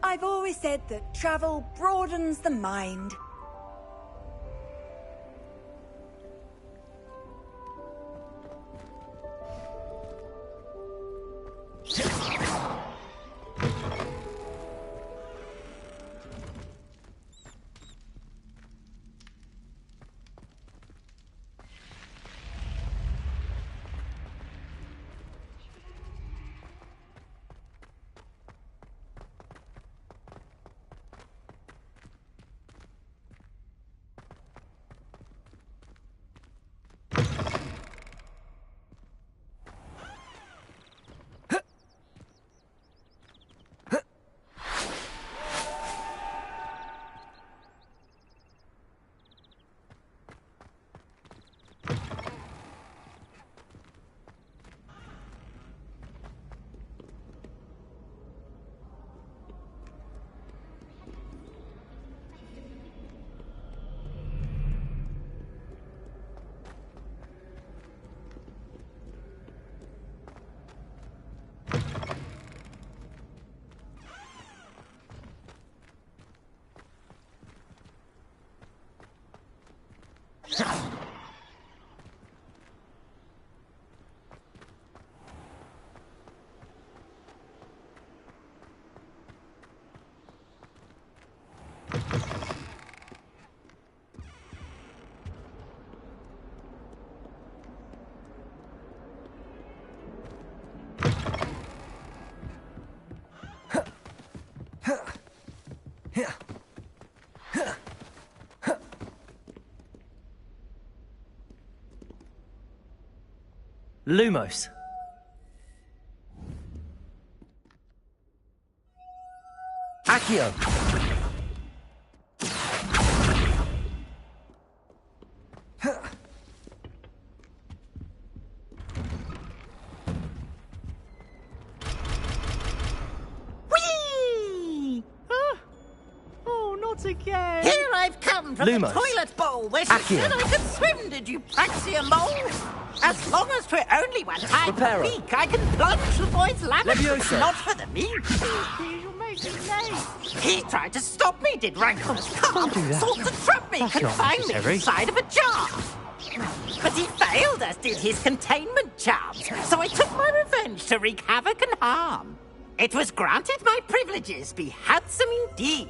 I've always said that travel broadens the mind. Lumos. Accio. Whee! Oh, not again. Here I've come from Lumos. the toilet bowl where she Accio. said I could swim, did you praxia mole? As long as 'twere only one time Reparo. per week, I can plunge the boy's lavatory, Leviosa. not for the meat. You're making late. He tried to stop me, did Rancor's car. do that. Sought to trap me, That's not confine me necessary. inside of a jar. But he failed, as did his containment charms, so I took my revenge to wreak havoc and harm. It was granted my privileges be handsome indeed,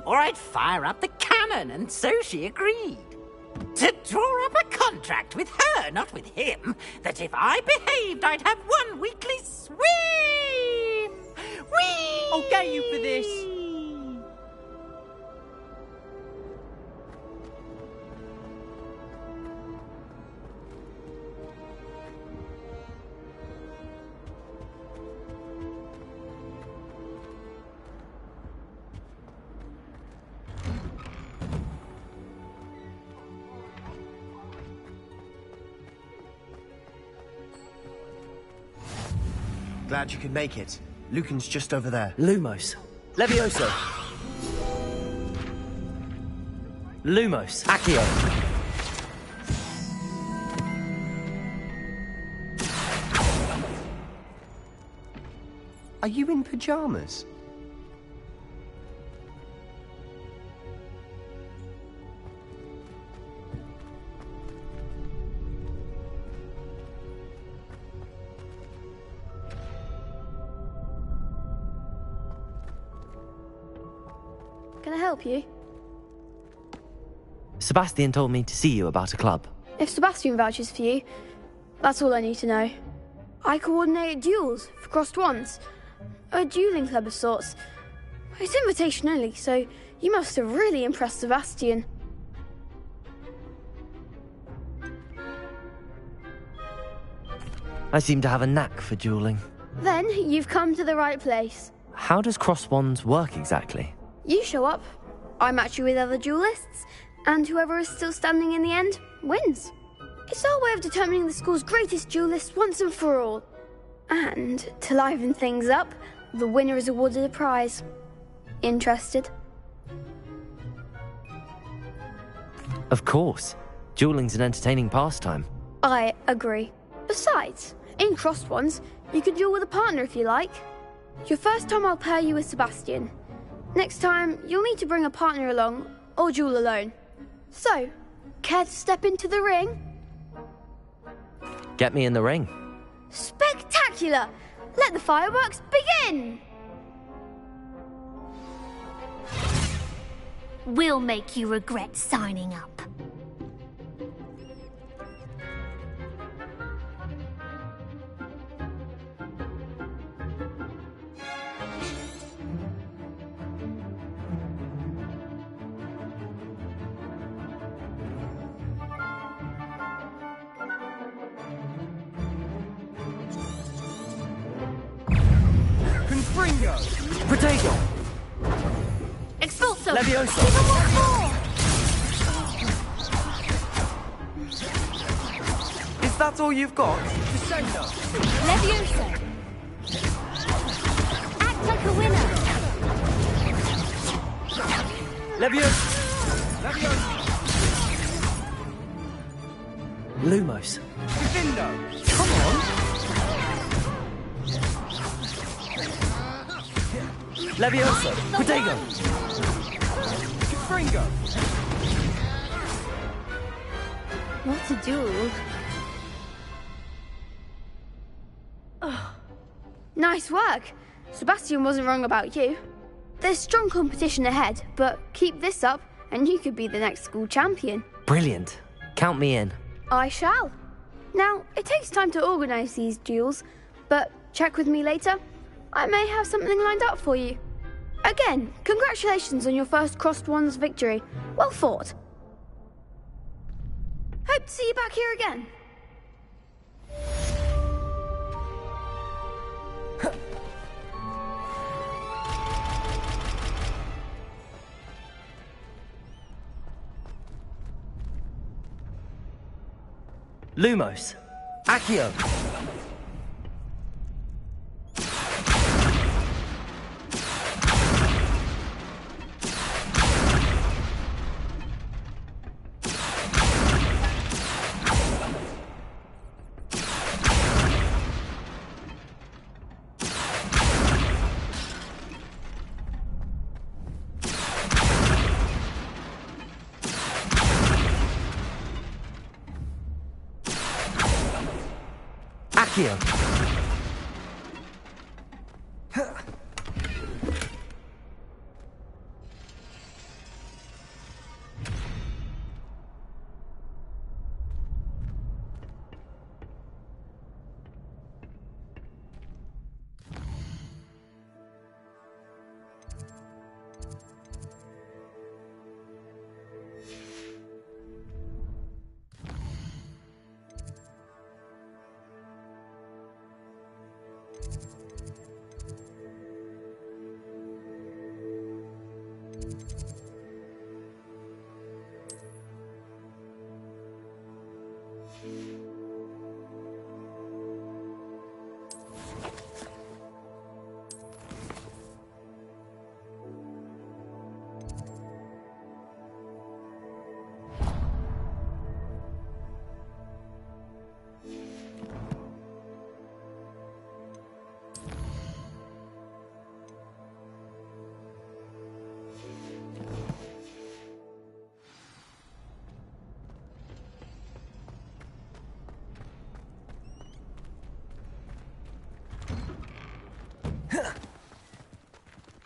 or I'd fire up the cannon, and so she agreed. To draw up a contract with her, not with him, that if I behaved, I'd have one weekly swim! Whee! I'll get you for this. Glad you could make it. Lucan's just over there. Lumos. Leviosa. Lumos. Accio. Are you in pajamas? Can I help you? Sebastian told me to see you about a club. If Sebastian vouches for you, that's all I need to know. I coordinate duels for crossed wands. A dueling club of sorts. It's invitation only, so you must have really impressed Sebastian. I seem to have a knack for dueling. Then you've come to the right place. How does cross wands work exactly? You show up, I match you with other duelists, and whoever is still standing in the end wins. It's our way of determining the school's greatest duelist once and for all. And to liven things up, the winner is awarded a prize. Interested? Of course. Dueling's an entertaining pastime. I agree. Besides, in crossed ones, you can duel with a partner if you like. Your first time I'll pair you with Sebastian. Next time, you'll need to bring a partner along, or duel alone. So, care to step into the ring? Get me in the ring. Spectacular! Let the fireworks begin! We'll make you regret signing up. Confringo! Protego! Expulso! Levioso! Give 'em what for! Is that all you've got? Descendo! Levioso! Act like a winner! Levioso! Levioso! Lumos. Divindo! Come on! Levioso! Protego! Confringo! What a duel. Nice work. Sebastian wasn't wrong about you. There's strong competition ahead, but keep this up and you could be the next school champion. Brilliant. Count me in. I shall. Now, it takes time to organise these duels, but check with me later. I may have something lined up for you. Again, congratulations on your first Crossed Wands victory. Well fought. Hope to see you back here again. Lumos. Accio. Accio.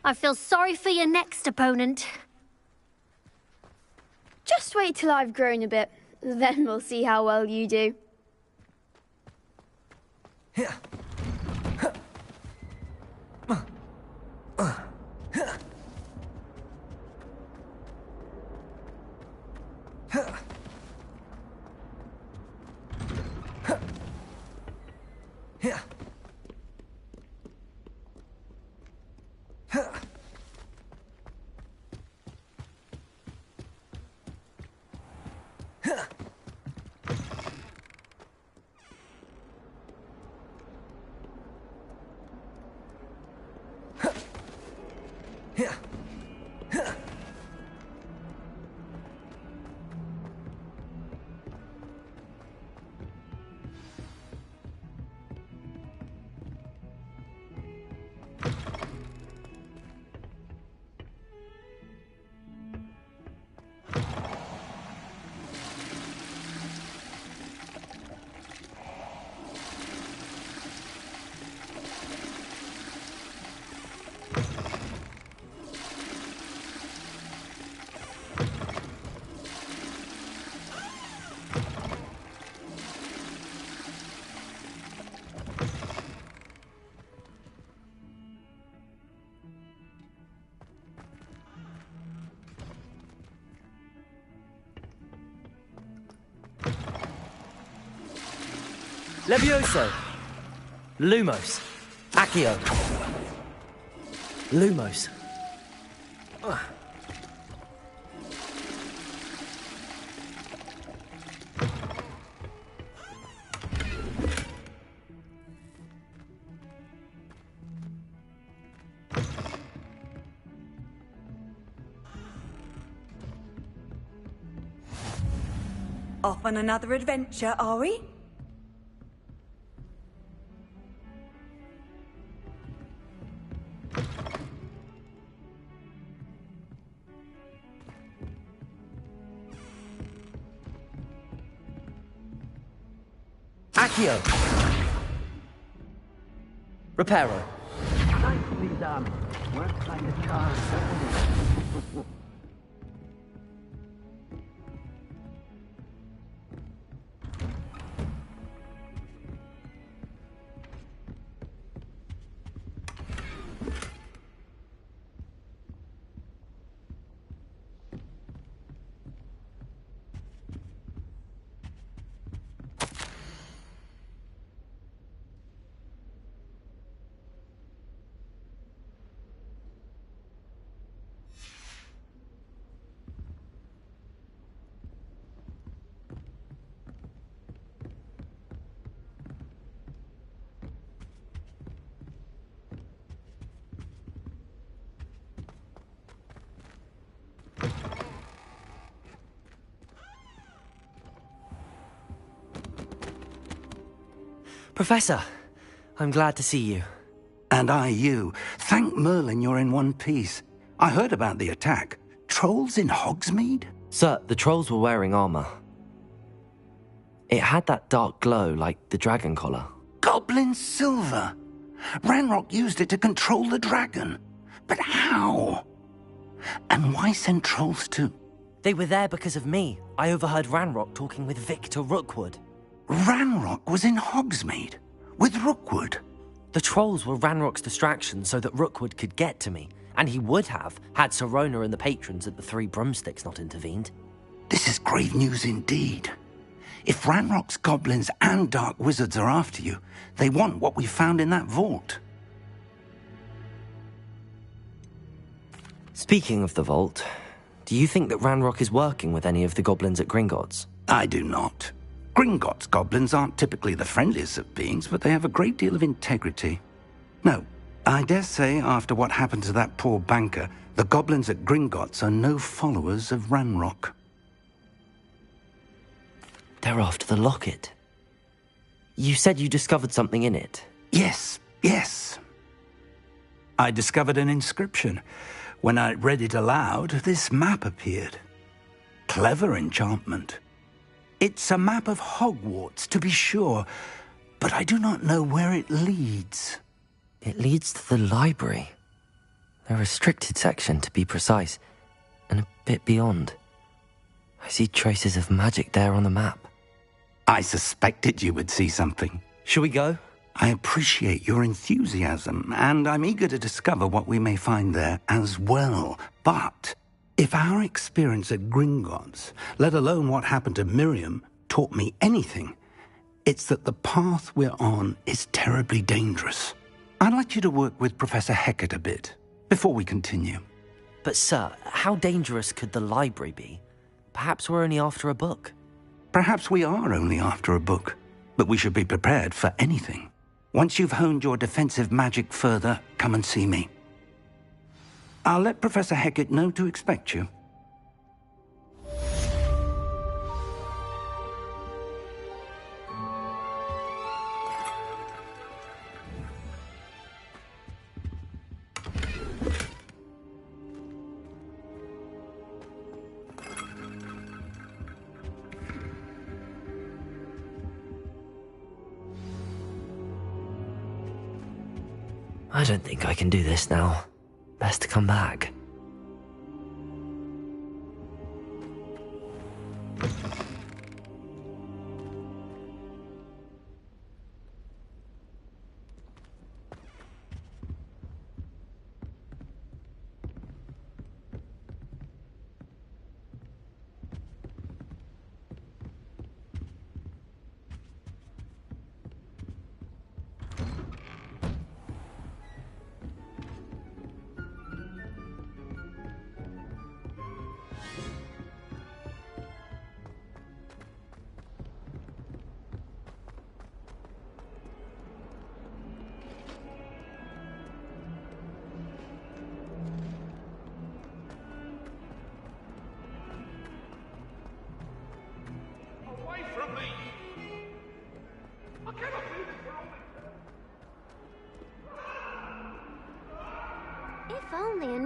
I feel sorry for your next opponent. Just wait till I've grown a bit, then we'll see how well you do. Levioso! Lumos! Accio! Lumos! Off on another adventure, are we? Accio! Reparo! Nicely done. Works like a charm, doesn't it? Professor, I'm glad to see you. And I you. Thank Merlin you're in one piece. I heard about the attack. Trolls in Hogsmeade? Sir, the trolls were wearing armor. It had that dark glow like the dragon collar. Goblin silver. Ranrock used it to control the dragon. But how? And why send trolls too? They were there because of me. I overheard Ranrock talking with Victor Rookwood. Ranrock was in Hogsmeade? With Rookwood? The trolls were Ranrock's distraction so that Rookwood could get to me. And he would have, had Sirona and the patrons at the Three Broomsticks not intervened. This is grave news indeed. If Ranrock's goblins and dark wizards are after you, they want what we found in that vault. Speaking of the vault, do you think that Ranrock is working with any of the goblins at Gringotts? I do not. Gringotts goblins aren't typically the friendliest of beings, but they have a great deal of integrity. No, I dare say after what happened to that poor banker, the goblins at Gringotts are no followers of Ranrock. They're after the locket. You said you discovered something in it. Yes. I discovered an inscription. When I read it aloud, this map appeared. Clever enchantment. It's a map of Hogwarts, to be sure, but I do not know where it leads. It leads to the library. The restricted section, to be precise, and a bit beyond. I see traces of magic there on the map. I suspected you would see something. Shall we go? I appreciate your enthusiasm, and I'm eager to discover what we may find there as well. But if our experience at Gringotts, let alone what happened to Miriam, taught me anything, it's that the path we're on is terribly dangerous. I'd like you to work with Professor Hecat a bit before we continue. But sir, how dangerous could the library be? Perhaps we're only after a book. Perhaps we are only after a book, but we should be prepared for anything. Once you've honed your defensive magic further, come and see me. I'll let Professor Hecat know to expect you. I don't think I can do this now. Best to come back.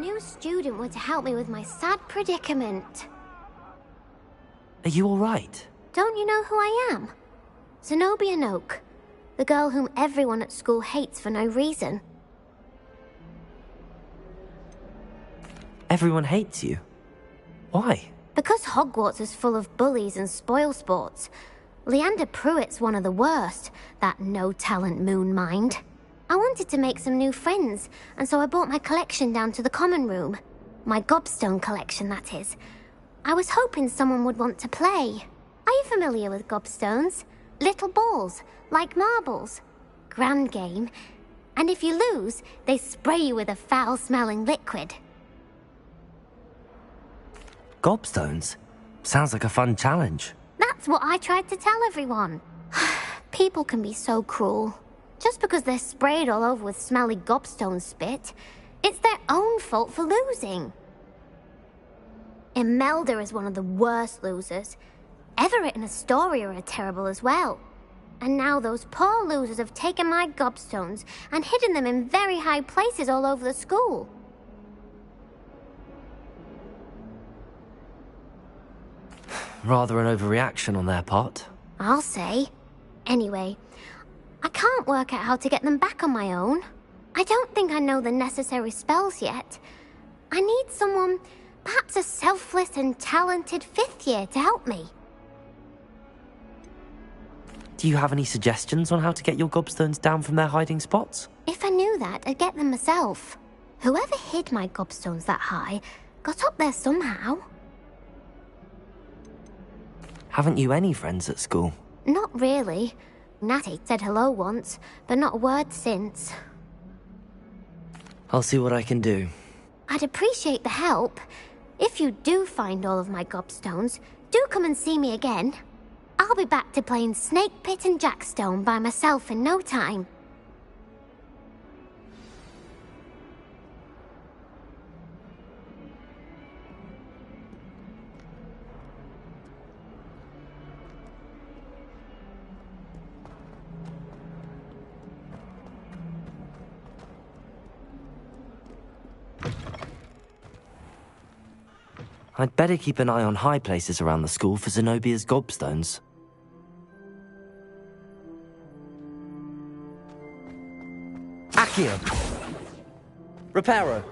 new student were to help me with my sad predicament. Are you alright? Don't you know who I am? Zenobia Noak, the girl whom everyone at school hates for no reason. Everyone hates you. Why? Because Hogwarts is full of bullies and spoilsports. Leander Pruitt's one of the worst, that no-talent moon mind. I wanted to make some new friends, and so I brought my collection down to the common room. My gobstone collection, that is. I was hoping someone would want to play. Are you familiar with gobstones? Little balls, like marbles. Grand game. And if you lose, they spray you with a foul-smelling liquid. Gobstones? Sounds like a fun challenge. That's what I tried to tell everyone. People can be so cruel. Just because they're sprayed all over with smelly gobstone spit, it's their own fault for losing. Imelda is one of the worst losers. Everett and Astoria are terrible as well. And now those poor losers have taken my gobstones and hidden them in very high places all over the school. Rather an overreaction on their part. I'll say. Anyway, I can't work out how to get them back on my own. I don't think I know the necessary spells yet. I need someone, perhaps a selfless and talented fifth year to help me. Do you have any suggestions on how to get your gobstones down from their hiding spots? If I knew that, I'd get them myself. Whoever hid my gobstones that high got up there somehow. Haven't you any friends at school? Not really. Natty said hello once, but not a word since. I'll see what I can do. I'd appreciate the help. If you do find all of my gobstones, do come and see me again. I'll be back to playing Snake Pit and Jackstone by myself in no time. I'd better keep an eye on high places around the school for Zenobia's gobstones. Accio. Reparo.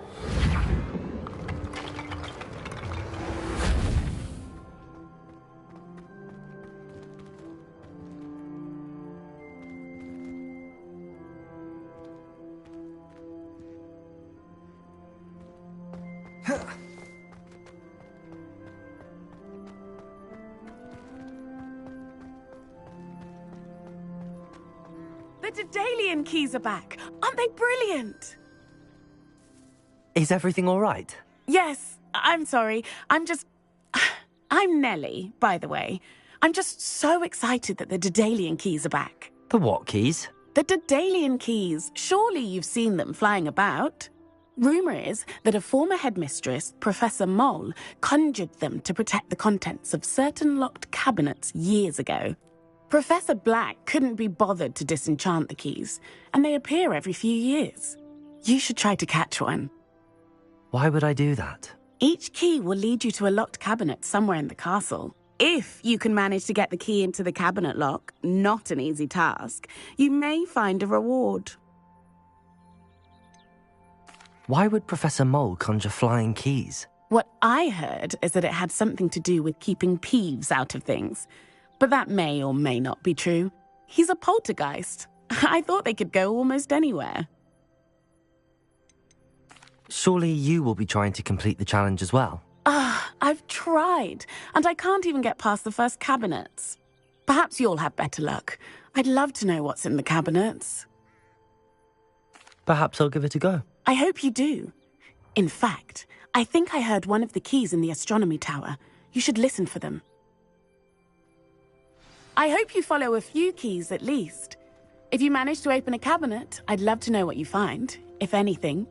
The Daedalian keys are back. Aren't they brilliant? Is everything all right? Yes, I'm sorry. I'm Nellie, by the way. I'm just so excited that the Daedalian keys are back. The what keys? The Daedalian keys. Surely you've seen them flying about. Rumour is that a former headmistress, Professor Mole, conjured them to protect the contents of certain locked cabinets years ago. Professor Black couldn't be bothered to disenchant the keys, and they appear every few years. You should try to catch one. Why would I do that? Each key will lead you to a locked cabinet somewhere in the castle. If you can manage to get the key into the cabinet lock, not an easy task, you may find a reward. Why would Professor Mole conjure flying keys? What I heard is that it had something to do with keeping Peeves out of things. But that may or may not be true. He's a poltergeist. I thought they could go almost anywhere. Surely you will be trying to complete the challenge as well. I've tried, and I can't even get past the first cabinets. Perhaps you'll have better luck. I'd love to know what's in the cabinets. Perhaps I'll give it a go. I hope you do. In fact, I think I heard one of the keys in the astronomy tower. You should listen for them. I hope you follow a few keys at least. If you manage to open a cabinet, I'd love to know what you find, if anything.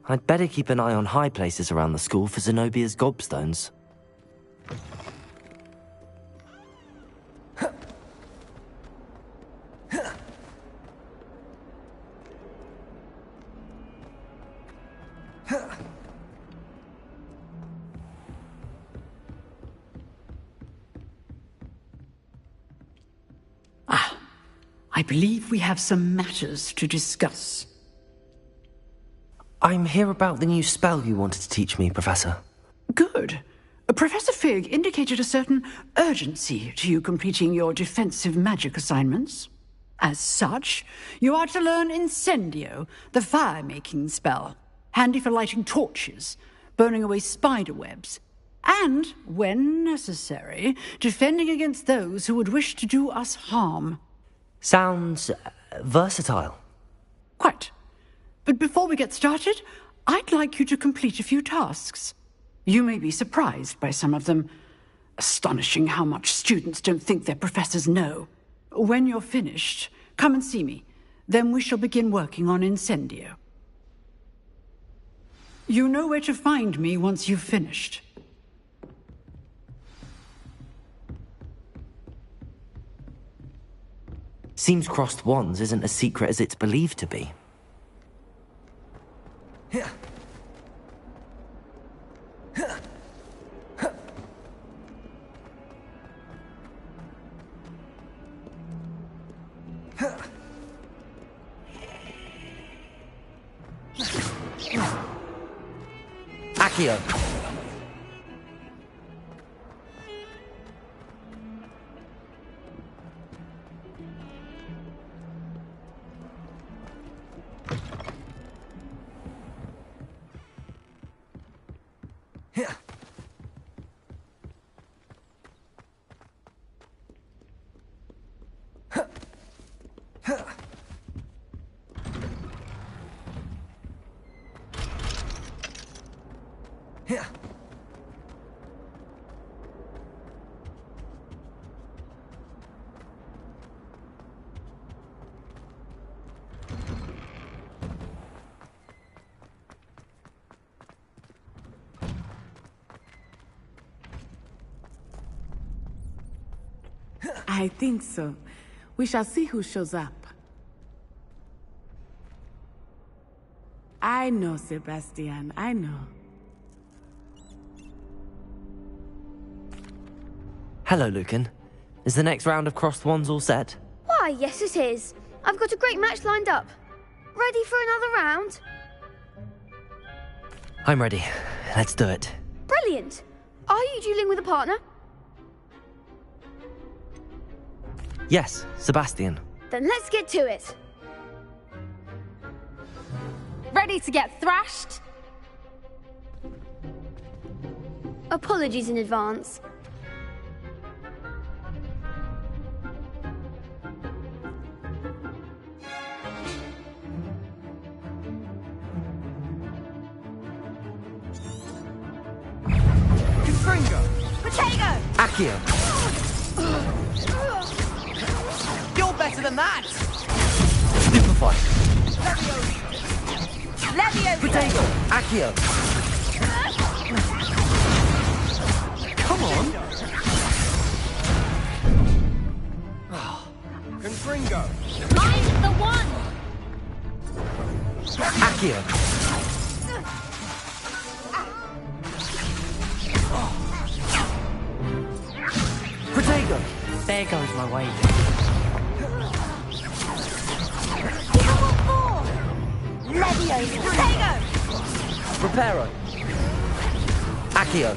I'd better keep an eye on high places around the school for Zenobia's gobstones. I believe we have some matters to discuss. I'm here about the new spell you wanted to teach me, Professor. Good. Professor Fig indicated a certain urgency to you completing your defensive magic assignments. As such, you are to learn Incendio, the fire-making spell, handy for lighting torches, burning away spider webs, and, when necessary, defending against those who would wish to do us harm. Sounds versatile. Quite. But before we get started, I'd like you to complete a few tasks. You may be surprised by some of them. Astonishing how much students don't think their professors know. When you're finished, come and see me. Then we shall begin working on Incendio. You know where to find me once you've finished. Seems crossed wands isn't as secret as it's believed to be. Accio. I think so. We shall see who shows up. I know, Sebastian, I know. Hello, Lucan. Is the next round of crossed wands all set? Why, yes it is. I've got a great match lined up. Ready for another round? I'm ready. Let's do it. Brilliant. Are you dueling with a partner? Yes, Sebastian. Then let's get to it. Ready to get thrashed? Apologies in advance. Confringo! Potato! Accio. You're better than that! Stupefy. Leviosa! Potato. Accio. Come on. Confringo! Mind the one! Accio. Potato. There goes my way. Leviosa! Potato! Reparo. Accio.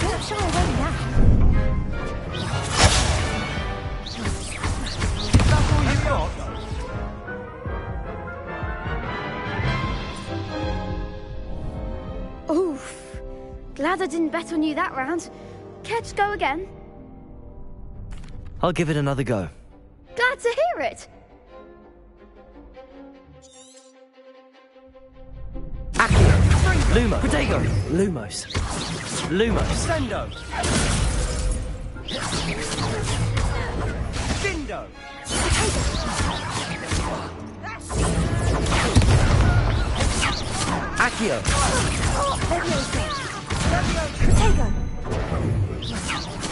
Don't shy away now. That's all you got? Oof. Glad I didn't bet on you that round. Care to go again? I'll give it another go. Glad to hear it. Accio. Lumo. Potato. Lumos. Lumos. Sendo! Dindo! Accio! Protego!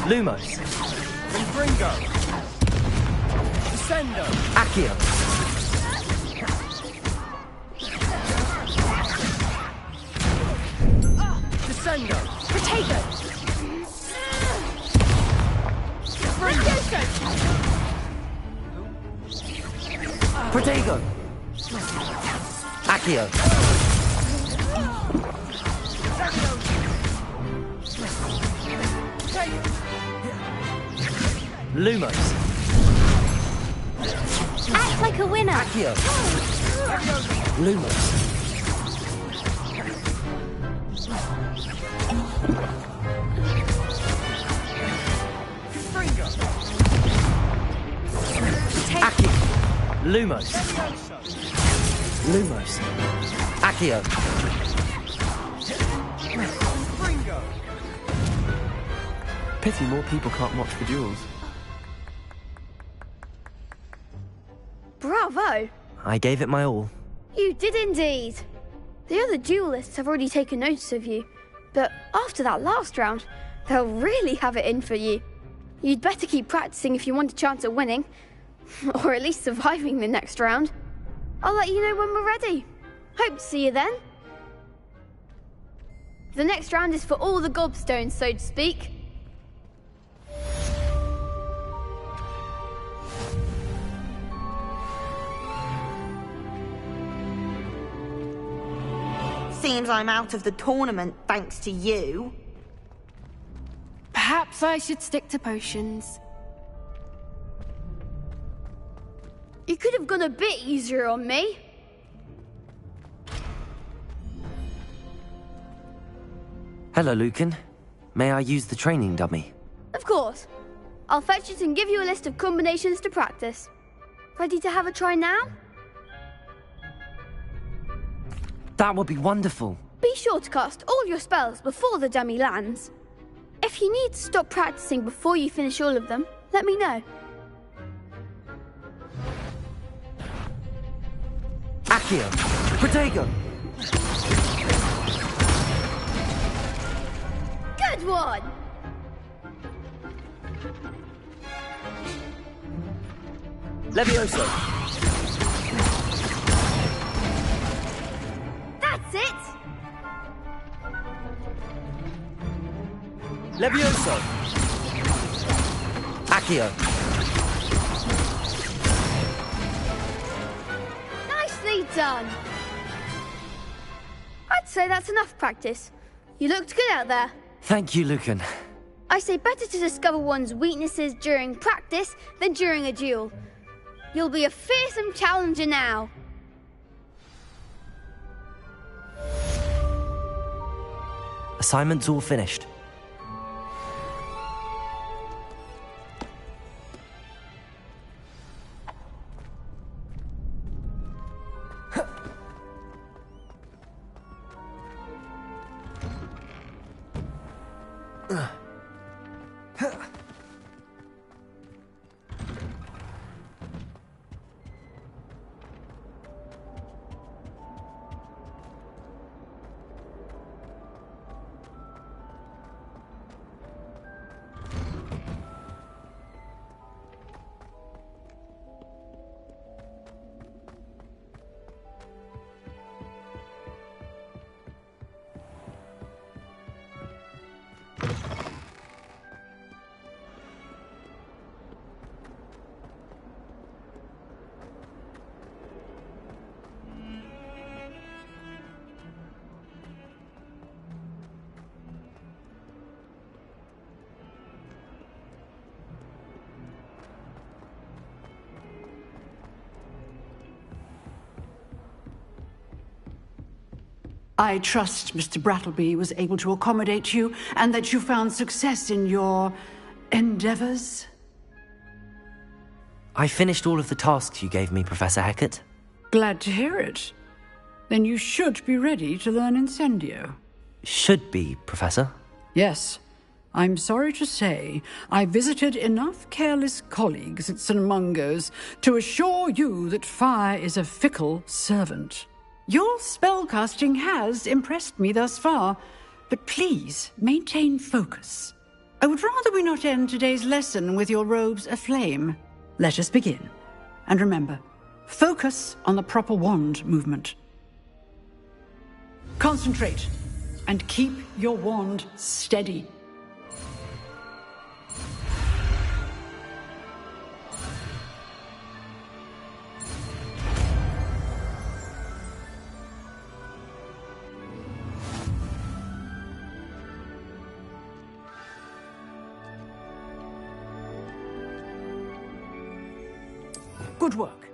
Lumos! Confringo! Descendo! Accio! Descendo! Protego! Protego! Accio! Lumos! Act like a winner. Accio! Lumos! Confringo! Accio! Lumos! Lumos! Accio! Confringo! Pity more people can't watch the duels. Bravo! I gave it my all. You did indeed. The other duelists have already taken notice of you, but after that last round, they'll really have it in for you. You'd better keep practicing if you want a chance at winning, or at least surviving the next round. I'll let you know when we're ready. Hope to see you then. The next round is for all the gobstones, so to speak. Seems I'm out of the tournament thanks to you. Perhaps I should stick to potions. You could have gone a bit easier on me. Hello, Lucan. May I use the training dummy? Of course. I'll fetch it and give you a list of combinations to practice. Ready to have a try now? That would be wonderful. Be sure to cast all your spells before the dummy lands. If you need to stop practicing before you finish all of them, let me know. Accio! Protego! Good one! Levioso! That's it! Levioso! Accio! Nicely done! I'd say that's enough practice. You looked good out there. Thank you, Lucan. I say better to discover one's weaknesses during practice than during a duel. You'll be a fearsome challenger now. Assignment's all finished. I trust Mr. Brattleby was able to accommodate you and that you found success in your endeavors. I finished all of the tasks you gave me, Professor Hecat. Glad to hear it. Then you should be ready to learn Incendio. Should be, Professor. Yes. I'm sorry to say I visited enough careless colleagues at St. Mungo's to assure you that fire is a fickle servant. Your spellcasting has impressed me thus far, but please maintain focus. I would rather we not end today's lesson with your robes aflame. Let us begin. And remember, focus on the proper wand movement. Concentrate, and keep your wand steady. Good work.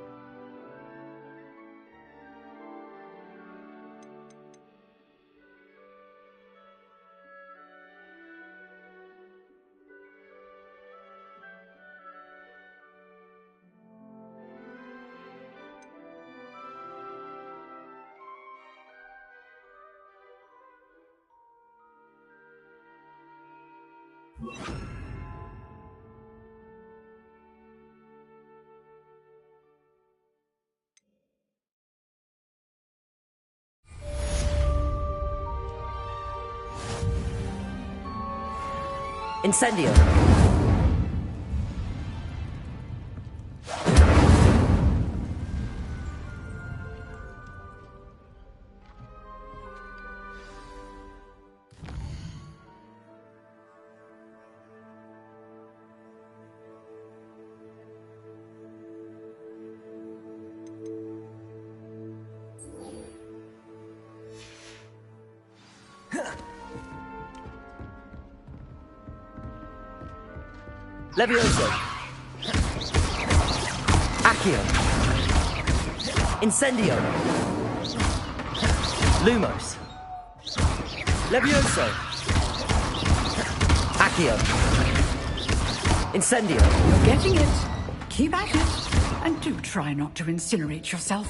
Incendio! Levioso! Accio! Incendio! Lumos! Levioso! Accio! Incendio! You're getting it. Keep at it. And do try not to incinerate yourself.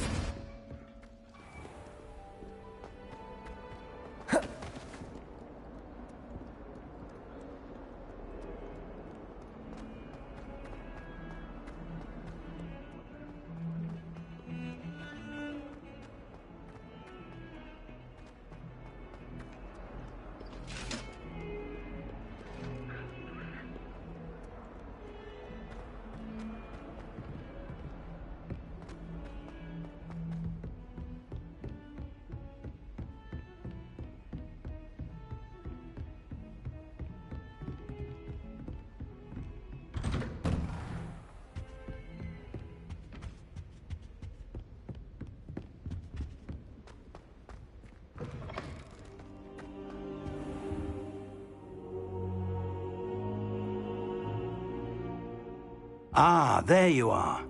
Ah, there you are.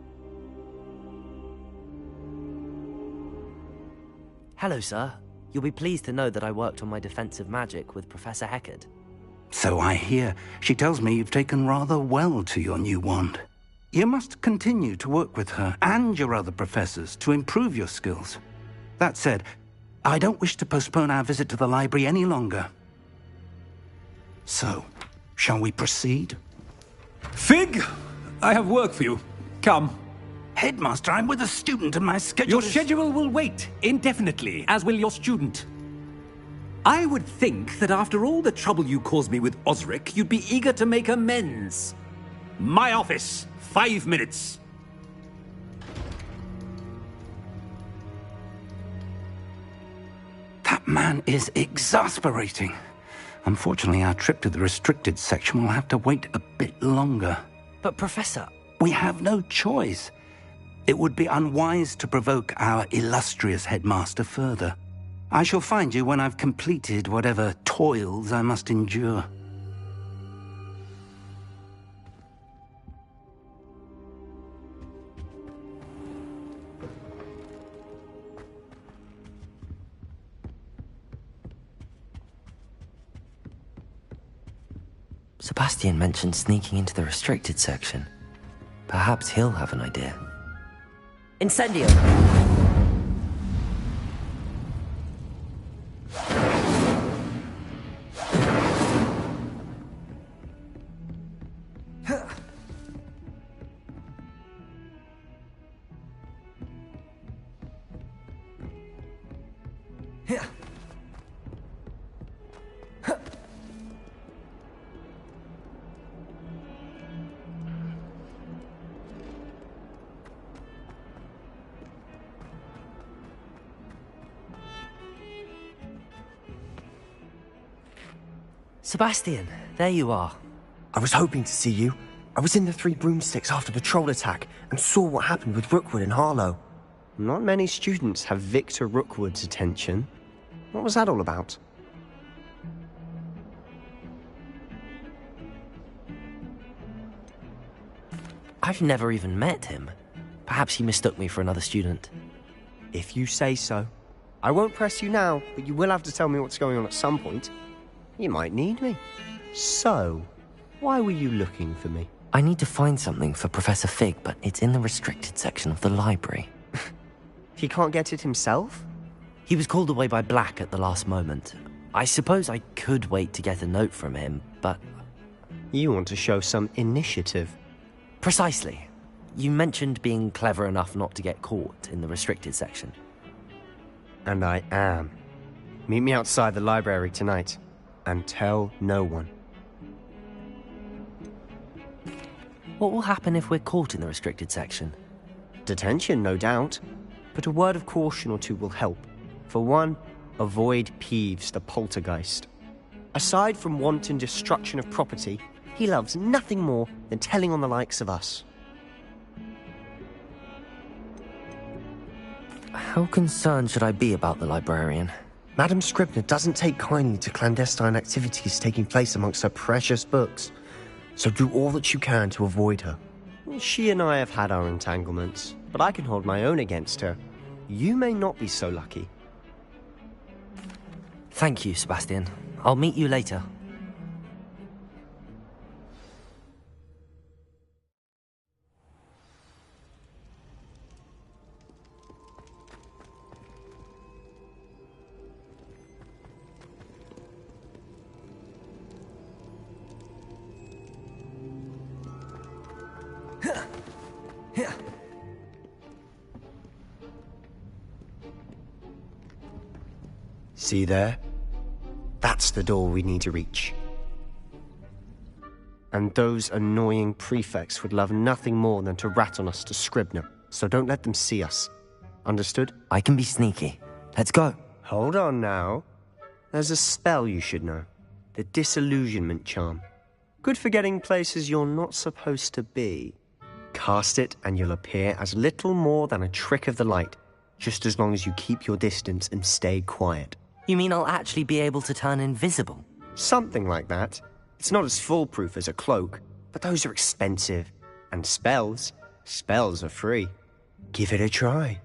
Hello, sir. You'll be pleased to know that I worked on my defensive magic with Professor Heckard. So I hear. She tells me you've taken rather well to your new wand. You must continue to work with her and your other professors to improve your skills. That said, I don't wish to postpone our visit to the library any longer. So, shall we proceed? Fig! I have work for you. Come. Headmaster, I'm with a student and my schedule Your schedule will wait indefinitely, as will your student. I would think that after all the trouble you caused me with Osric, you'd be eager to make amends. My office, 5 minutes. That man is exasperating. Unfortunately, our trip to the restricted section will have to wait a bit longer. But, Professor... We have no choice. It would be unwise to provoke our illustrious headmaster further. I shall find you when I've completed whatever toils I must endure. Sebastian mentioned sneaking into the restricted section. Perhaps he'll have an idea. Incendio! Sebastian, there you are. I was hoping to see you. I was in the Three Broomsticks after the troll attack and saw what happened with Rookwood and Harlow. Not many students have Victor Rookwood's attention. What was that all about? I've never even met him. Perhaps he mistook me for another student. If you say so. I won't press you now, but you will have to tell me what's going on at some point. You might need me. So, why were you looking for me? I need to find something for Professor Fig, but it's in the restricted section of the library. He can't get it himself? He was called away by Black at the last moment. I suppose I could wait to get a note from him, but... You want to show some initiative. Precisely. You mentioned being clever enough not to get caught in the restricted section. And I am. Meet me outside the library tonight, and tell no one. What will happen if we're caught in the restricted section? Detention, no doubt. But a word of caution or two will help. For one, avoid Peeves the poltergeist. Aside from wanton destruction of property, he loves nothing more than telling on the likes of us. How concerned should I be about the librarian? Madame Scribner doesn't take kindly to clandestine activities taking place amongst her precious books, so do all that you can to avoid her. She and I have had our entanglements, but I can hold my own against her. You may not be so lucky. Thank you, Sebastian. I'll meet you later. See there? That's the door we need to reach. And those annoying prefects would love nothing more than to rat on us to Scribner, so don't let them see us. Understood? I can be sneaky. Let's go. Hold on now. There's a spell you should know. The Disillusionment Charm. Good for getting places you're not supposed to be. Cast it and you'll appear as little more than a trick of the light, just as long as you keep your distance and stay quiet. You mean I'll actually be able to turn invisible? Something like that. It's not as foolproof as a cloak, but those are expensive. And spells are free. Give it a try.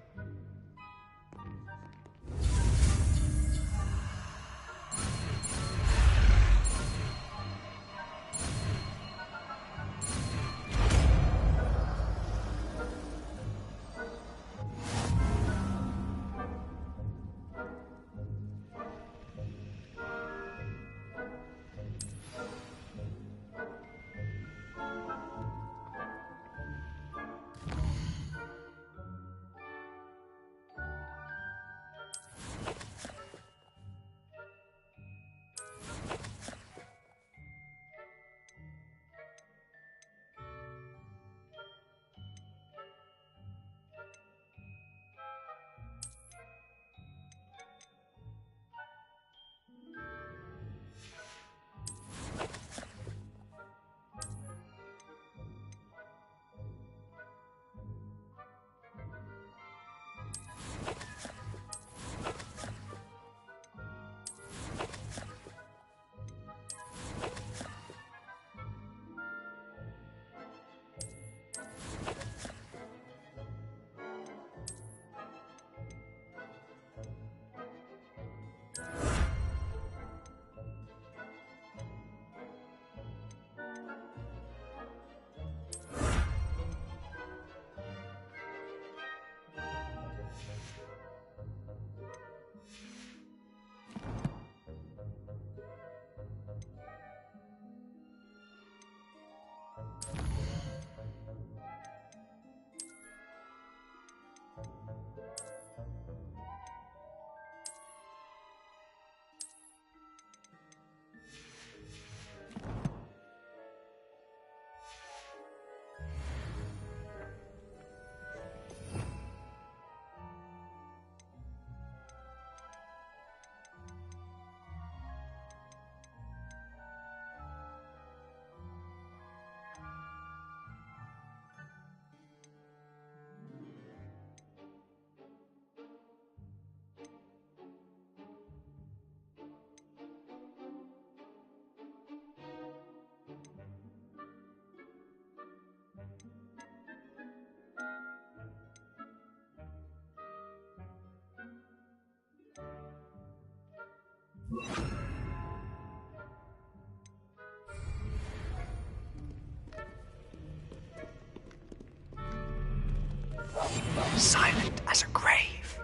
Silent as a grave.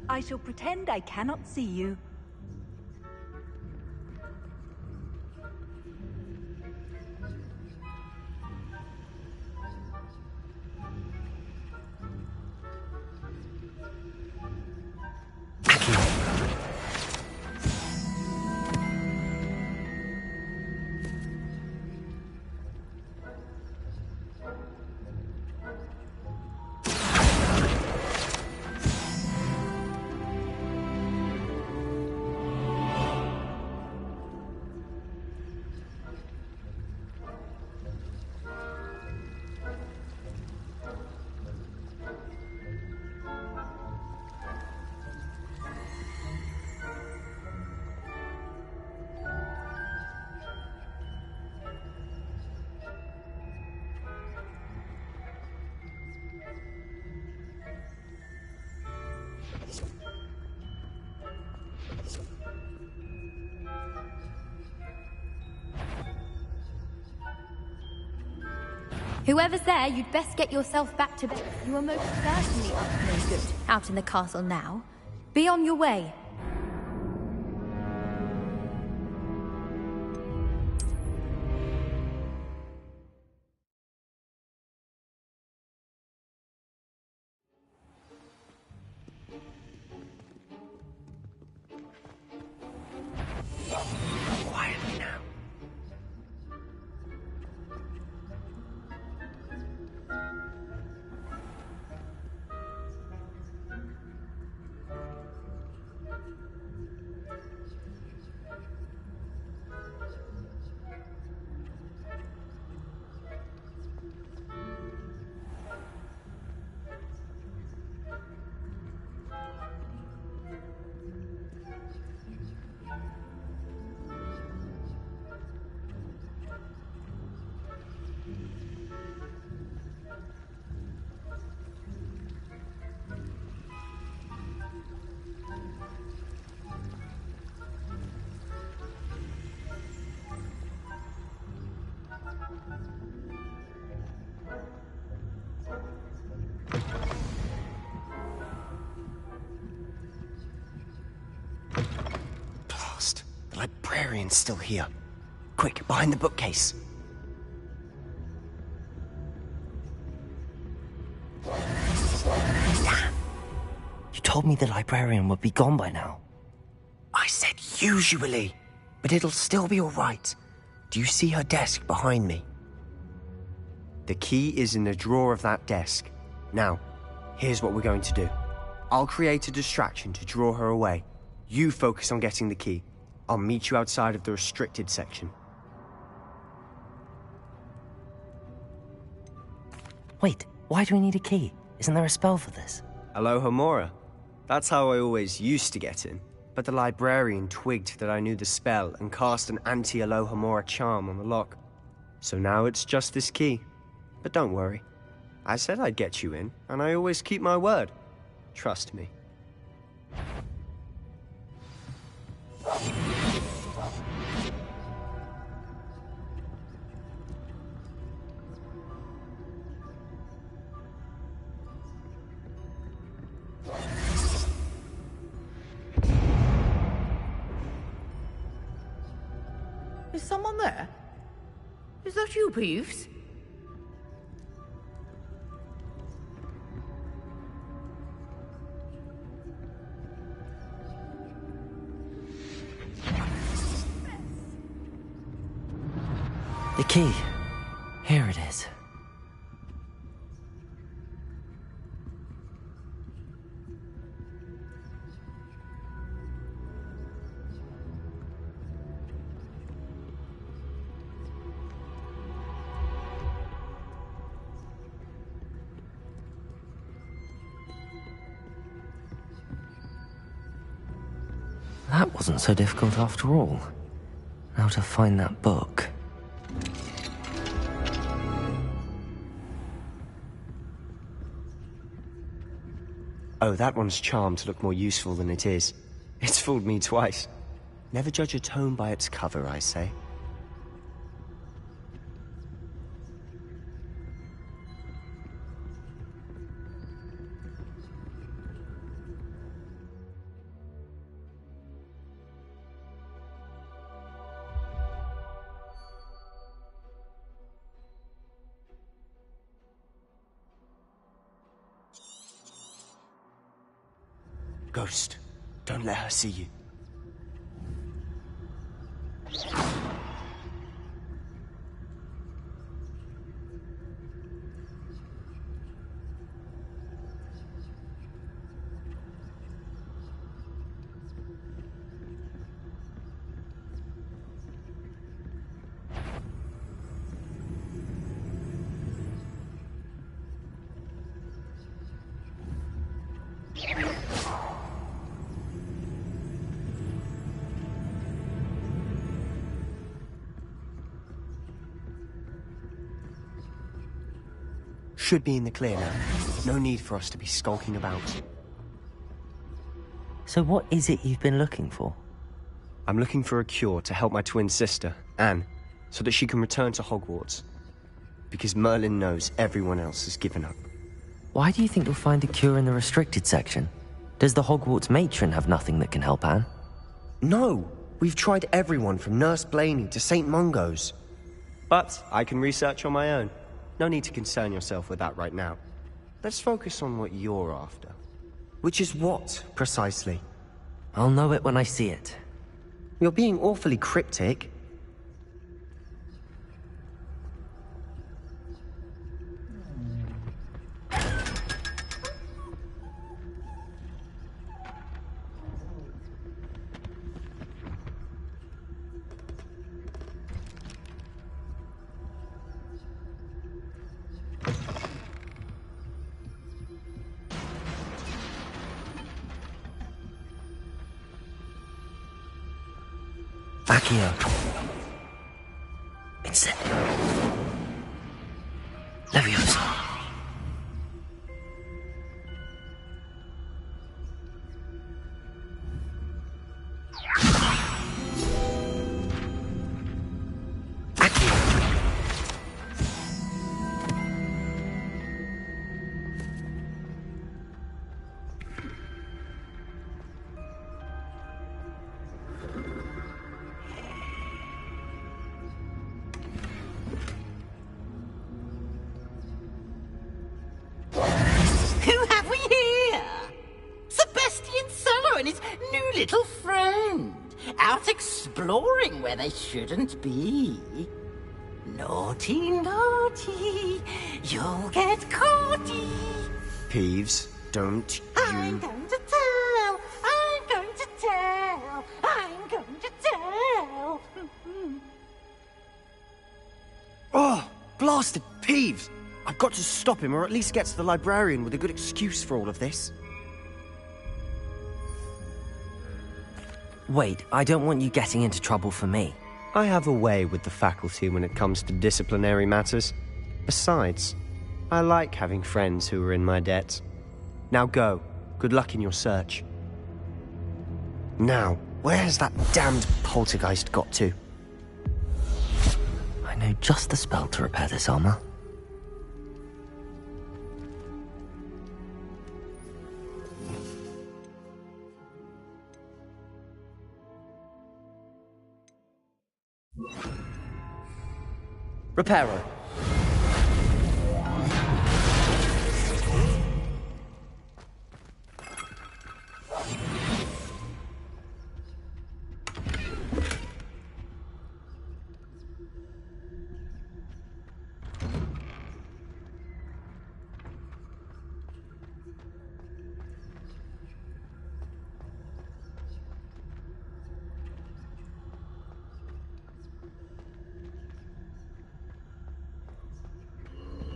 I shall pretend I cannot see you. Whoever's there, you'd best get yourself back to bed. You are most certainly up to no good out in the castle now. Be on your way. Quietly now. Blast. The librarian's still here. Quick, behind the bookcase. Damn. You told me the librarian would be gone by now. I said usually, but it'll still be all right. Do you see her desk behind me? The key is in the drawer of that desk. Now, here's what we're going to do. I'll create a distraction to draw her away. You focus on getting the key. I'll meet you outside of the restricted section. Wait, why do we need a key? Isn't there a spell for this? Alohomora. That's how I always used to get in. But the librarian twigged that I knew the spell and cast an anti-Alohomora charm on the lock. So now it's just this key. But don't worry. I said I'd get you in, and I always keep my word. Trust me. Is someone there? Is that you, Peeves? The key. Here it is. That wasn't so difficult after all. Now to find that book. Oh, that one's charmed to look more useful than it is. It's fooled me twice. Never judge a tome by its cover, I say. Ghost, don't let her see you. Should be in the clear now. No need for us to be skulking about. So what is it you've been looking for? I'm looking for a cure to help my twin sister, Anne, so that she can return to Hogwarts. Because Merlin knows everyone else has given up. Why do you think you'll find a cure in the restricted section? Does the Hogwarts matron have nothing that can help Anne? No! We've tried everyone from Nurse Blaney to St. Mungo's. But I can research on my own. No need to concern yourself with that right now. Let's focus on what you're after. Which is what, precisely? I'll know it when I see it. You're being awfully cryptic. Accio. Incendio. Leviosa. Little friend, out exploring where they shouldn't be. Naughty, naughty, you'll get caughty. Peeves, don't you... I'm going to tell, I'm going to tell, I'm going to tell. Oh, blasted Peeves! I've got to stop him, or at least get to the librarian with a good excuse for all of this. Wait, I don't want you getting into trouble for me. I have a way with the faculty when it comes to disciplinary matters. Besides, I like having friends who are in my debt. Now go. Good luck in your search. Now, where's that damned poltergeist got to? I know just the spell to repair this armor. Reparo.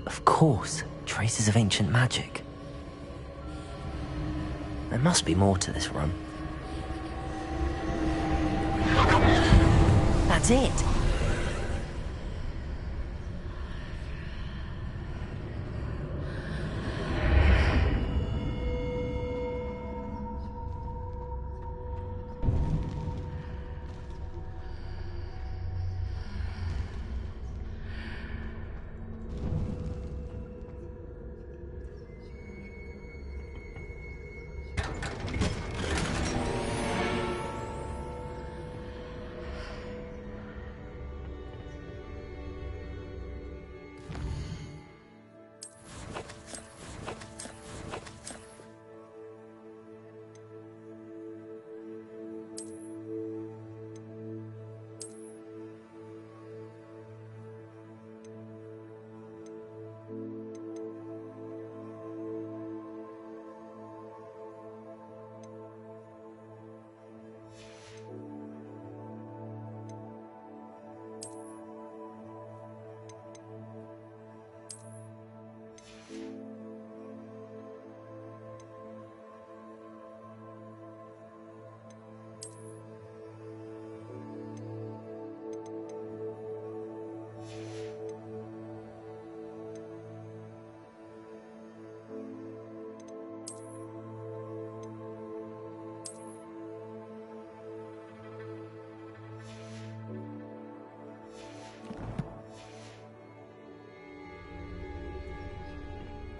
Of course, traces of ancient magic. There must be more to this room. That's it!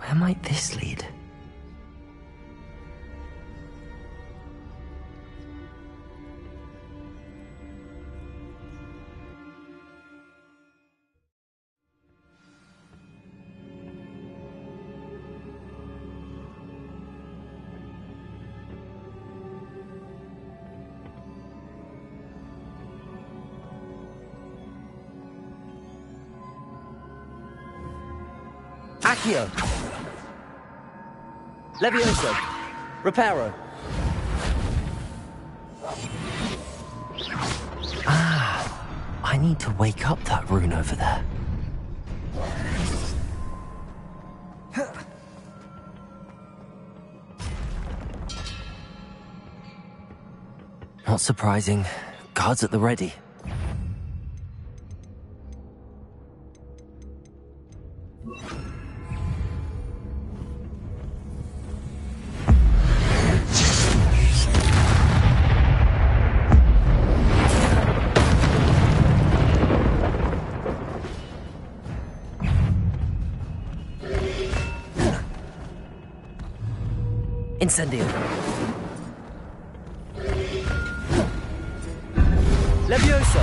Where might this lead? Accio! Levioso! Reparo! I need to wake up that rune over there. Not surprising. Guards at the ready. Incendio. Levioso.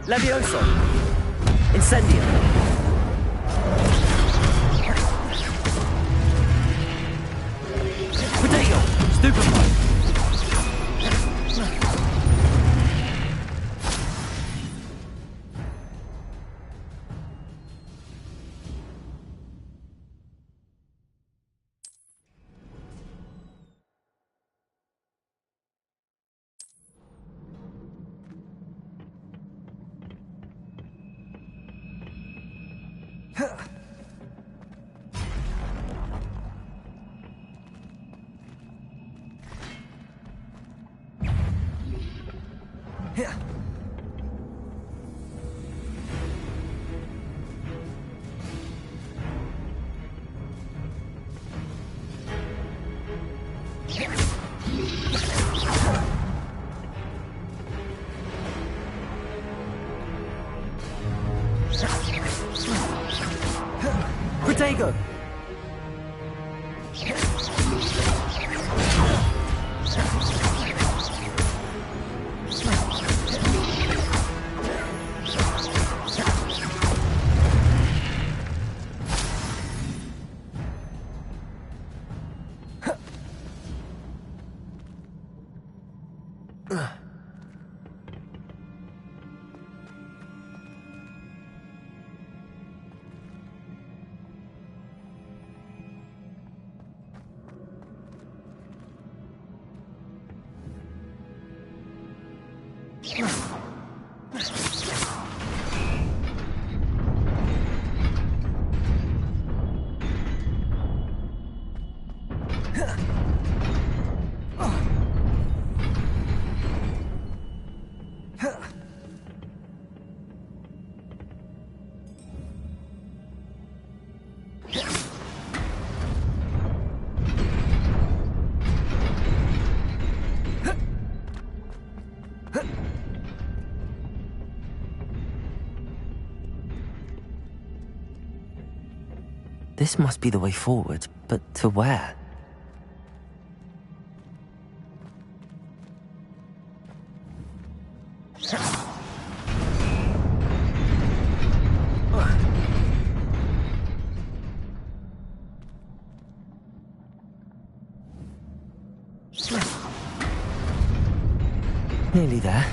Levioso. Incendio. Potato. Stupefy. Protego! This must be the way forward, but to where? Nearly there.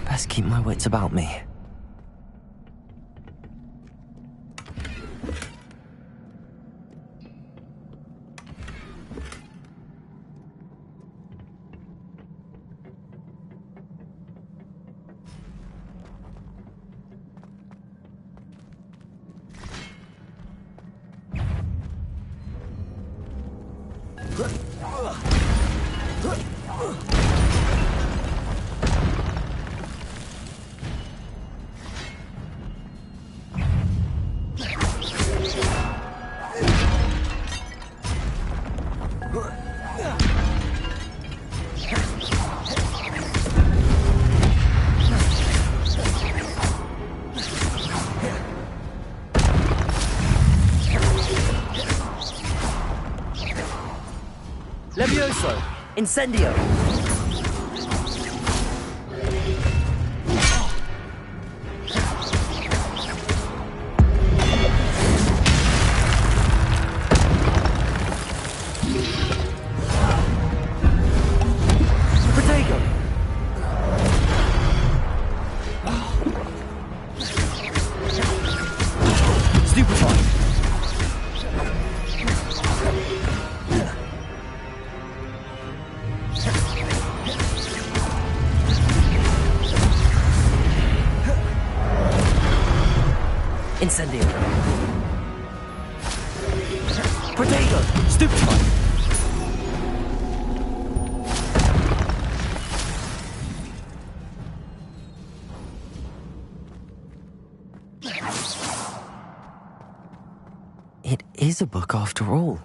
Best keep my wits about me. Levioso! Incendio! Protego! Stupefy! Incendio! Protego! Stupefy! It is a book after all.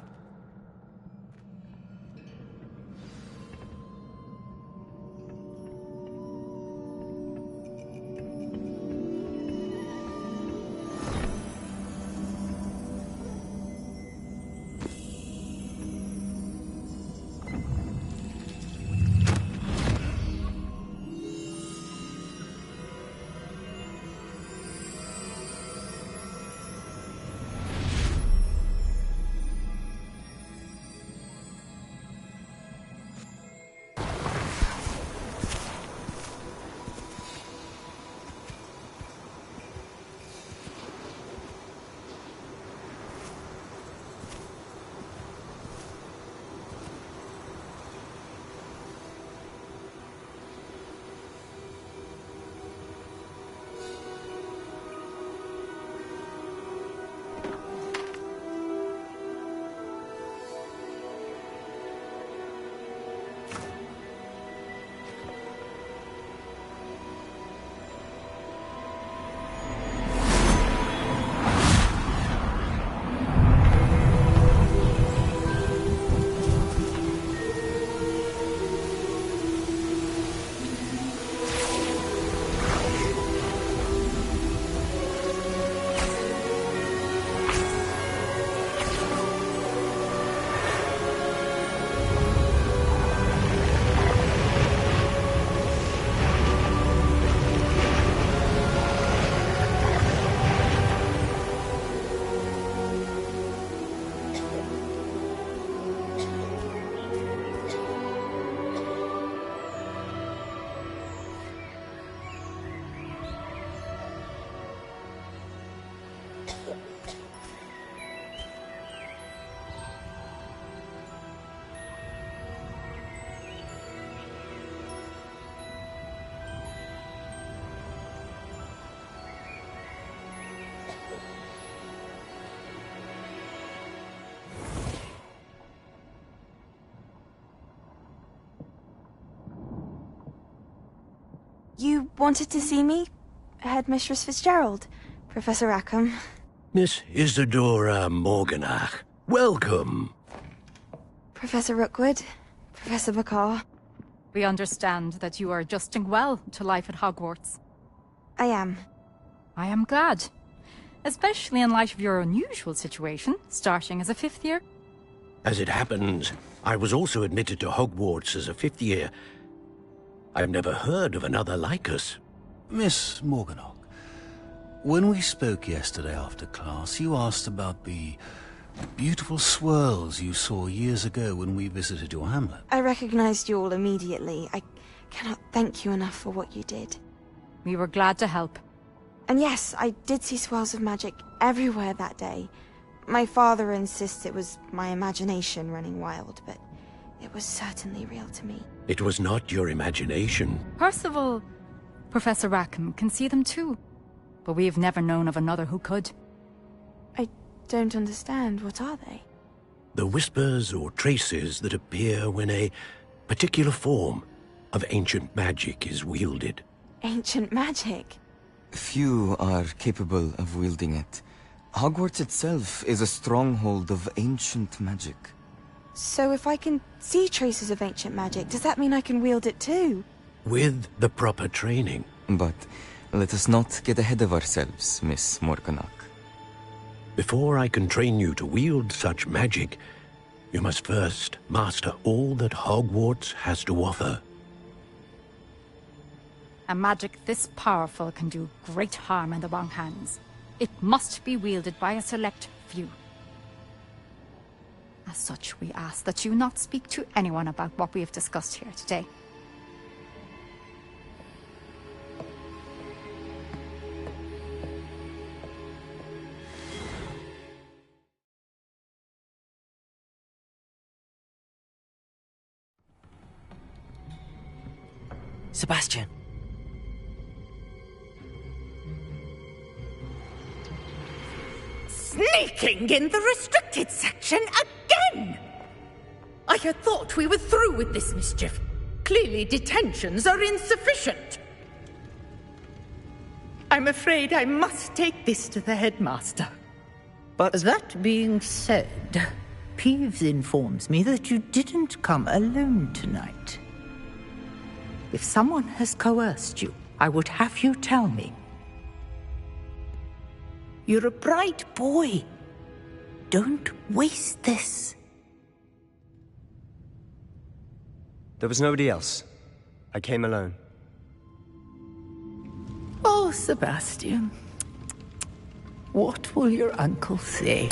You wanted to see me? Headmistress Fitzgerald? Professor Rackham? Miss Isadora Morganach, welcome. Professor Rookwood? Professor Bakar? We understand that you are adjusting well to life at Hogwarts. I am. I am glad. Especially in light of your unusual situation, starting as a fifth year. As it happens, I was also admitted to Hogwarts as a fifth year. I've never heard of another like us. Miss Morganach, when we spoke yesterday after class, you asked about the beautiful swirls you saw years ago when we visited your hamlet. I recognized you all immediately. I cannot thank you enough for what you did. We were glad to help. And yes, I did see swirls of magic everywhere that day. My father insists it was my imagination running wild, but it was certainly real to me. It was not your imagination. Percival, Professor Rackham can see them too. But we have never known of another who could. I don't understand. What are they? The whispers or traces that appear when a particular form of ancient magic is wielded. Ancient magic? Few are capable of wielding it. Hogwarts itself is a stronghold of ancient magic. So if I can see traces of ancient magic, does that mean I can wield it too? With the proper training. But let us not get ahead of ourselves, Miss Morganach. Before I can train you to wield such magic, You must first master all that Hogwarts has to offer. A magic this powerful can do great harm in the wrong hands. It must be wielded by a select few. As such, we ask that you not speak to anyone about what we have discussed here today. Sebastian. Sneaking in the restricted section again! I had thought we were through with this mischief. Clearly detentions are insufficient. I'm afraid I must take this to the headmaster. But that being said, Peeves informs me that you didn't come alone tonight. If someone has coerced you, I would have you tell me. You're a bright boy. Don't waste this. There was nobody else. I came alone. Oh, Sebastian. What will your uncle say?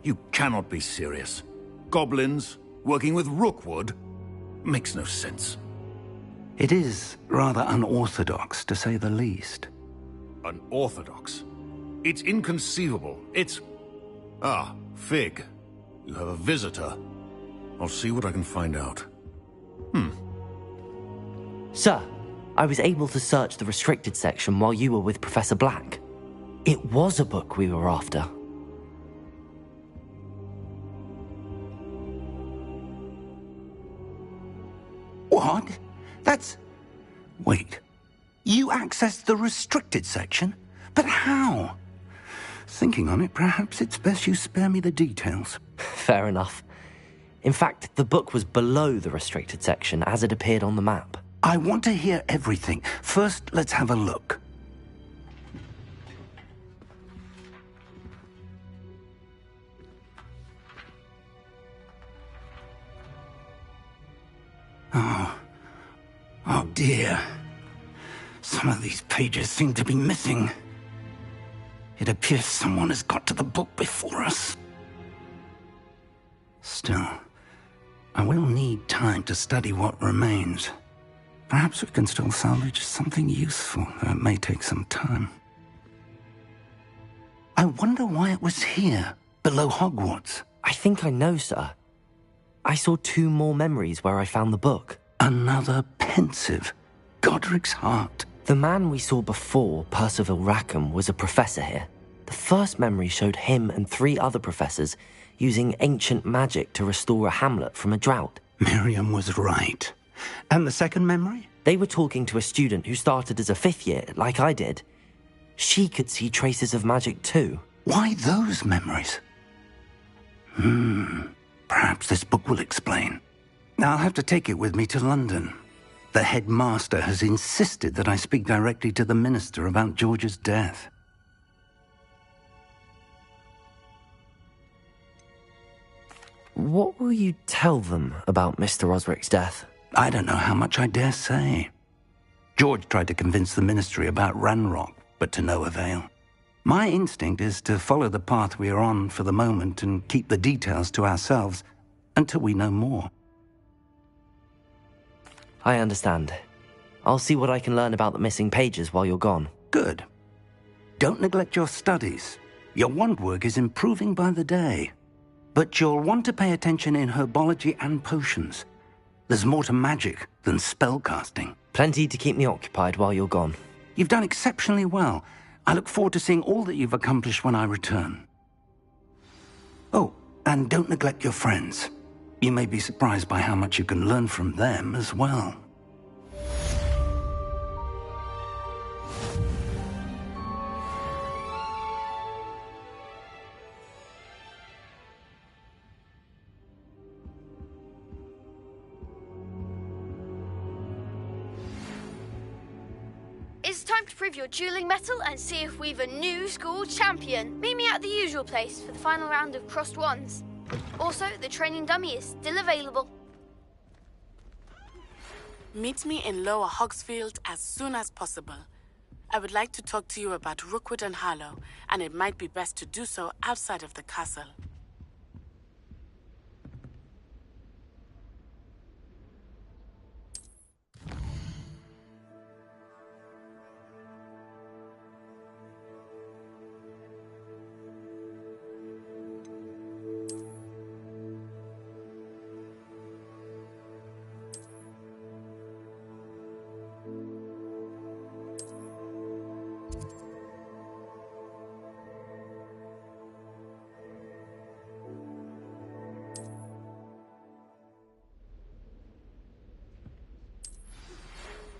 You cannot be serious. Goblins working with Rookwood? Makes no sense. It is rather unorthodox, to say the least. Unorthodox? It's inconceivable. It's... Ah, Fig. You have a visitor. I'll see what I can find out. Sir, I was able to search the restricted section while you were with Professor Black. It was a book we were after. What? That's... Wait. You accessed the restricted section? But how? Thinking on it, perhaps it's best you spare me the details. Fair enough. In fact, the book was below the restricted section as it appeared on the map. I want to hear everything. First, let's have a look. dear. Some of these pages seem to be missing. It appears someone has got to the book before us. Still, I will need time to study what remains. Perhaps we can still salvage something useful, though it may take some time. I wonder why it was here, below Hogwarts. I think I know, sir. I saw 2 more memories where I found the book. Another pensive. Godric's heart. The man we saw before, Percival Rackham, was a professor here. The first memory showed him and 3 other professors using ancient magic to restore a hamlet from a drought. Miriam was right. And the second memory? They were talking to a student who started as a 5th year, like I did. She could see traces of magic too. Why those memories? Perhaps this book will explain. I'll have to take it with me to London. The headmaster has insisted that I speak directly to the minister about George's death. What will you tell them about Mr. Osric's death? I don't know how much I dare say. George tried to convince the ministry about Ranrock, but to no avail. My instinct is to follow the path we are on for the moment and keep the details to ourselves until we know more. I understand. I'll see what I can learn about the missing pages while you're gone. Good. Don't neglect your studies. Your wand work is improving by the day. But you'll want to pay attention in herbology and potions. There's more to magic than spellcasting. Plenty to keep me occupied while you're gone. You've done exceptionally well. I look forward to seeing all that you've accomplished when I return. Oh, and don't neglect your friends. You may be surprised by how much you can learn from them as well. It's time to prove your dueling mettle and see if we've a new school champion. Meet me at the usual place for the final round of crossed wands. Also, the training dummy is still available. Meet me in Lower Hogsfield as soon as possible. I would like to talk to you about Rookwood and Harlow, and it might be best to do so outside of the castle.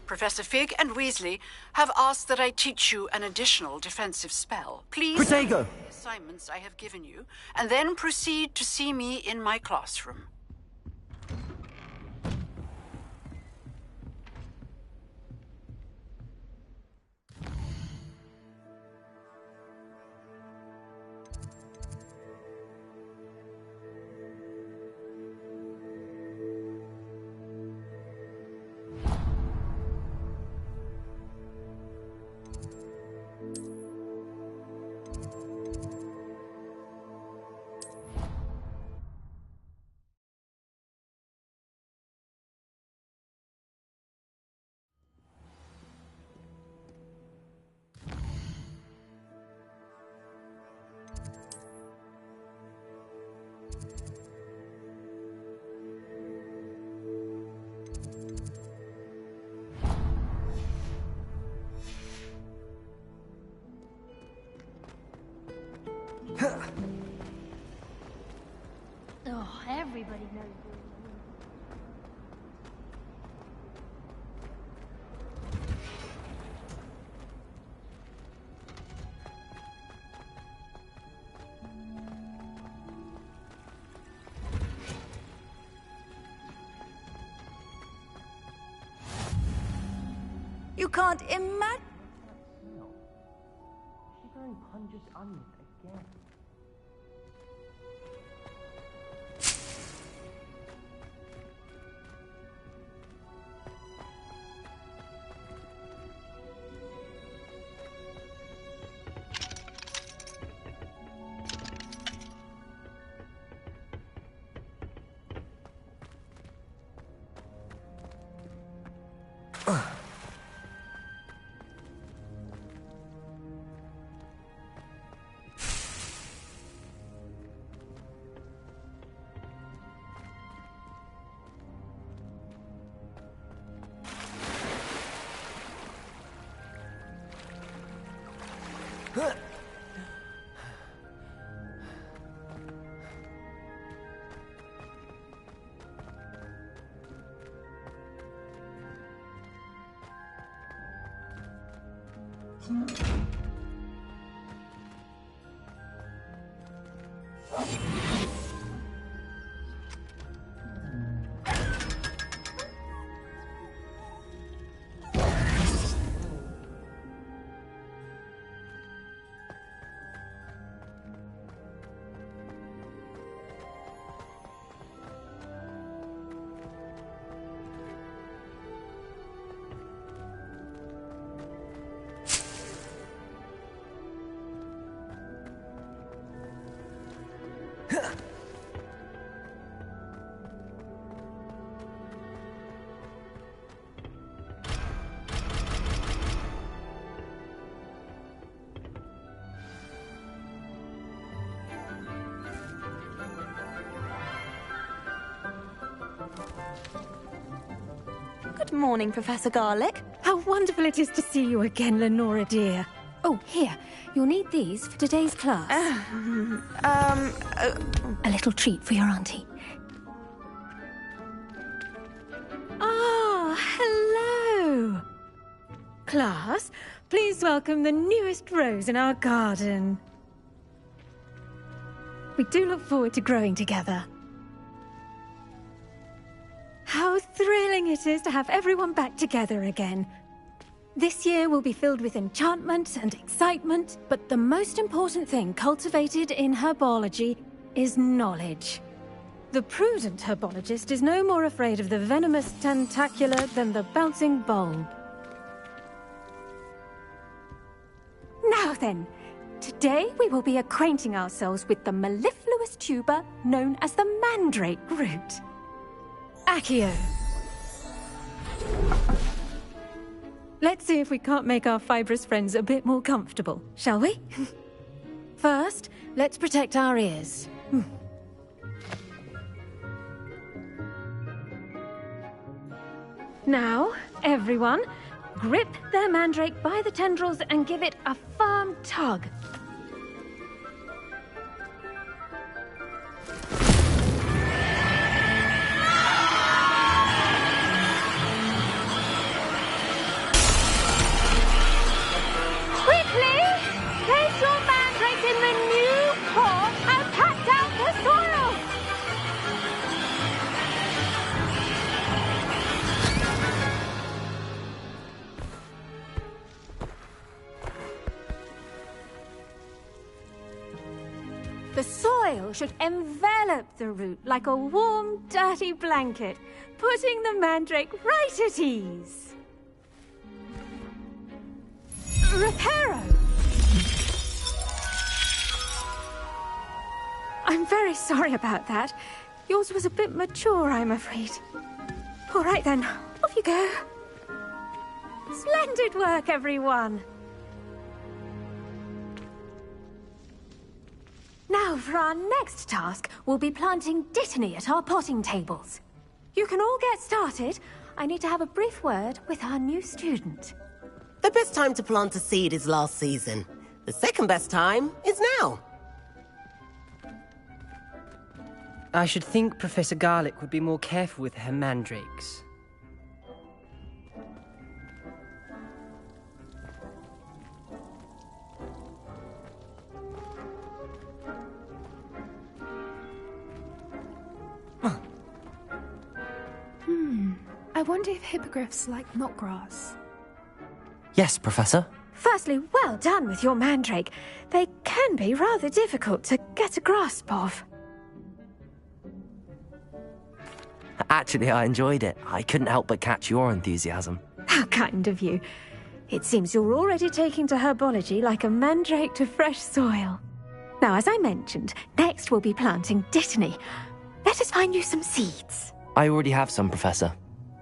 Professor Fig and Weasley have asked that I teach you an additional defensive spell. Please Protego! the assignments I have given you, and then proceed to see me in my classroom. Oh, everybody knows. You can't imagine. Shivering Punja's onion again. Good morning, Professor Garlick. How wonderful it is to see you again, Lenora dear. Oh, here. You'll need these for today's class. A little treat for your auntie. Ah, hello. Class, please welcome the newest rose in our garden. We do look forward to growing together. How thrilling it is to have everyone back together again. This year will be filled with enchantment and excitement, but the most important thing cultivated in herbology is knowledge. The prudent herbologist is no more afraid of the venomous tentacula than the bouncing bulb. Now then, today we will be acquainting ourselves with the mellifluous tuber known as the mandrake root. Accio. Let's see if we can't make our fibrous friends a bit more comfortable, shall we? First, let's protect our ears. Now, everyone, grip their mandrake by the tendrils and give it a firm tug. The soil should envelop the root like a warm, dirty blanket, putting the mandrake right at ease. Reparo! I'm very sorry about that. Yours was a bit mature, I'm afraid. All right then, off you go. Splendid work, everyone. Now, for our next task, we'll be planting dittany at our potting tables. You can all get started. I need to have a brief word with our new student. The best time to plant a seed is last season. The second best time is now. I should think Professor Garlick would be more careful with her mandrakes. I wonder if hippogriffs like knotgrass. Yes, Professor. Firstly, well done with your mandrake. They can be rather difficult to get a grasp of. Actually, I enjoyed it. I couldn't help but catch your enthusiasm. How kind of you. It seems you're already taking to herbology like a mandrake to fresh soil. Now, as I mentioned, next we'll be planting dittany. Let us find you some seeds. I already have some, Professor.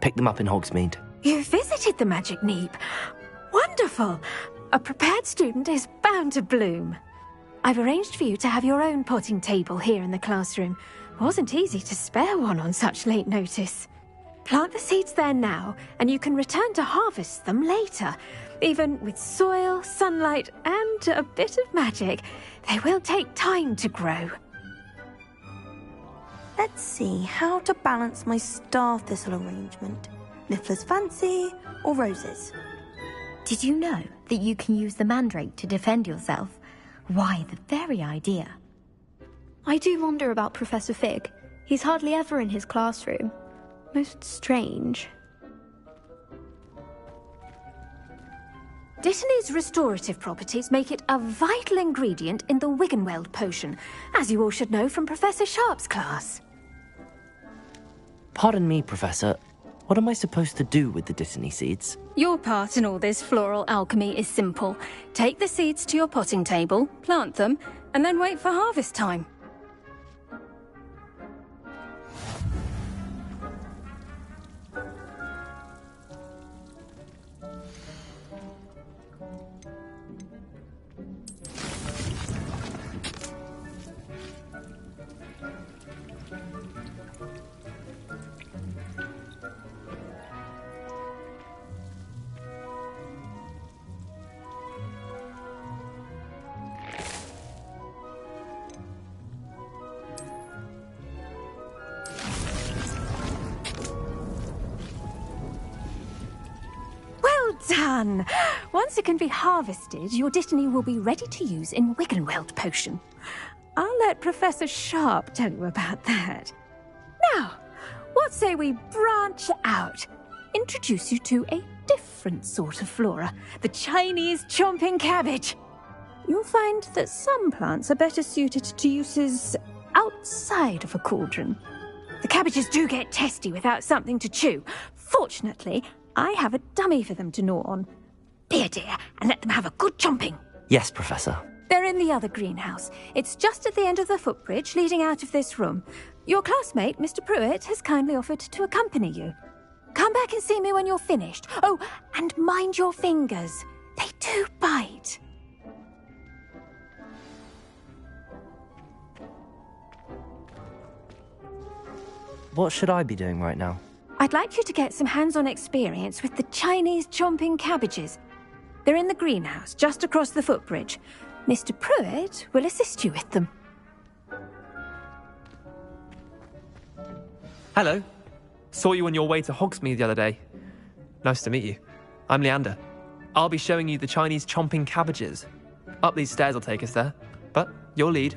Pick them up in Hogsmeade. You visited the Magic Neep. Wonderful. A prepared student is bound to bloom. I've arranged for you to have your own potting table here in the classroom. Wasn't easy to spare one on such late notice. Plant the seeds there now, and you can return to harvest them later. Even with soil, sunlight, and a bit of magic, they will take time to grow. Let's see how to balance my star thistle arrangement. Niffler's fancy or roses? Did you know that you can use the mandrake to defend yourself. Why, the very idea. I do wonder about Professor Fig. He's hardly ever in his classroom. Most strange. Dittany's restorative properties make it a vital ingredient in the Wiggenweld potion, as you all should know from Professor Sharp's class. Pardon me, Professor. What am I supposed to do with the Dittany seeds? Your part in all this floral alchemy is simple. Take the seeds to your potting table, plant them, and then wait for harvest time. Done! Once it can be harvested, your Dittany will be ready to use in Wiggenweld potion. I'll let Professor Sharp tell you about that. Now, what say we branch out? Introduce you to a different sort of flora, the Chinese chomping cabbage. You'll find that some plants are better suited to uses outside of a cauldron. The cabbages do get testy without something to chew. Fortunately, I have a dummy for them to gnaw on. Be a dear and let them have a good chomping. Yes, Professor. They're in the other greenhouse. It's just at the end of the footbridge leading out of this room. Your classmate, Mr. Pruitt, has kindly offered to accompany you. Come back and see me when you're finished. Oh, and mind your fingers. They do bite. What should I be doing right now? I'd like you to get some hands-on experience with the Chinese chomping cabbages. They're in the greenhouse, just across the footbridge. Mr. Pruitt will assist you with them. Hello. Saw you on your way to Hogsmeade the other day. Nice to meet you. I'm Leander. I'll be showing you the Chinese chomping cabbages. Up these stairs will take us there, but your lead.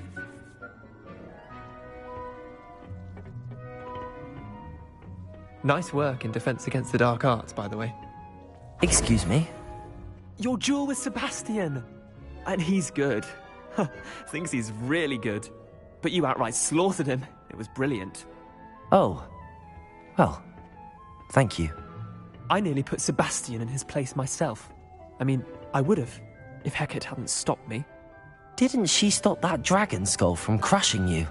Nice work in Defense Against the Dark Arts, by the way. Excuse me? Your duel with Sebastian! And he's good. Thinks he's really good. But you outright slaughtered him. It was brilliant. Oh. Well, thank you. I nearly put Sebastian in his place myself. I mean, I would have, if Hecate hadn't stopped me. Didn't she stop that dragon skull from crushing you?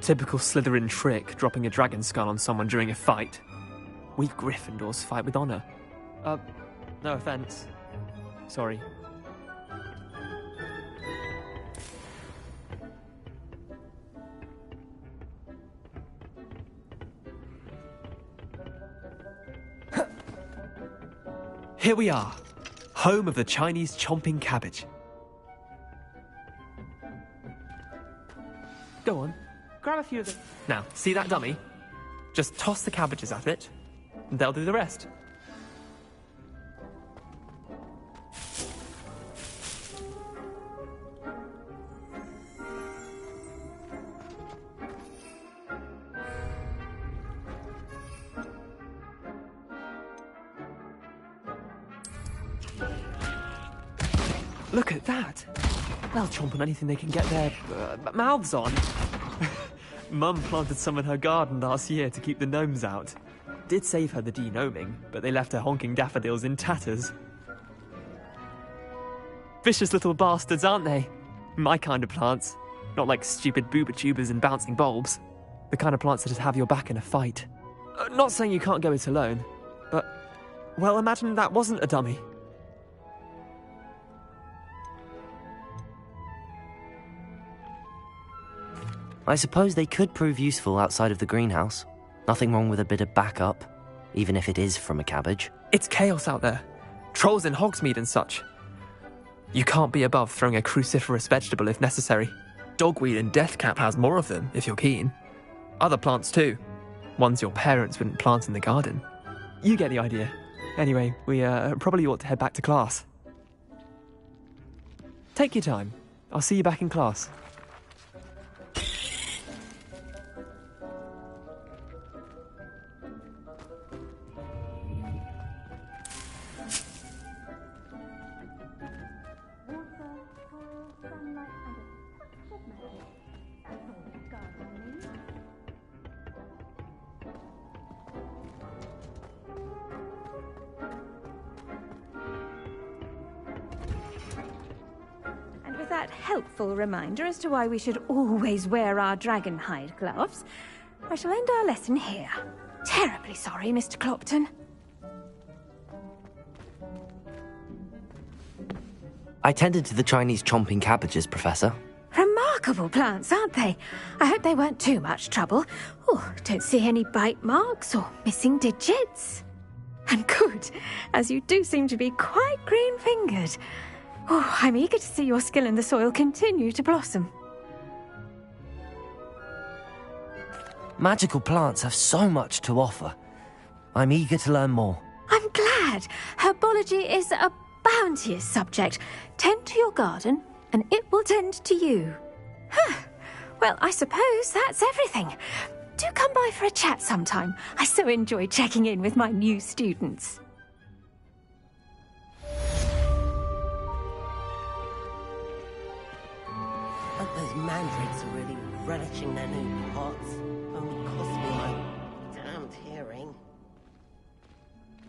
Typical Slytherin trick, dropping a dragon skull on someone during a fight. We Gryffindors fight with honor. No offense. Sorry. Here we are, home of the Chinese chomping cabbage. Go on, grab a few of them. Now, see that dummy? Just toss the cabbages at it, and they'll do the rest. Look at that! They'll chomp on anything they can get their mouths on. Mum planted some in her garden last year to keep the gnomes out. Did save her the de-gnoming, but they left her honking daffodils in tatters. Vicious little bastards, aren't they? My kind of plants. Not like stupid booba tubers and bouncing bulbs. The kind of plants that just have your back in a fight. Not saying you can't go it alone, but... well, imagine that wasn't a dummy. I suppose they could prove useful outside of the greenhouse. Nothing wrong with a bit of backup, even if it is from a cabbage. It's chaos out there. Trolls in Hogsmeade and such. You can't be above throwing a cruciferous vegetable if necessary. Dogweed and deathcap has more of them, if you're keen. Other plants too. Ones your parents wouldn't plant in the garden. You get the idea. Anyway, we probably ought to head back to class. Take your time. I'll see you back in class. And with that helpful reminder as to why we should always wear our dragon hide gloves, I shall end our lesson here. Terribly sorry, Mr. Clopton. I tended to the Chinese chomping cabbages, Professor. Remarkable plants, aren't they? I hope they weren't too much trouble. Oh, don't see any bite marks or missing digits. And good, as you do seem to be quite green-fingered. Oh, I'm eager to see your skill in the soil continue to blossom. Magical plants have so much to offer. I'm eager to learn more. I'm glad. Herbology is a bounteous subject. Tend to your garden, and it will tend to you. Huh. Well, I suppose that's everything. Do come by for a chat sometime. I so enjoy checking in with my new students. But those mandrakes are really relishing their new pots. Only cost me my damned hearing.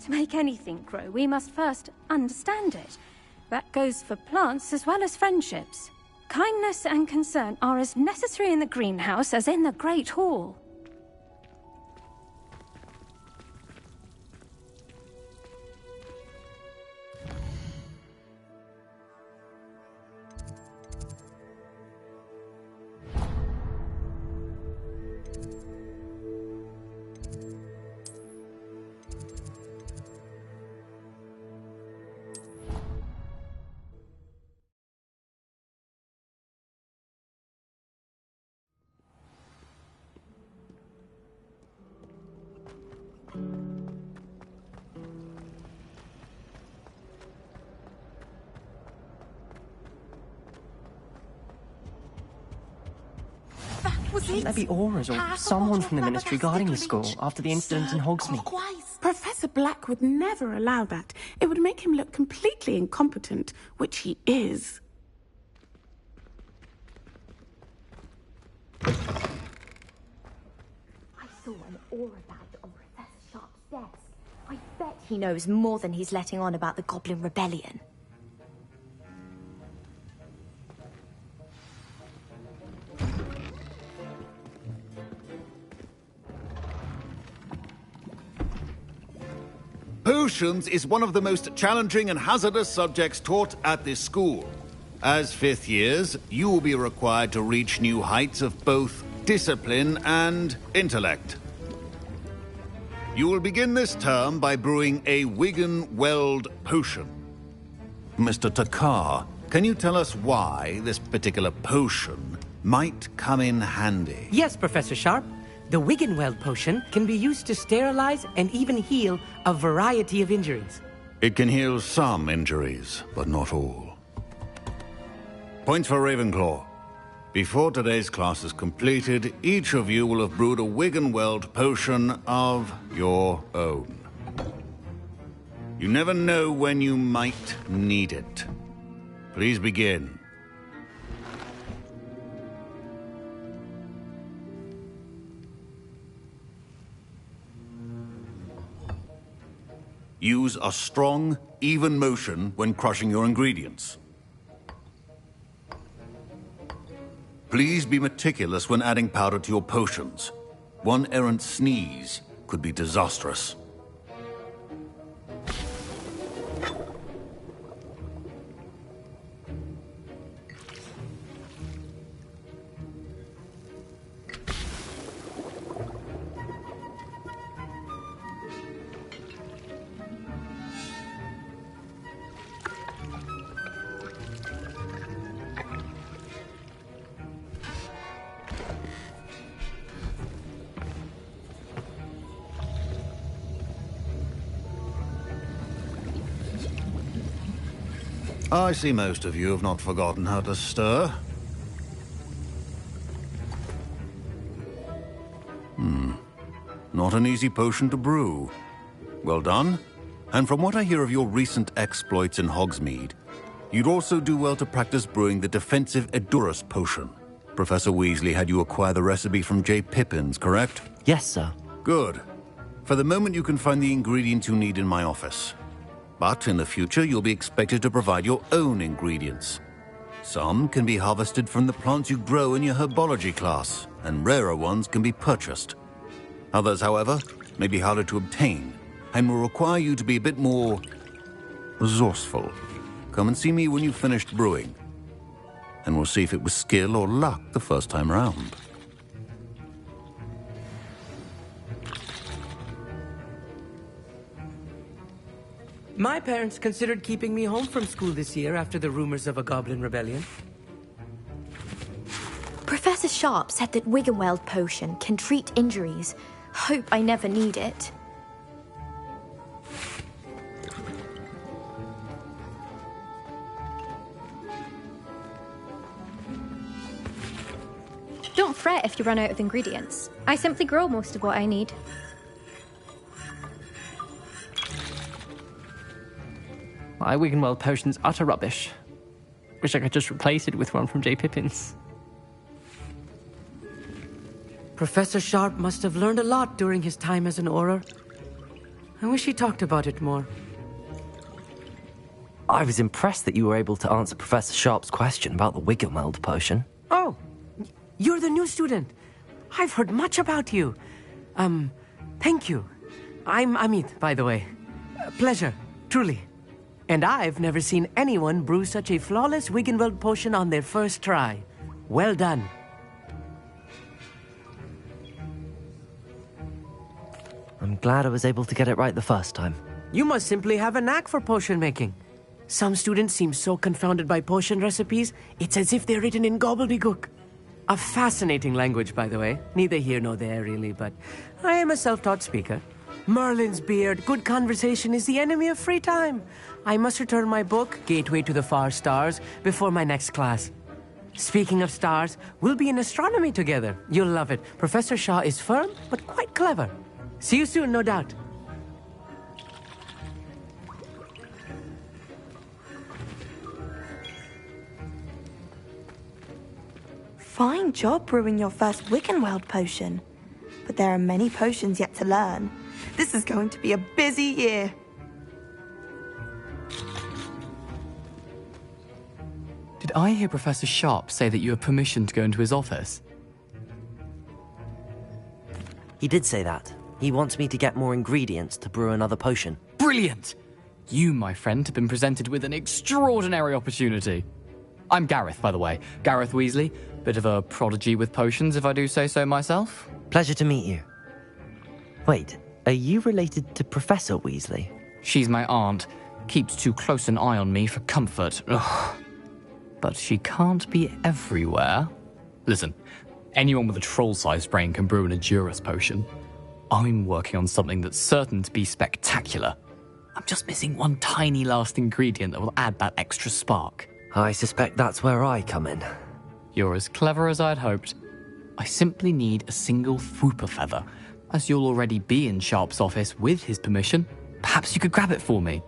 To make anything grow, we must first understand it. That goes for plants as well as friendships. Kindness and concern are as necessary in the greenhouse as in the Great Hall. Shouldn't there be auras or someone from the Ministry guarding the school after the incident in Hogsmeade? Professor Black would never allow that. It would make him look completely incompetent, which he is. I saw an aura badge on Professor Sharp's desk. I bet he knows more than he's letting on about the Goblin Rebellion. Potions is one of the most challenging and hazardous subjects taught at this school. As fifth years, you will be required to reach new heights of both discipline and intellect. You will begin this term by brewing a Wigan-Weld potion. Mr. Takar, can you tell us why this particular potion might come in handy? Yes, Professor Sharp. The Wigan-Weld potion can be used to sterilize and even heal a variety of injuries. It can heal some injuries, but not all. Points for Ravenclaw. Before today's class is completed, each of you will have brewed a Wigan-Weld potion of your own. You never know when you might need it. Please begin. Use a strong, even motion when crushing your ingredients. Please be meticulous when adding powder to your potions. One errant sneeze could be disastrous. I see most of you have not forgotten how to stir. Not an easy potion to brew. Well done. And from what I hear of your recent exploits in Hogsmeade, you'd also do well to practice brewing the defensive Edurus potion. Professor Weasley had you acquire the recipe from J. Pippin's, correct? Yes, sir. Good. For the moment, you can find the ingredients you need in my office. But in the future, you'll be expected to provide your own ingredients. Some can be harvested from the plants you grow in your herbology class, and rarer ones can be purchased. Others, however, may be harder to obtain, and will require you to be a bit more resourceful. Come and see me when you've finished brewing, and we'll see if it was skill or luck the first time round. My parents considered keeping me home from school this year after the rumors of a goblin rebellion. Professor Sharp said that Wiggenweld potion can treat injuries. Hope I never need it. Don't fret if you run out of ingredients. I simply grow most of what I need. My Wiggenweld potion's utter rubbish. Wish I could just replace it with one from J. Pippin's. Professor Sharp must have learned a lot during his time as an Auror. I wish he talked about it more. I was impressed that you were able to answer Professor Sharp's question about the Wiggenweld potion. Oh, you're the new student. I've heard much about you. Thank you. I'm Amit, by the way. Pleasure, truly. And I've never seen anyone brew such a flawless Wiggenweld potion on their first try. Well done. I'm glad I was able to get it right the first time. You must simply have a knack for potion making. Some students seem so confounded by potion recipes, it's as if they're written in gobbledygook. A fascinating language, by the way. Neither here nor there, really, but I am a self-taught speaker. Merlin's beard, good conversation is the enemy of free time. I must return my book, Gateway to the Far Stars, before my next class. Speaking of stars, we'll be in astronomy together. You'll love it. Professor Shaw is firm, but quite clever. See you soon, no doubt. Fine job brewing your first Wiggenweld potion. But there are many potions yet to learn. This is going to be a busy year. Did I hear Professor Sharp say that you have permission to go into his office? He did say that. He wants me to get more ingredients to brew another potion. Brilliant! You, my friend, have been presented with an extraordinary opportunity. I'm Gareth, by the way. Gareth Weasley. Bit of a prodigy with potions, if I do say so myself. Pleasure to meet you. Wait, are you related to Professor Weasley? She's my aunt. Keeps too close an eye on me for comfort. Ugh. But she can't be everywhere. Listen, anyone with a troll-sized brain can brew an Edurus potion. I'm working on something that's certain to be spectacular. I'm just missing one tiny last ingredient that will add that extra spark. I suspect that's where I come in. You're as clever as I'd hoped. I simply need a single Fwooper feather. As you'll already be in Sharp's office with his permission, perhaps you could grab it for me.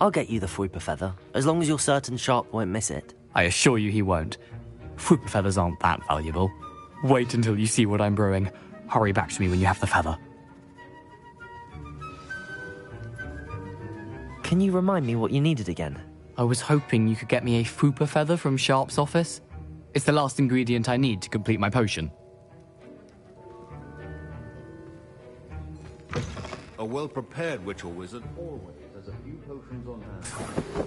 I'll get you the Fwooper feather, as long as you're certain Sharp won't miss it. I assure you he won't. Fwooper feathers aren't that valuable. Wait until you see what I'm brewing. Hurry back to me when you have the feather. Can you remind me what you needed again? I was hoping you could get me a Fwooper feather from Sharp's office. It's the last ingredient I need to complete my potion. A well-prepared witch or wizard always has a few potions on hand.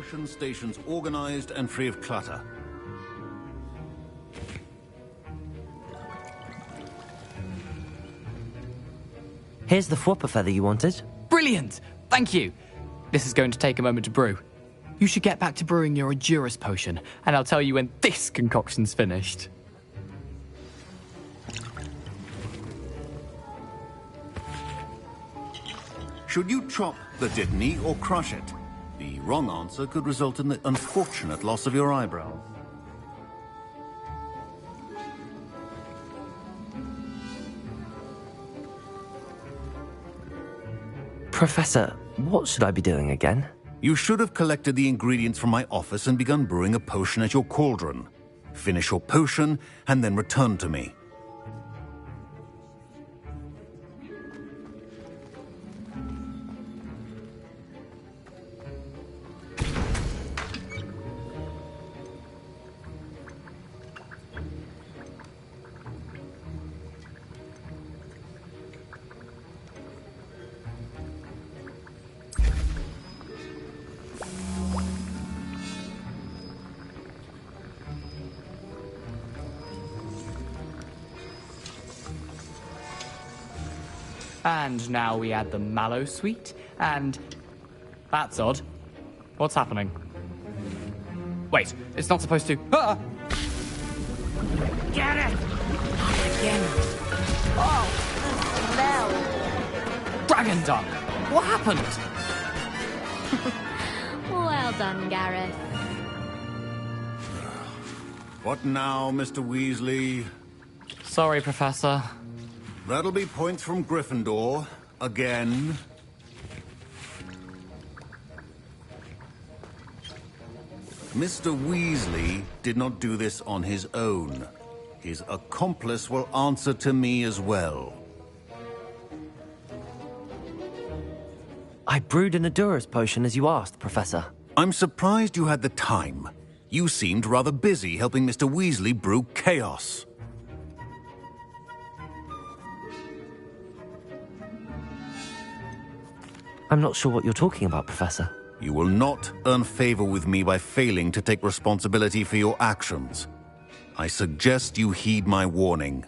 potion stations organized and free of clutter. Here's the flopper feather you wanted. Brilliant! Thank you! This is going to take a moment to brew. You should get back to brewing your Edurus potion, and I'll tell you when this concoction's finished. Should you chop the Dittany or crush it? The wrong answer could result in the unfortunate loss of your eyebrow. Professor, what should I be doing again? You should have collected the ingredients from my office and begun brewing a potion at your cauldron. Finish your potion and then return to me. And now we add the mallow sweet, and... That's odd. What's happening? Wait, it's not supposed to... Ah! Get it! Again. Oh, the smell! Dragon Dung! What happened? Well done, Gareth. What now, Mr. Weasley? Sorry, Professor. That'll be points from Gryffindor. Again. Mr. Weasley did not do this on his own. His accomplice will answer to me as well. I brewed an Edurus potion as you asked, Professor. I'm surprised you had the time. You seemed rather busy helping Mr. Weasley brew chaos. I'm not sure what you're talking about, Professor. You will not earn favor with me by failing to take responsibility for your actions. I suggest you heed my warning.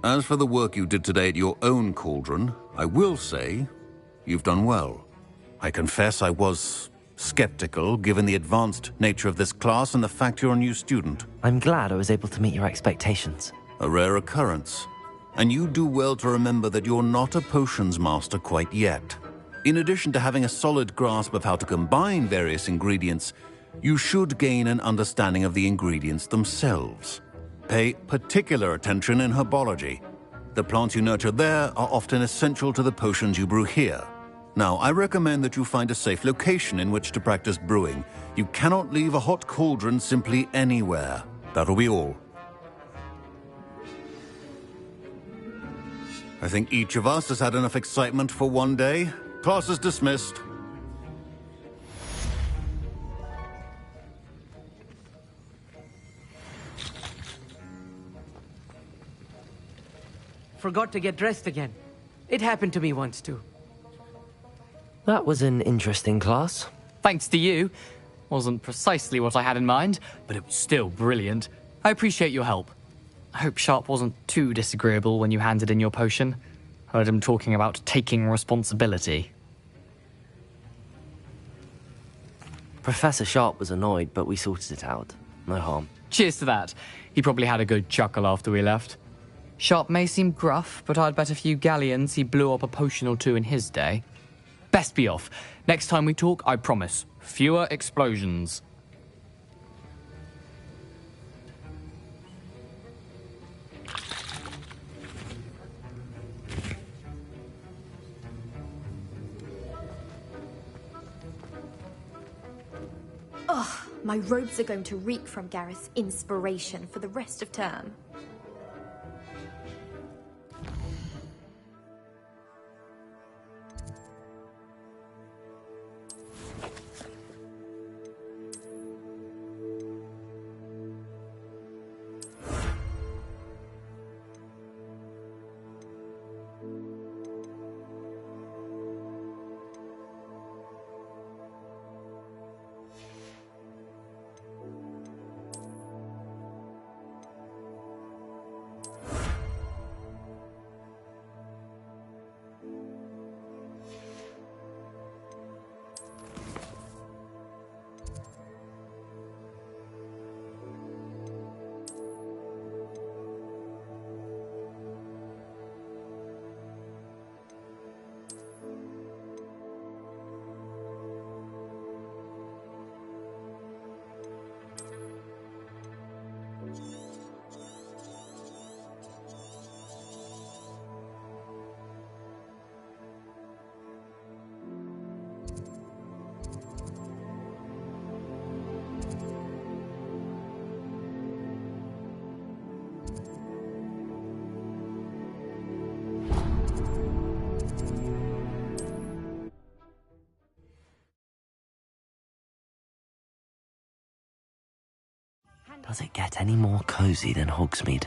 As for the work you did today at your own cauldron, I will say you've done well. I confess I was skeptical, given the advanced nature of this class and the fact you're a new student. I'm glad I was able to meet your expectations. A rare occurrence. And you do well to remember that you're not a potions master quite yet. In addition to having a solid grasp of how to combine various ingredients, you should gain an understanding of the ingredients themselves. Pay particular attention in herbology. The plants you nurture there are often essential to the potions you brew here. Now, I recommend that you find a safe location in which to practice brewing. You cannot leave a hot cauldron simply anywhere. That'll be all. I think each of us has had enough excitement for one day. Class is dismissed. Forgot to get dressed again. It happened to me once too. That was an interesting class. Thanks to you. Wasn't precisely what I had in mind, but it was still brilliant. I appreciate your help. I hope Sharp wasn't too disagreeable when you handed in your potion. Heard him talking about taking responsibility. Professor Sharp was annoyed, but we sorted it out. No harm. Cheers to that. He probably had a good chuckle after we left. Sharp may seem gruff, but I'd bet a few galleons he blew up a potion or two in his day. Best be off. Next time we talk, I promise, fewer explosions. Ugh, my robes are going to reek from Gareth's inspiration for the rest of term. Does it get any more cozy than Hogsmeade?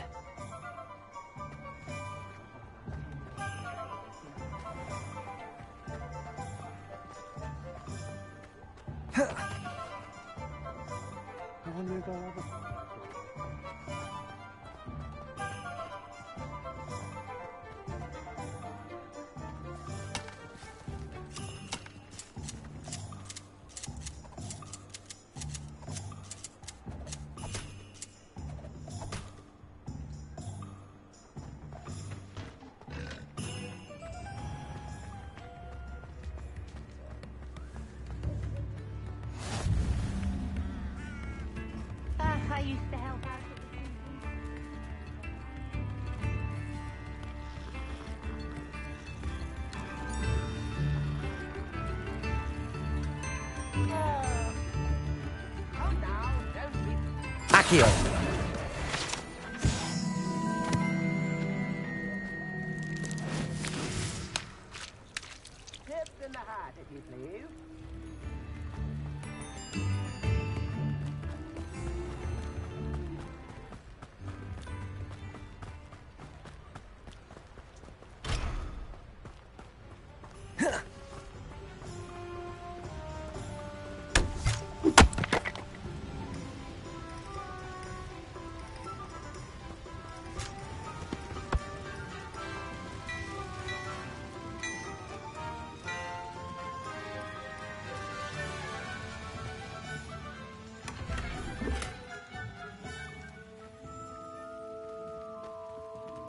I used to help out. Accio! Tips in the hat, if you please.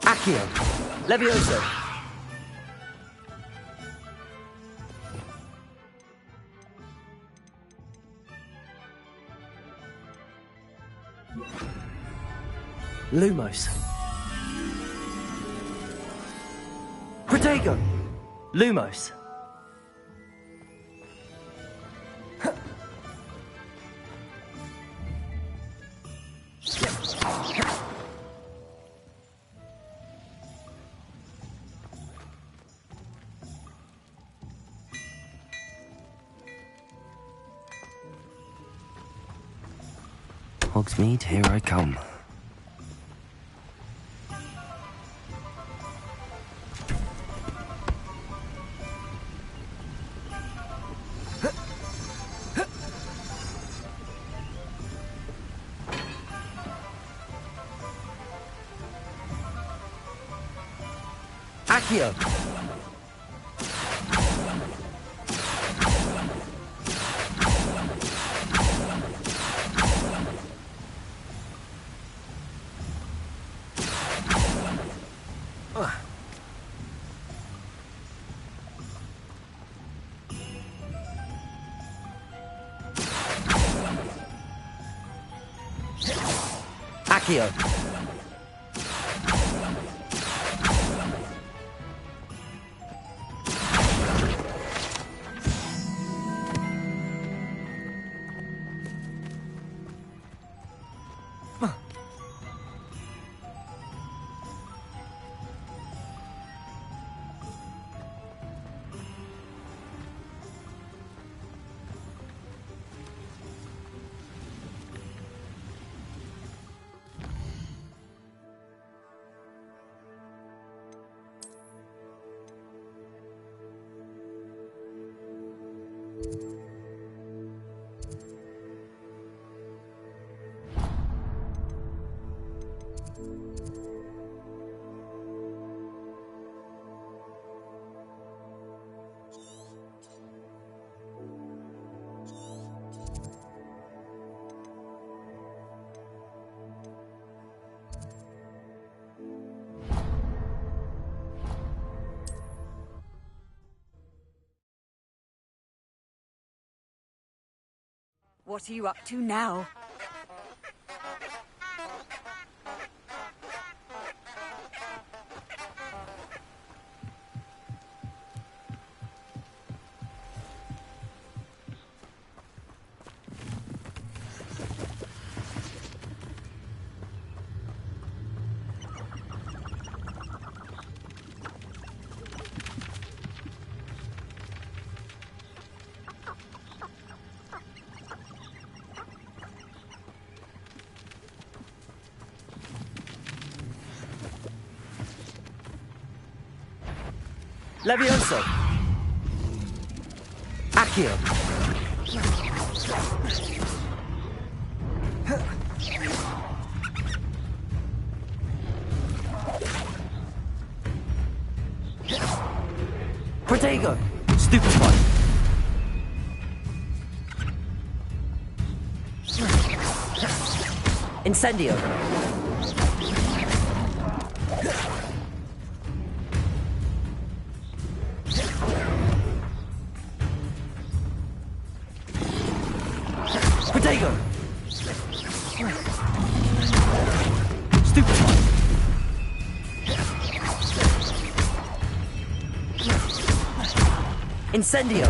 Accio! Levioso! Lumos! Protego! Lumos! Hogsmeade, here I come. Accio! Accio! What are you up to now? Levioso! Accio! Protego! Stupefy! Incendio! Protego! Stupefy! Incendio!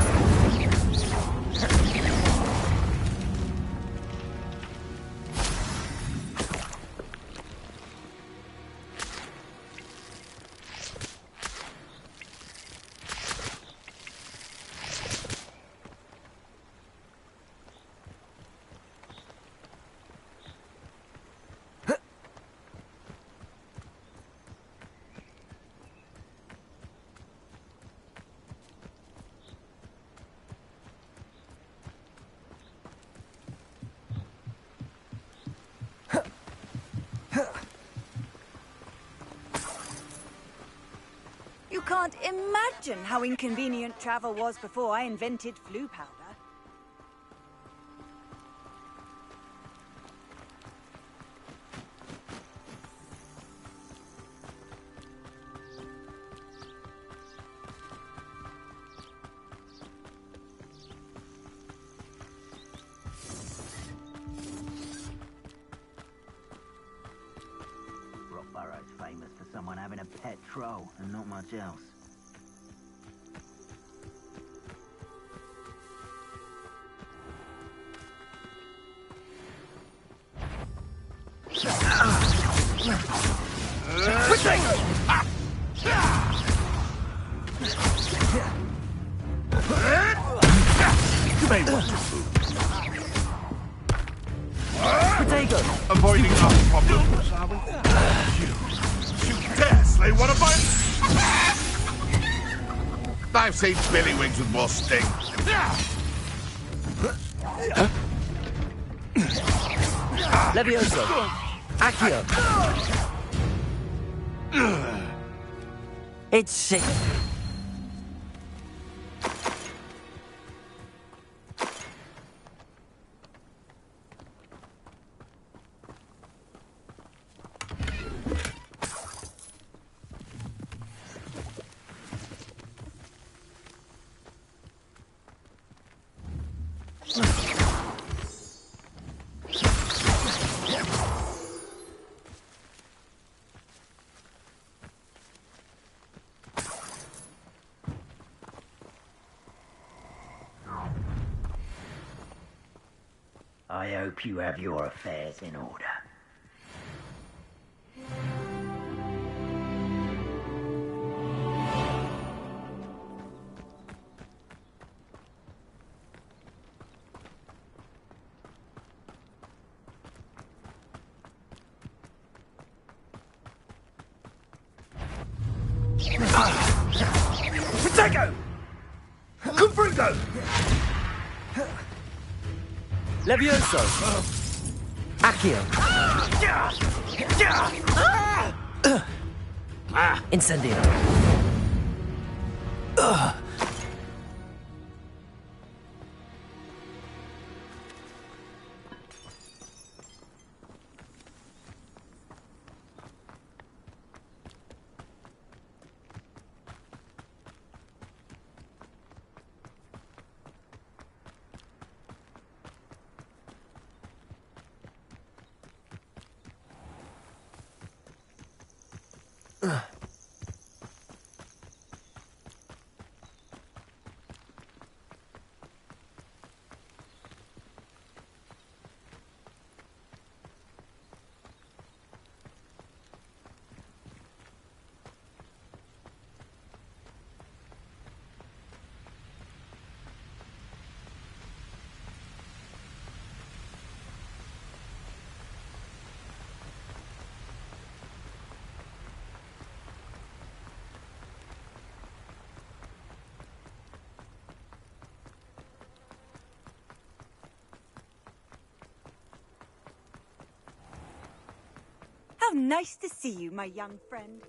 You can't imagine how inconvenient travel was before I invented flu powder. Rockborough's famous for someone having a pet troll and not much else. Avoiding our problems, are we? You dare slay one of mine? I've seen Billy Wings with more sting. Levioso! Accio! It's sick. I hope you have your affairs in order. Protego! Confringo! Levioso! Accio! Incendio! How nice to see you, my young friend.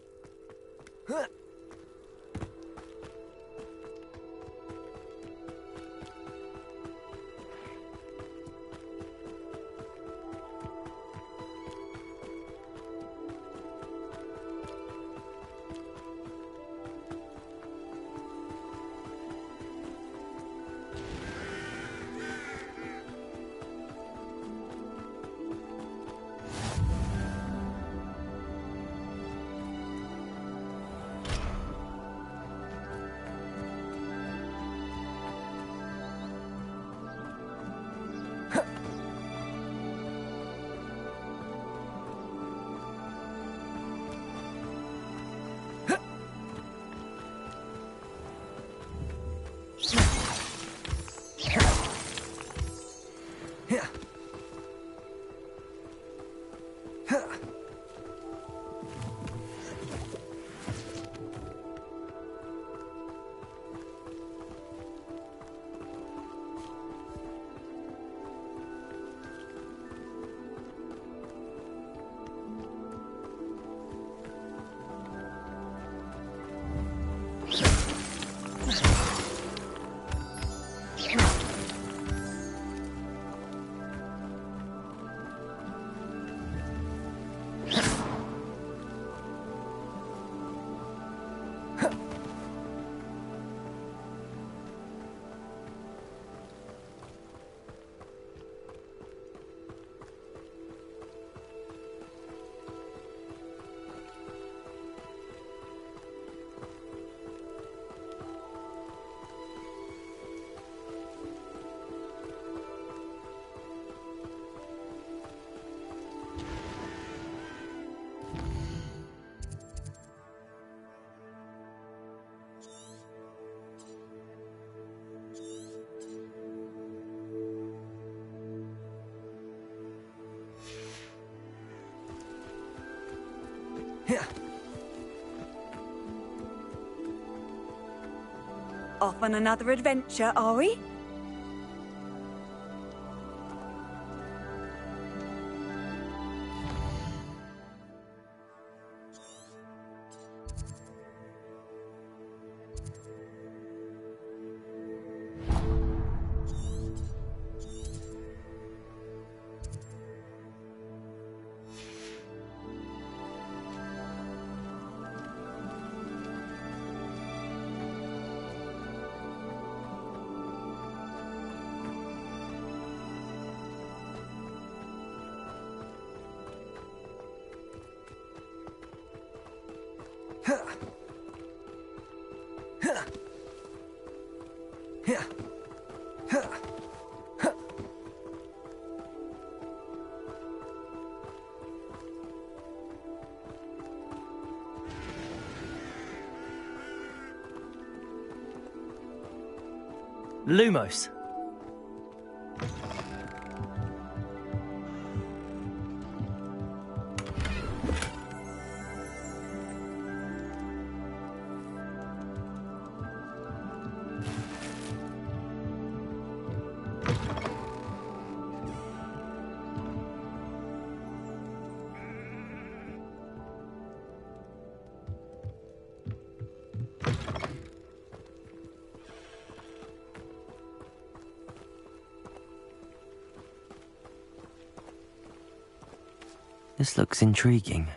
Off on another adventure, are we? Lumos. This looks intriguing.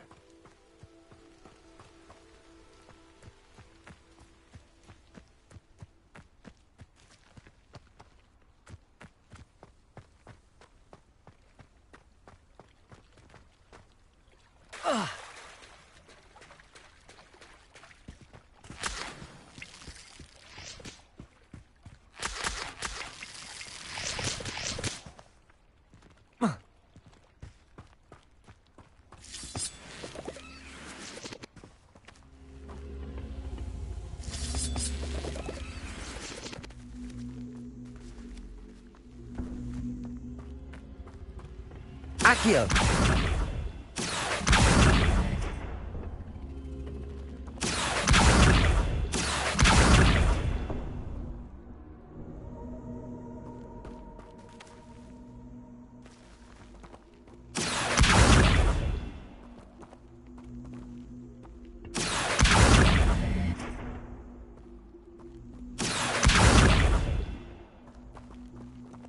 Accio!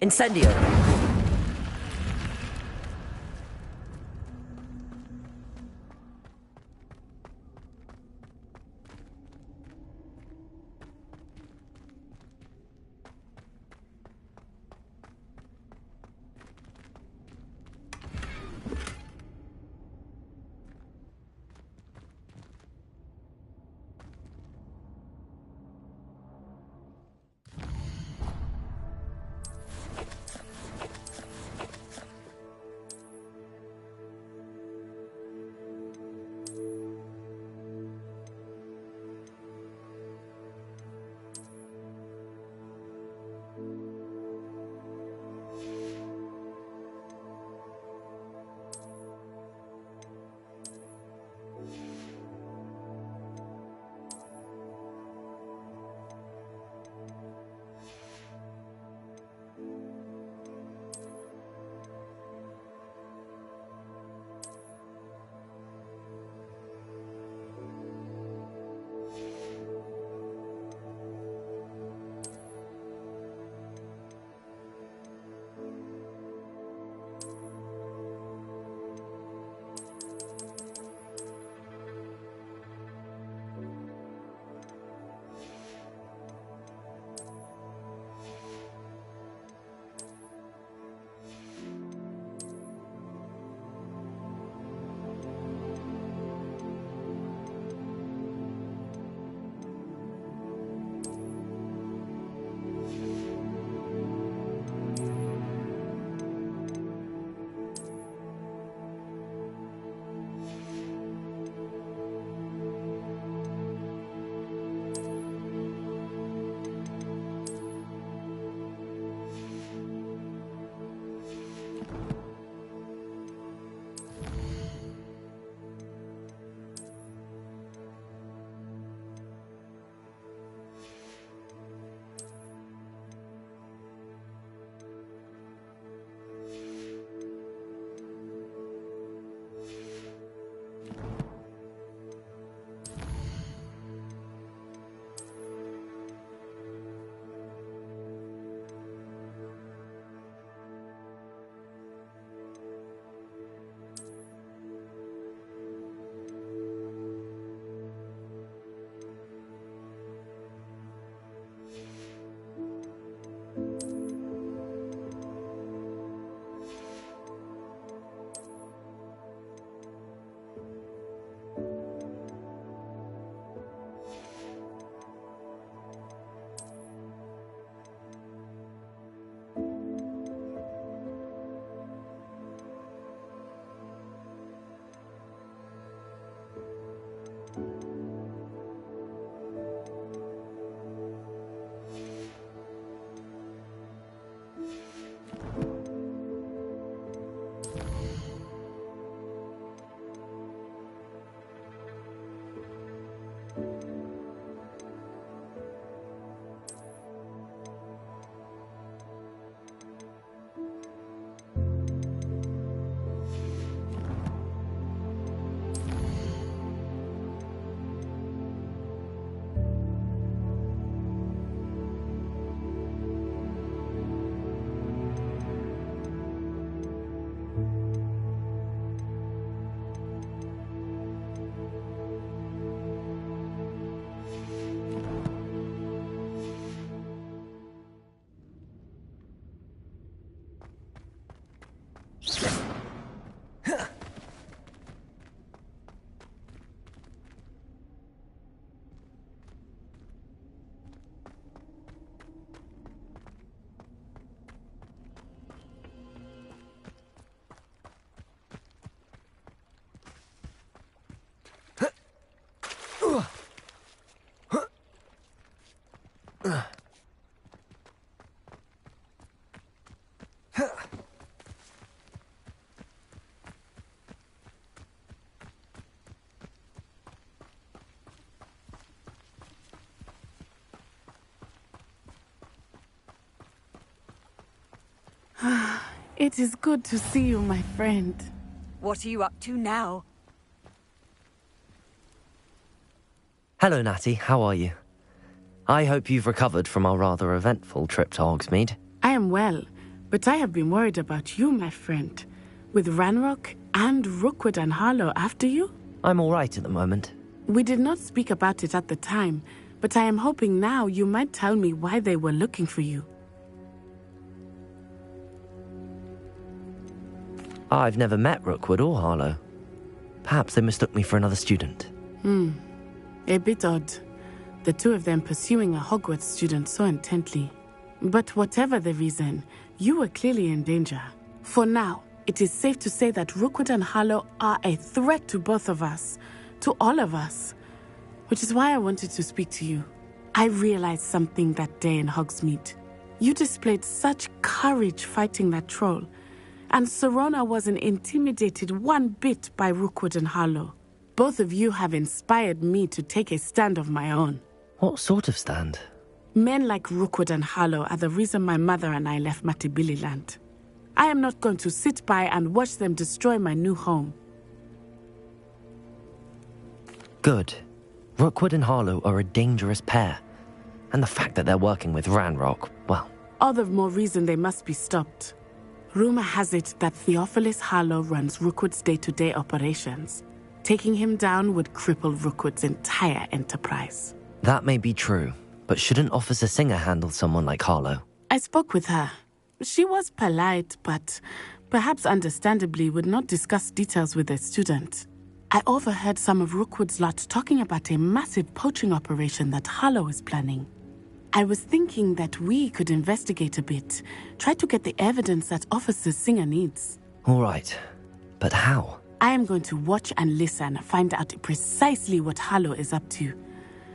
Incendio! It is good to see you, my friend. What are you up to now? Hello, Natty. How are you? I hope you've recovered from our rather eventful trip to Hogsmeade. I am well, But I have been worried about you, my friend. With Ranrock and Rookwood and Harlow after you? I'm all right at the moment. We did not speak about it at the time, but I am hoping now you might tell me why they were looking for you. I've never met Rookwood or Harlow. Perhaps they mistook me for another student. A bit odd. The two of them pursuing a Hogwarts student so intently. But whatever the reason, you were clearly in danger. For now, it is safe to say that Rookwood and Harlow are a threat to both of us. To all of us. Which is why I wanted to speak to you. I realized something that day in Hogsmeade. You displayed such courage fighting that troll. And Serona wasn't intimidated one bit by Rookwood and Harlow. Both of you have inspired me to take a stand of my own. What sort of stand? Men like Rookwood and Harlow are the reason my mother and I left Mattibilliland. I am not going to sit by and watch them destroy my new home. Good. Rookwood and Harlow are a dangerous pair. And the fact that they're working with Ranrock, well... All the more reason they must be stopped. Rumor has it that Theophilus Harlow runs Rookwood's day-to-day operations. Taking him down would cripple Rookwood's entire enterprise. That may be true, but shouldn't Officer Singer handle someone like Harlow? I spoke with her. She was polite, but perhaps understandably would not discuss details with a student. I overheard some of Rookwood's lot talking about a massive poaching operation that Harlow is planning. I was thinking that we could investigate a bit, try to get the evidence that Officer Singer needs. All right, but how? I am going to watch and listen, find out precisely what Harlow is up to.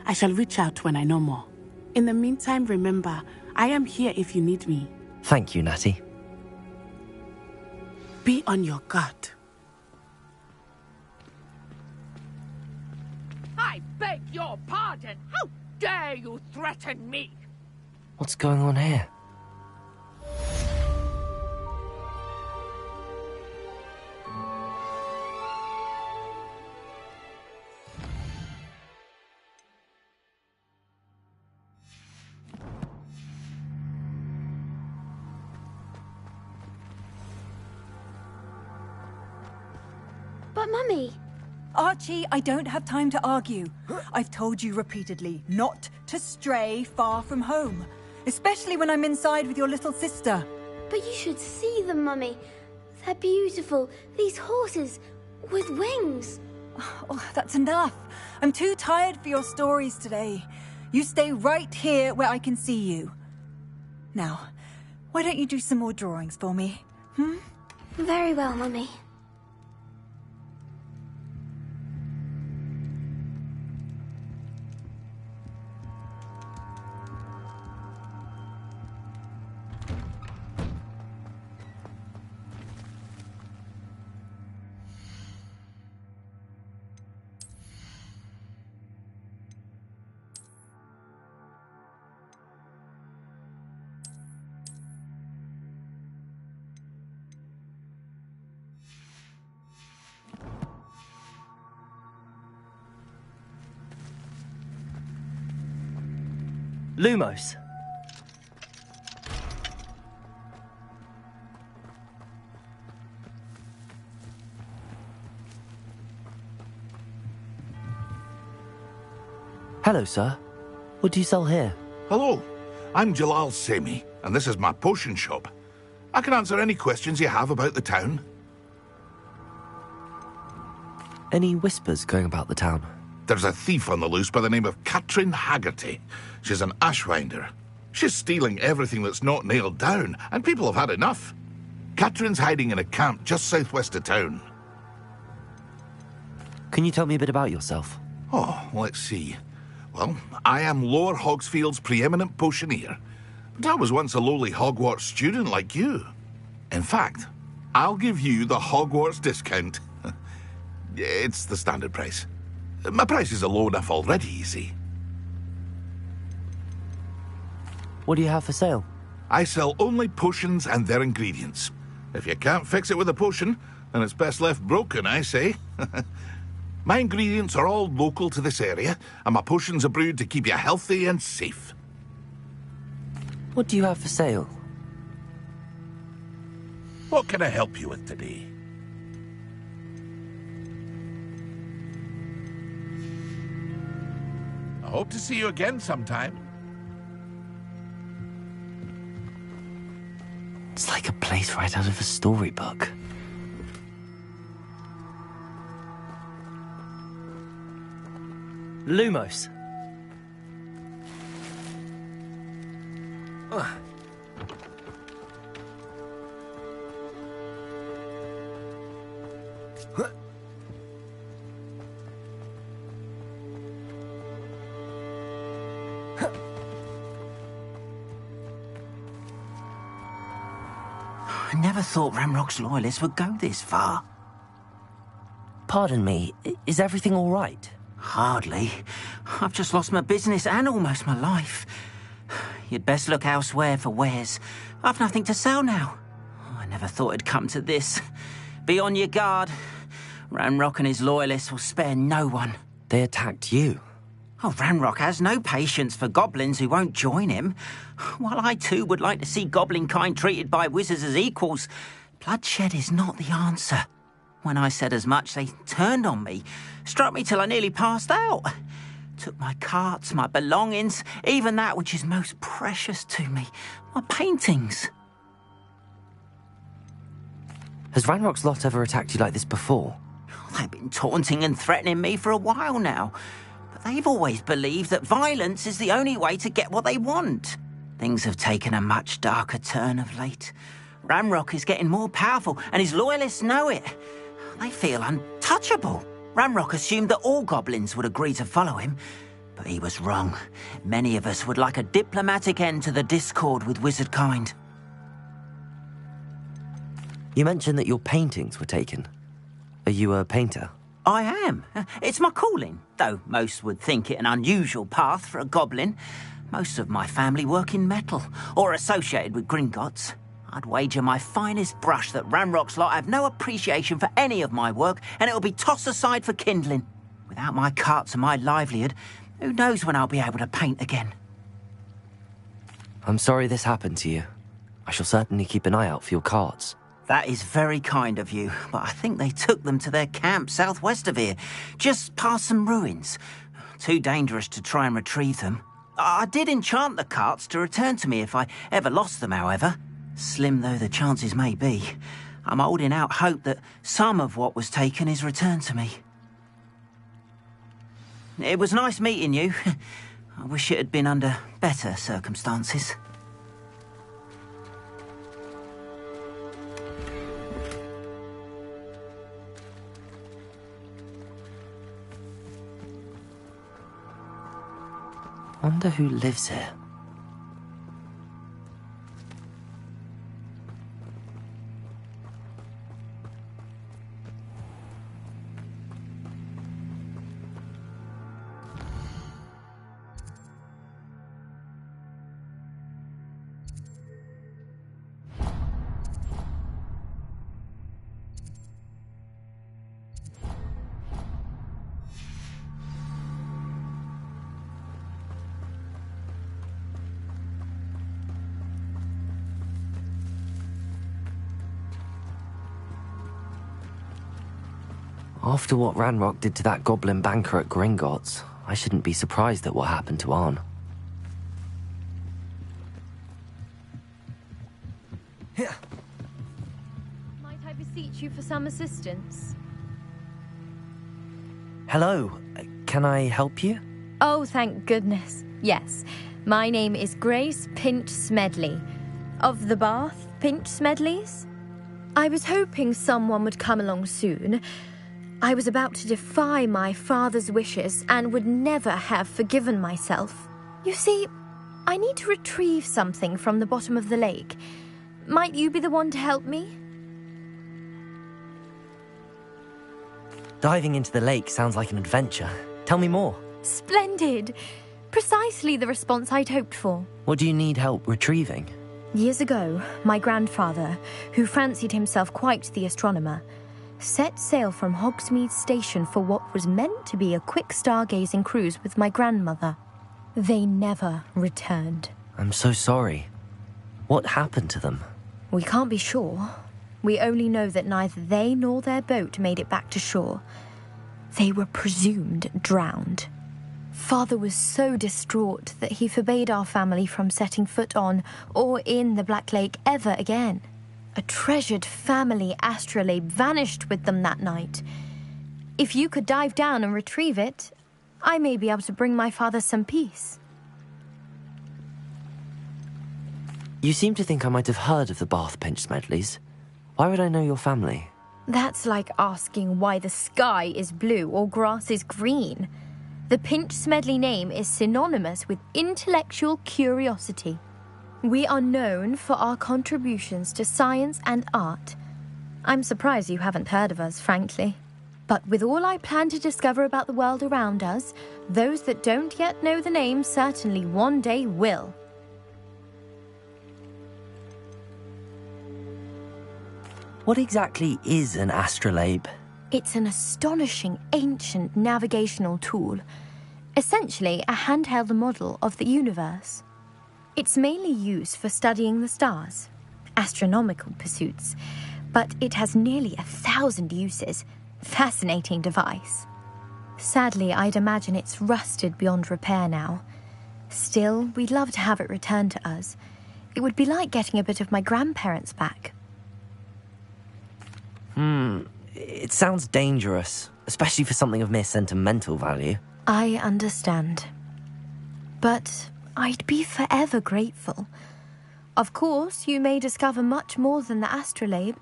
I shall reach out when I know more. In the meantime, remember, I am here if you need me. Thank you, Natty. Be on your guard. I beg your pardon. How dare you threaten me? What's going on here? But Mummy... Archie, I don't have time to argue. I've told you repeatedly not to stray far from home. Especially when I'm inside with your little sister. But you should see them, Mummy. They're beautiful. These horses with wings. Oh, that's enough. I'm too tired for your stories today. You stay right here where I can see you. Now, why don't you do some more drawings for me? Very well, Mummy. Lumos. Hello, sir. What do you sell here? Hello, I'm Jalal Semi, and this is my potion shop. I can answer any questions you have about the town. Any whispers going about the town? There's a thief on the loose by the name of Katrin Haggerty. She's an ashwinder. She's stealing everything that's not nailed down, and people have had enough. Katrin's hiding in a camp just southwest of town. Can you tell me a bit about yourself? Oh, let's see. Well, I am Lower Hogsfield's preeminent potioneer, but I was once a lowly Hogwarts student like you. In fact, I'll give you the Hogwarts discount. It's the standard price. My prices are low enough already, you see. What do you have for sale? I sell only potions and their ingredients. If you can't fix it with a potion, then it's best left broken, I say. My ingredients are all local to this area, and my potions are brewed to keep you healthy and safe. What do you have for sale? What can I help you with today? I hope to see you again sometime. It's like a place right out of a storybook. Lumos. I never thought Ramrock's loyalists would go this far. Pardon me, is everything all right? Hardly. I've just lost my business and almost my life. You'd best look elsewhere for wares. I've nothing to sell now. I never thought it'd come to this. Be on your guard. Ranrock and his loyalists will spare no one. They attacked you? Oh, Ranrock has no patience for goblins who won't join him. While I too would like to see goblin kind treated by wizards as equals, bloodshed is not the answer. When I said as much, they turned on me, struck me till I nearly passed out. Took my carts, my belongings, even that which is most precious to me, my paintings. Has Ranrock's lot ever attacked you like this before? They've been taunting and threatening me for a while now. But they've always believed that violence is the only way to get what they want. Things have taken a much darker turn of late. Ranrock is getting more powerful, and his loyalists know it. They feel untouchable. Ranrock assumed that all goblins would agree to follow him, but he was wrong. Many of us would like a diplomatic end to the discord with wizard kind. You mentioned that your paintings were taken. Are you a painter? I am. It's my calling, though most would think it an unusual path for a goblin. Most of my family work in metal, or associated with Gringotts. I'd wager my finest brush that Ranrock's lot have no appreciation for any of my work, and it'll be tossed aside for kindling. Without my carts and my livelihood, who knows when I'll be able to paint again. I'm sorry this happened to you. I shall certainly keep an eye out for your carts. That is very kind of you, but I think they took them to their camp southwest of here, just past some ruins. Too dangerous to try and retrieve them. I did enchant the carts to return to me if I ever lost them, however. Slim though the chances may be, I'm holding out hope that some of what was taken is returned to me. It was nice meeting you. I wish it had been under better circumstances. Wonder who lives here. After what Ranrock did to that goblin banker at Gringotts, I shouldn't be surprised at what happened to Arn. Might I beseech you for some assistance? Hello, can I help you? Oh, thank goodness. Yes. My name is Grace Pinch Smedley. Of the Bath Pinch Smedleys? I was hoping someone would come along soon. I was about to defy my father's wishes and would never have forgiven myself. You see, I need to retrieve something from the bottom of the lake. Might you be the one to help me? Diving into the lake sounds like an adventure. Tell me more. Splendid! Precisely the response I'd hoped for. What do you need help retrieving? Years ago, my grandfather, who fancied himself quite the astronomer, set sail from Hogsmeade Station for what was meant to be a quick stargazing cruise with my grandmother. They never returned. I'm so sorry. What happened to them? We can't be sure. We only know that neither they nor their boat made it back to shore. They were presumed drowned. Father was so distraught that he forbade our family from setting foot on or in the Black Lake ever again. A treasured family astrolabe vanished with them that night. If you could dive down and retrieve it, I may be able to bring my father some peace. You seem to think I might have heard of the Bath Pinch Smedleys. Why would I know your family? That's like asking why the sky is blue or grass is green. The Pinch Smedley name is synonymous with intellectual curiosity. We are known for our contributions to science and art. I'm surprised you haven't heard of us, frankly. But with all I plan to discover about the world around us, those that don't yet know the name certainly one day will. What exactly is an astrolabe? It's an astonishing ancient navigational tool, essentially a handheld model of the universe. It's mainly used for studying the stars, astronomical pursuits, but it has nearly 1,000 uses. Fascinating device. Sadly, I'd imagine it's rusted beyond repair now. Still, we'd love to have it returned to us. It would be like getting a bit of my grandparents back. It sounds dangerous, especially for something of mere sentimental value. I understand. But I'd be forever grateful. Of course, you may discover much more than the astrolabe.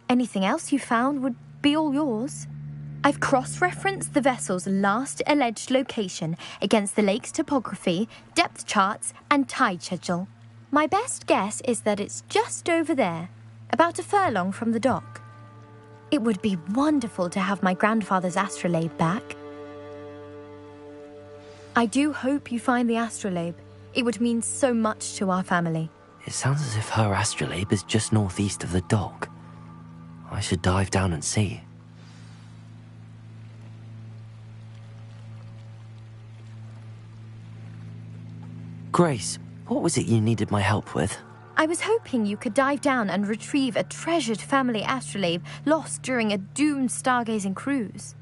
Anything else you found would be all yours. I've cross-referenced the vessel's last alleged location against the lake's topography, depth charts, and tide schedule. My best guess is that it's just over there, about a furlong from the dock. It would be wonderful to have my grandfather's astrolabe back. I do hope you find the astrolabe. It would mean so much to our family. It sounds as if her astrolabe is just northeast of the dock. I should dive down and see. Grace, what was it you needed my help with? I was hoping you could dive down and retrieve a treasured family astrolabe lost during a doomed stargazing cruise.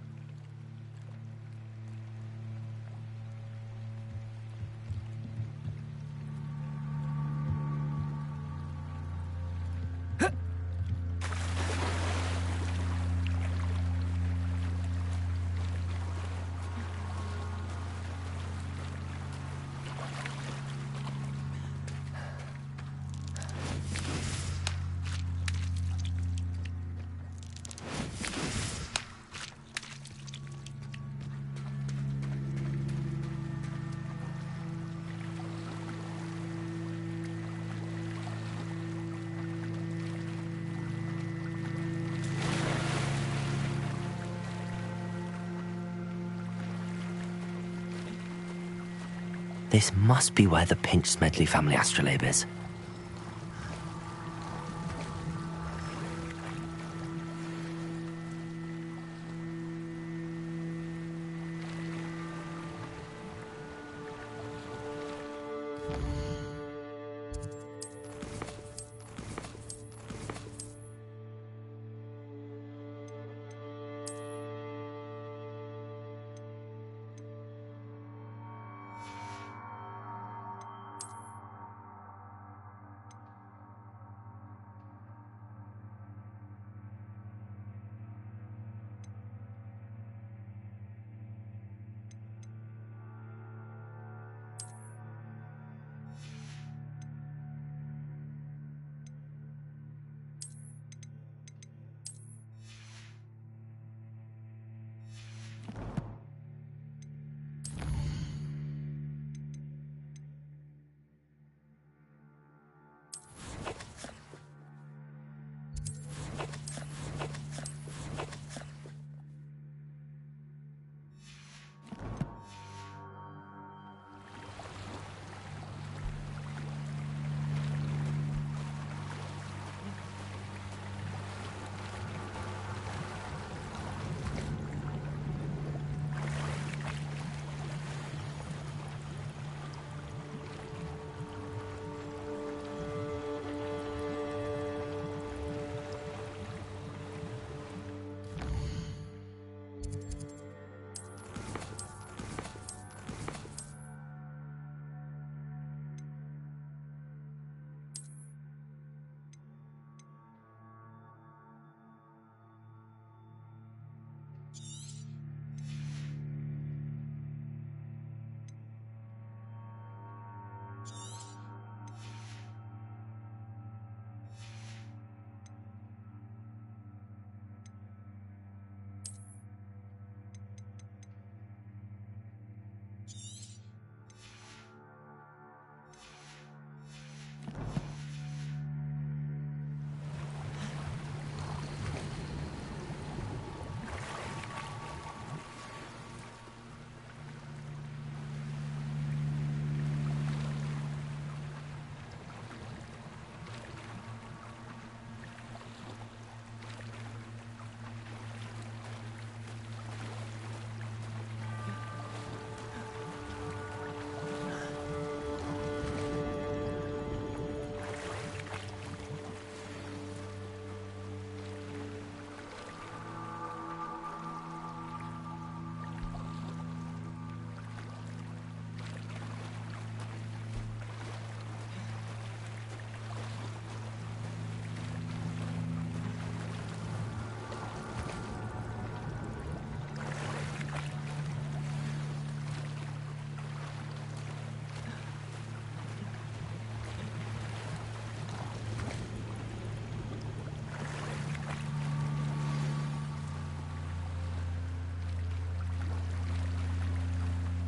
This must be where the Pinch Smedley family astrolabe is.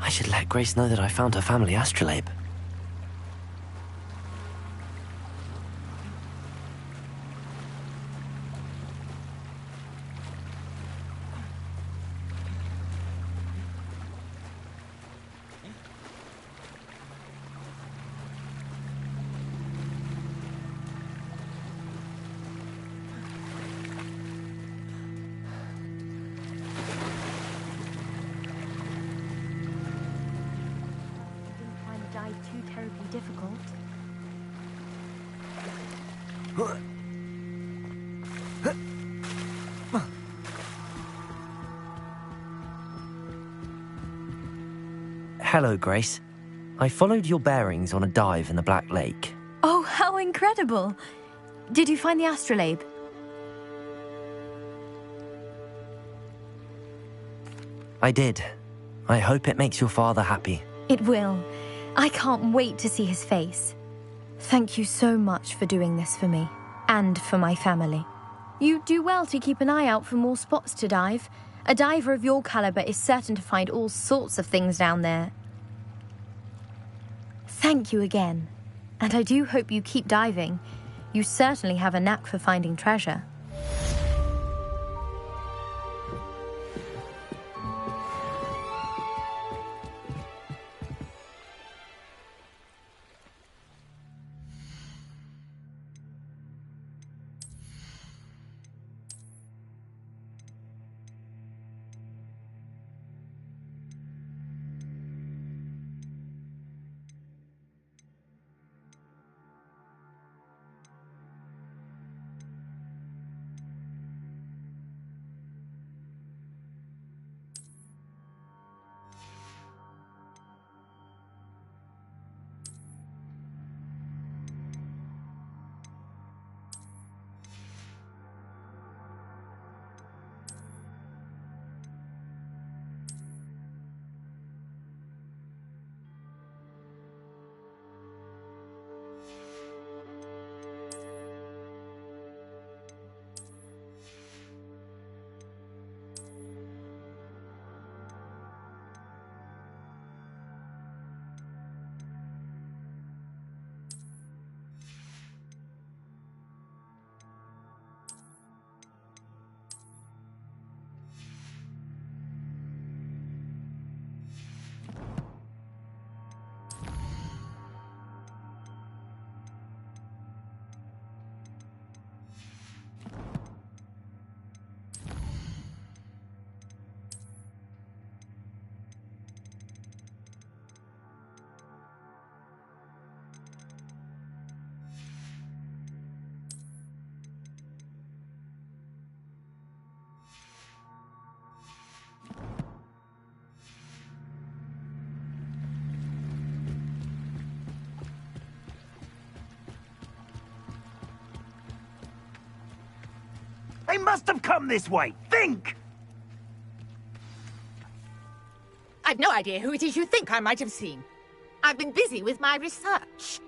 I should let Grace know that I found her family astrolabe. Too terribly difficult. Hello, Grace. I followed your bearings on a dive in the Black Lake. Oh, how incredible! Did you find the astrolabe? I did. I hope it makes your father happy. It will. I can't wait to see his face. Thank you so much for doing this for me, and for my family. You do well to keep an eye out for more spots to dive. A diver of your caliber is certain to find all sorts of things down there. Thank you again, and I do hope you keep diving. You certainly have a knack for finding treasure. They must have come this way. Think! I've no idea who it is you think I might have seen. I've been busy with my research.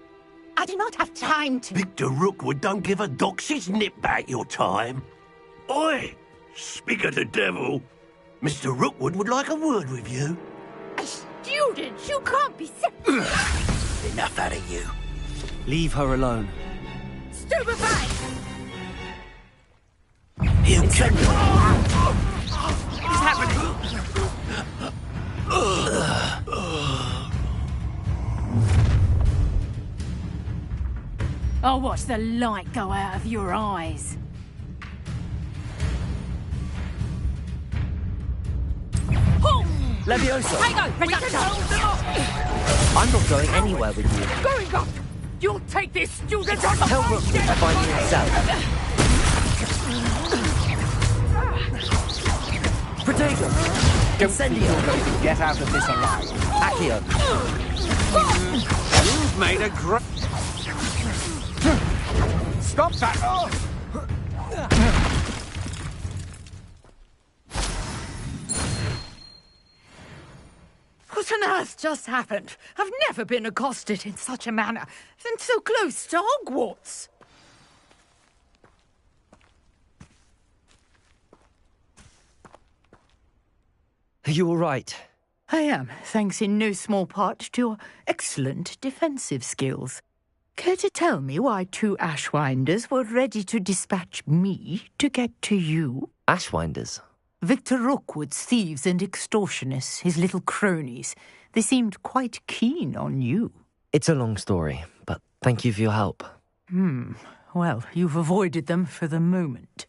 I do not have time to... Victor Rookwood don't give a doxy's nip back your time. Oi! Speak of the devil. Mr. Rookwood would like a word with you. A student? You can't be Enough out of you. Leave her alone. Stupefy! You can... What's happening? I'll watch the light go out of your eyes. Levioso! Hang on! We can hold them off! I'm not going anywhere with you. Going up! You'll take this student on the Tell Rookwood to find me himself. Protego! Incendio! You're going to get out of this alive. Accio! You've made a great... Stop that! What on earth just happened? I've never been accosted in such a manner, and so close to Hogwarts. Are you all right? I am, thanks in no small part to your excellent defensive skills. Care to tell me why 2 Ashwinders were ready to dispatch me to get to you? Ashwinders? Victor Rookwood's thieves and extortionists, his little cronies. They seemed quite keen on you. It's a long story, but thank you for your help. Well, you've avoided them for the moment.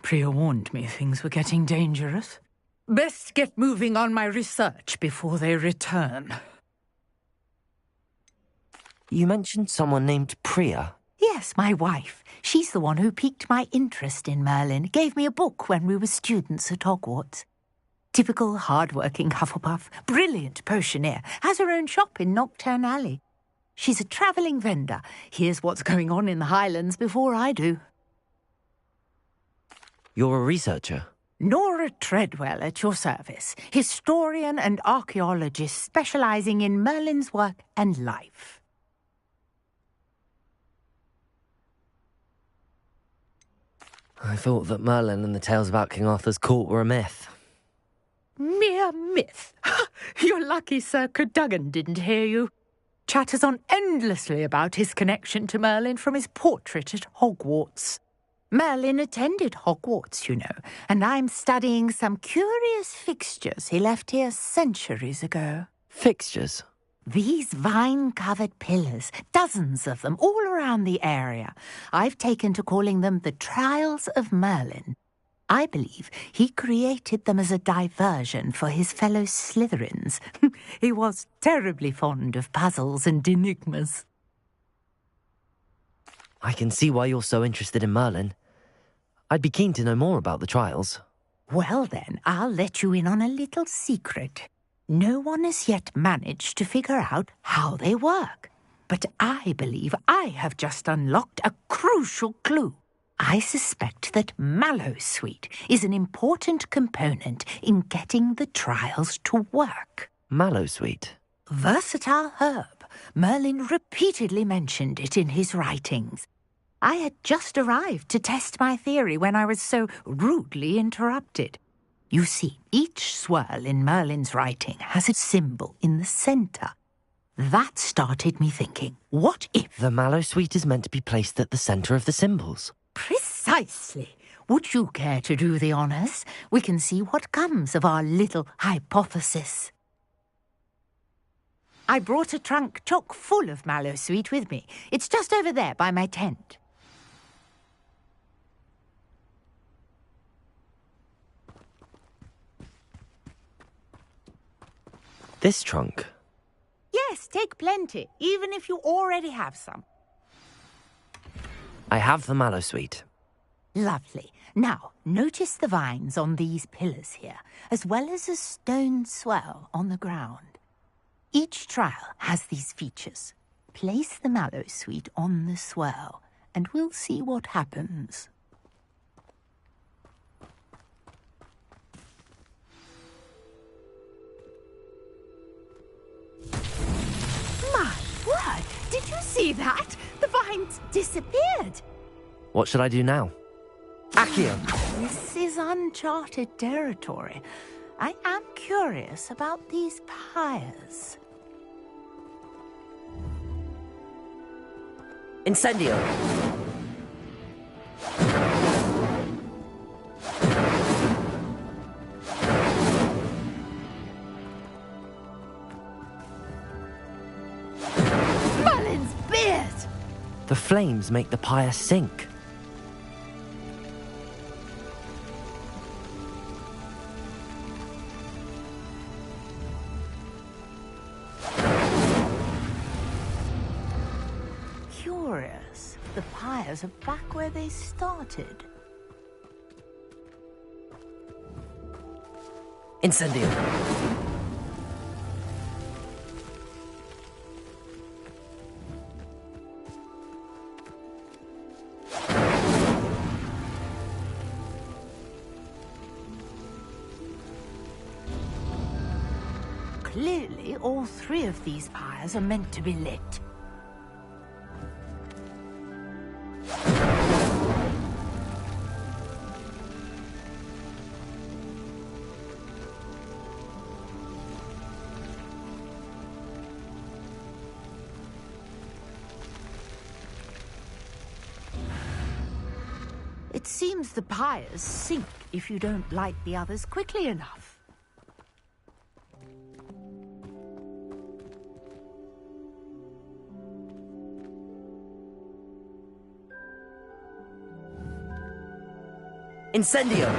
Priya warned me things were getting dangerous. Best get moving on my research before they return. You mentioned someone named Priya. Yes, my wife. She's the one who piqued my interest in Merlin, gave me a book when we were students at Hogwarts. Typical hard-working Hufflepuff, brilliant potioneer, has her own shop in Knockturn Alley. She's a travelling vendor, hears what's going on in the Highlands before I do. You're a researcher? Nora Treadwell at your service, historian and archaeologist specialising in Merlin's work and life. I thought that Merlin and the tales about King Arthur's court were a myth. Mere myth? You're lucky Sir Cadogan didn't hear you. Chatters on endlessly about his connection to Merlin from his portrait at Hogwarts. Merlin attended Hogwarts, you know, and I'm studying some curious fixtures he left here centuries ago. Fixtures? These vine-covered pillars, dozens of them, all around the area. I've taken to calling them the Trials of Merlin. I believe he created them as a diversion for his fellow Slytherins. He was terribly fond of puzzles and enigmas. I can see why you're so interested in Merlin. I'd be keen to know more about the trials. Well then, I'll let you in on a little secret. No one has yet managed to figure out how they work. But I believe I have just unlocked a crucial clue. I suspect that Mallowsweet is an important component in getting the trials to work. Mallowsweet? Versatile herb. Merlin repeatedly mentioned it in his writings. I had just arrived to test my theory when I was so rudely interrupted. You see, each swirl in Merlin's writing has a symbol in the centre. That started me thinking, what if... The Mallowsweet is meant to be placed at the centre of the symbols. Precisely. Would you care to do the honours? We can see what comes of our little hypothesis. I brought a trunk chock full of Mallowsweet with me. It's just over there by my tent. This trunk? Yes, take plenty, even if you already have some. I have the Mallowsweet. Lovely. Now, notice the vines on these pillars here, as well as a stone swell on the ground. Each trial has these features. Place the Mallowsweet on the swell, and we'll see what happens. My word! Did you see that? The vines disappeared. What should I do now? Accio! This is uncharted territory. I am curious about these pyres. Incendio! Merlin's beard! The flames make the pyre sink. Curious. The pyres are back where they started. Incendio! Clearly, all three of these pyres are meant to be lit. It seems the pyres sink if you don't light the others quickly enough. Incendio!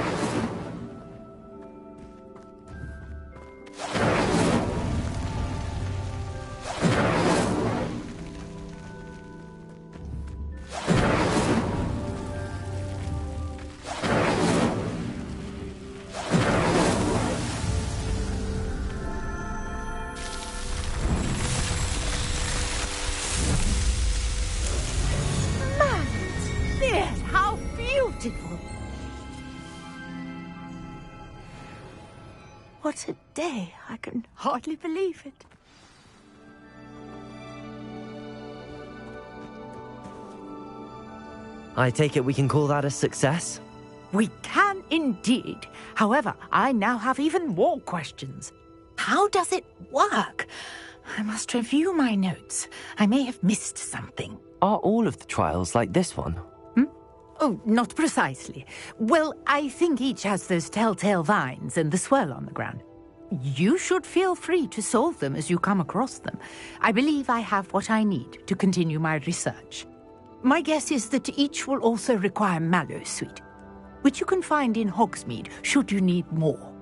Maggots! How beautiful! What a day! I can hardly believe it. I take it we can call that a success? We can indeed. However, I now have even more questions. How does it work? I must review my notes. I may have missed something. Are all of the trials like this one? Oh, not precisely. Well, I think each has those telltale vines and the swirl on the ground. You should feel free to solve them as you come across them. I believe I have what I need to continue my research. My guess is that each will also require mallow sweet, which you can find in Hogsmeade should you need more.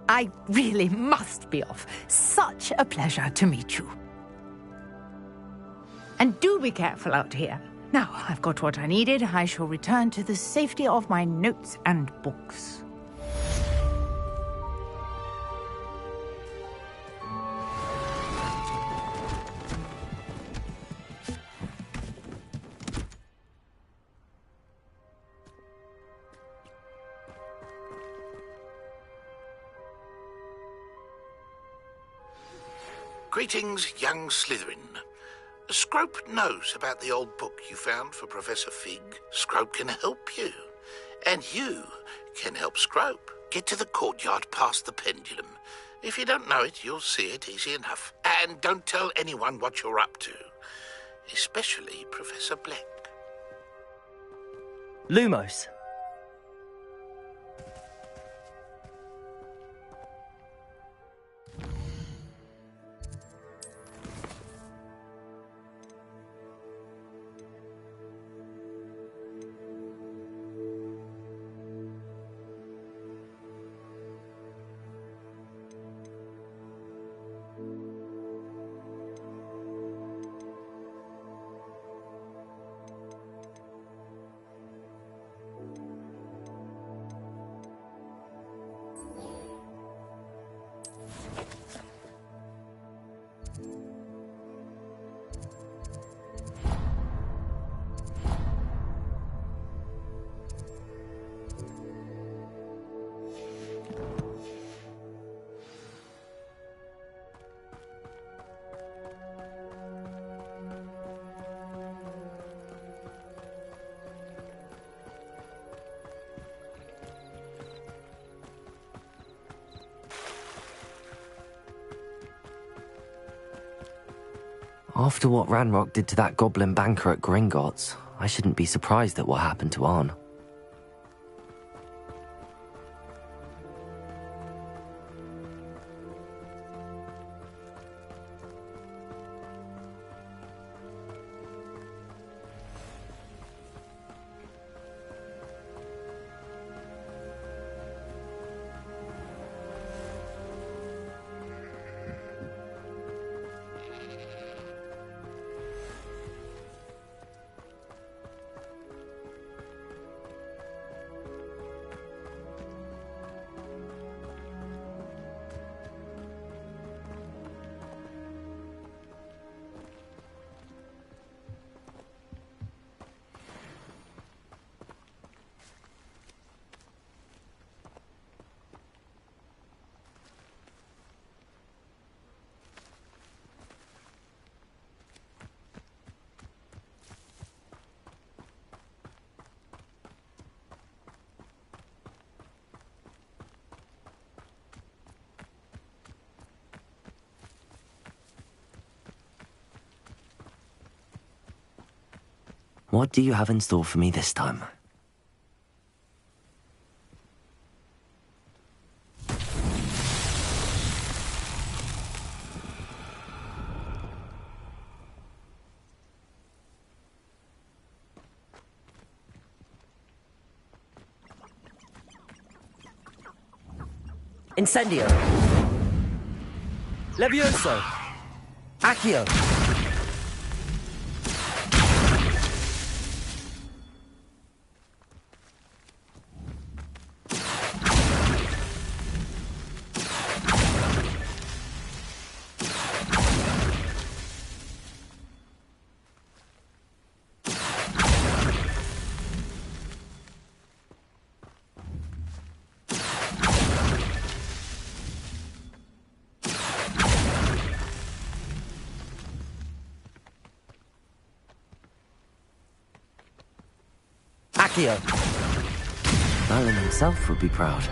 I really must be off. Such a pleasure to meet you. And do be careful out here. Now I've got what I needed, I shall return to the safety of my notes and books. Greetings, young Slytherin. Scrope knows about the old book you found for Professor Fig. Scrope can help you. And you can help Scrope. Get to the courtyard past the pendulum. If you don't know it, you'll see it easy enough. And don't tell anyone what you're up to. Especially Professor Black. Lumos. After what Ranrock did to that goblin banker at Gringotts, I shouldn't be surprised at what happened to Arn. What do you have in store for me this time? Incendio. Levioso. Accio. Accio. Merlin himself would be proud.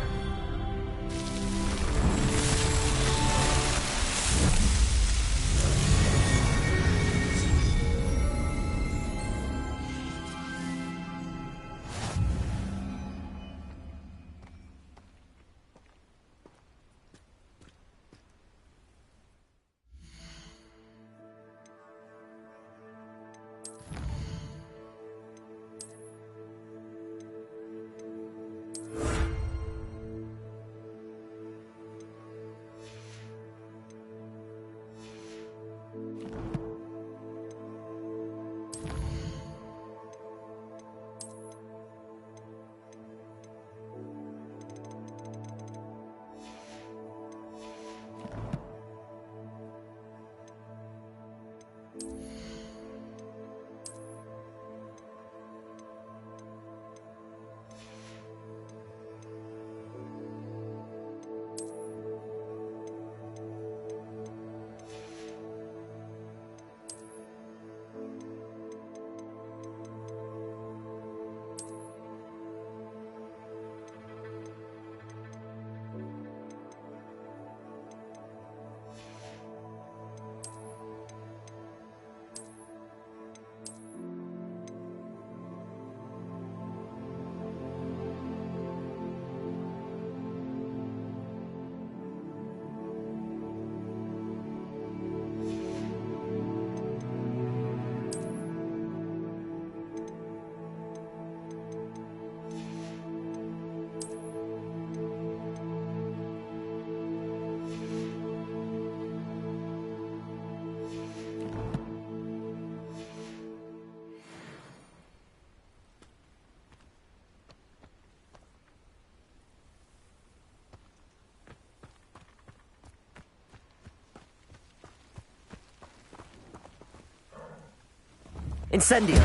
Incendio.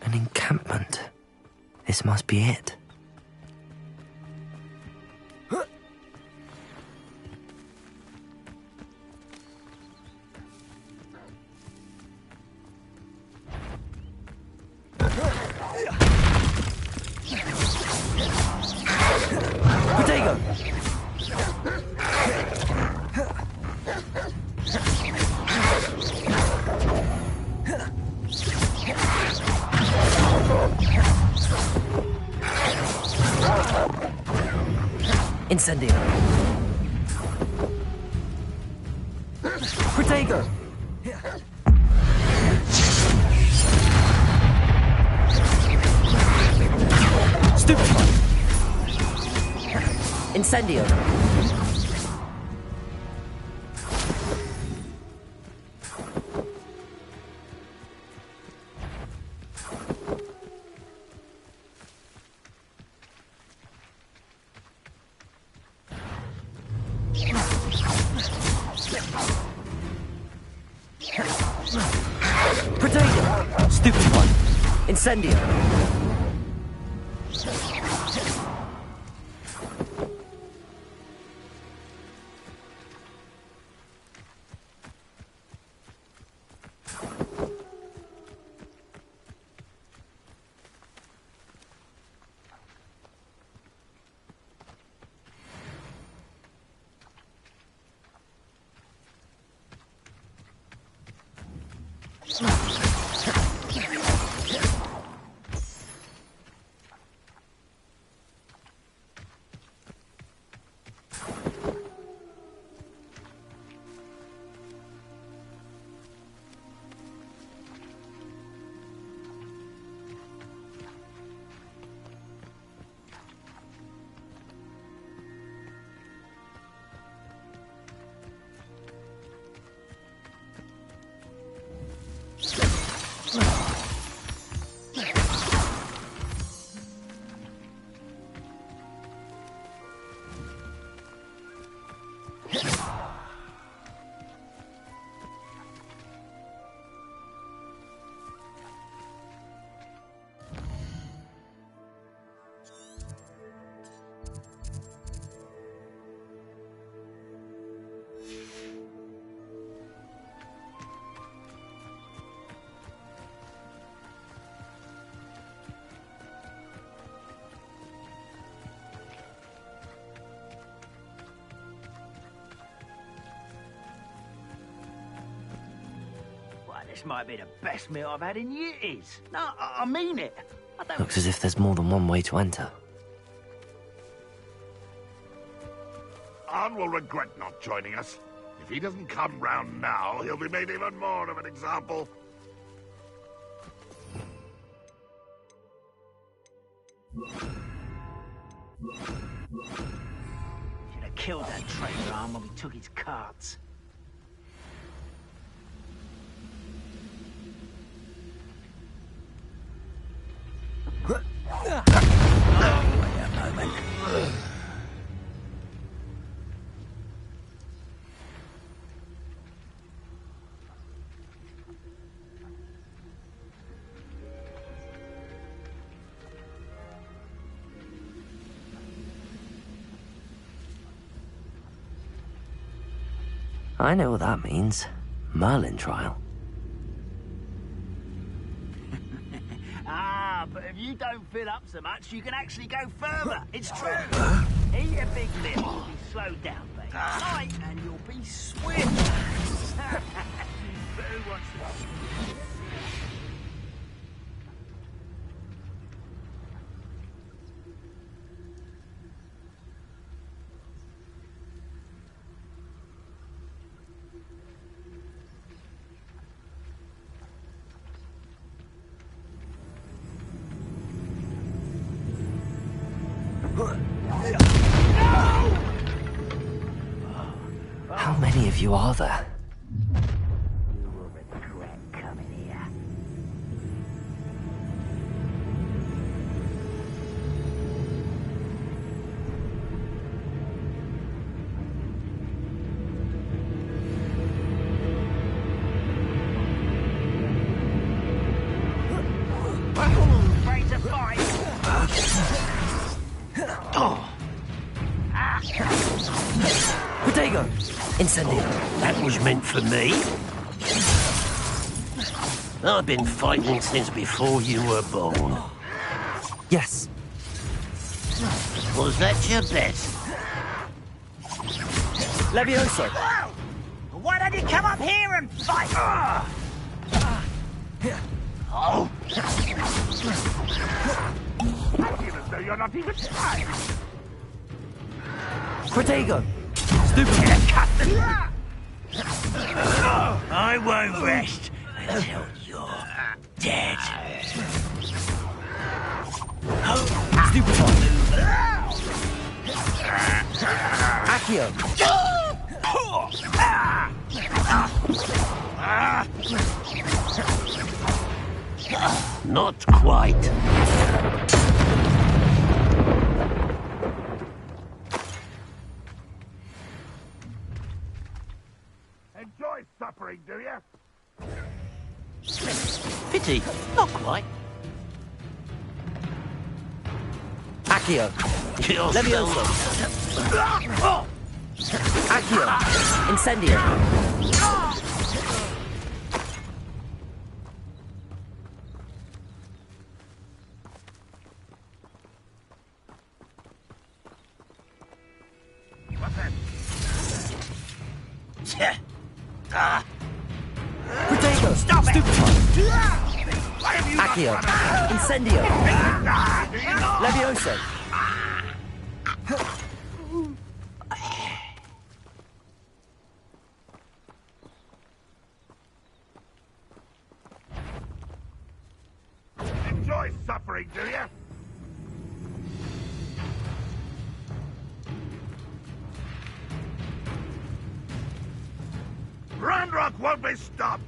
An encampment. This must be it. Potato! Incendio. Protego. Stupefy. Incendio. Incendio! This might be the best meal I've had in years. No, I mean it. Looks as if there's more than one way to enter. Arn will regret not joining us. If he doesn't come round now, he'll be made even more of an example. Should have killed that traitor Arn when we took his carts. Wait a moment. I know what that means. Merlin trial. But if you don't fill up so much, you can actually go further. It's true. In your big lift, you'll be slowed down, baby. Light, and you'll be swift. But who wants to... How many of you are there? You will regret coming here. Afraid to fight. Protego! Incendio. That was meant for me. I've been fighting since before you were born. Yes. Was that your bet? Levioso! Why don't you come up here and fight? Oh! Even though you're not even trying. Protego! Stupid! I won't rest until you're dead. Stupefy! Accio! Not quite. Enjoy suffering, do you? Pity, not quite. Accio. Levioso. Accio. Incendio. Protego. Stop it! Accio. Incendio. Levioso. Enjoy suffering, do you? Ranrock won't be stopped!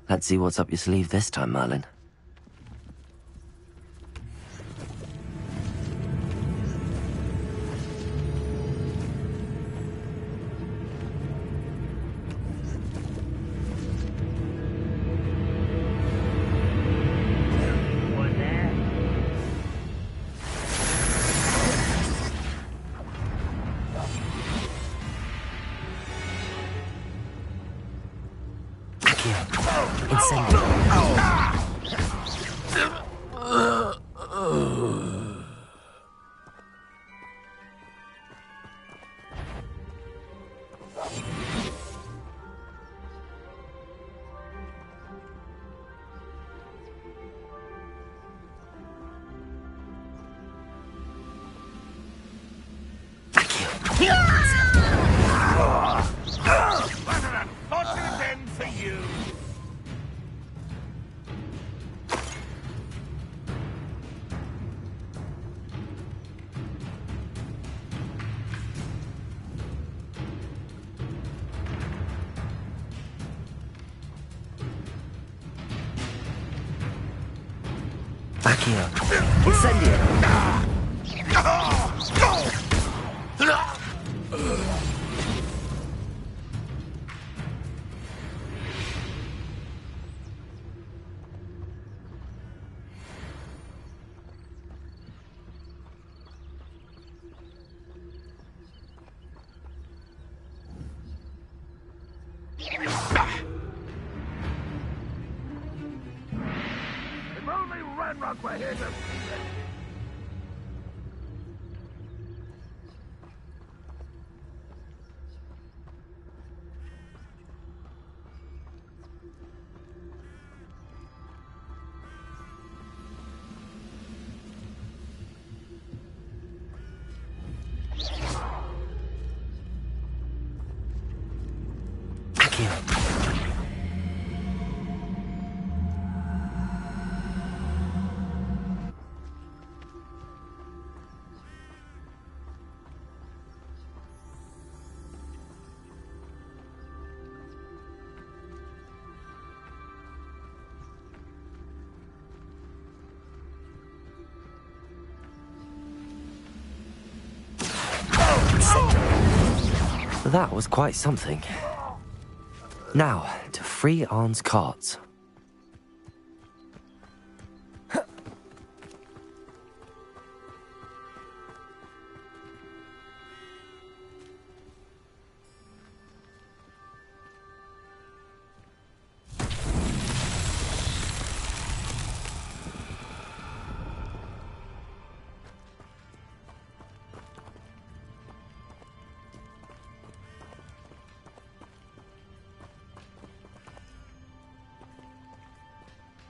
Let's see what's up your sleeve this time, Merlin. What an unfortunate end for you! Accio. Incendio. If only Ranrock were here to see it! That was quite something. Now, to free Arn's carts.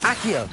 Accio.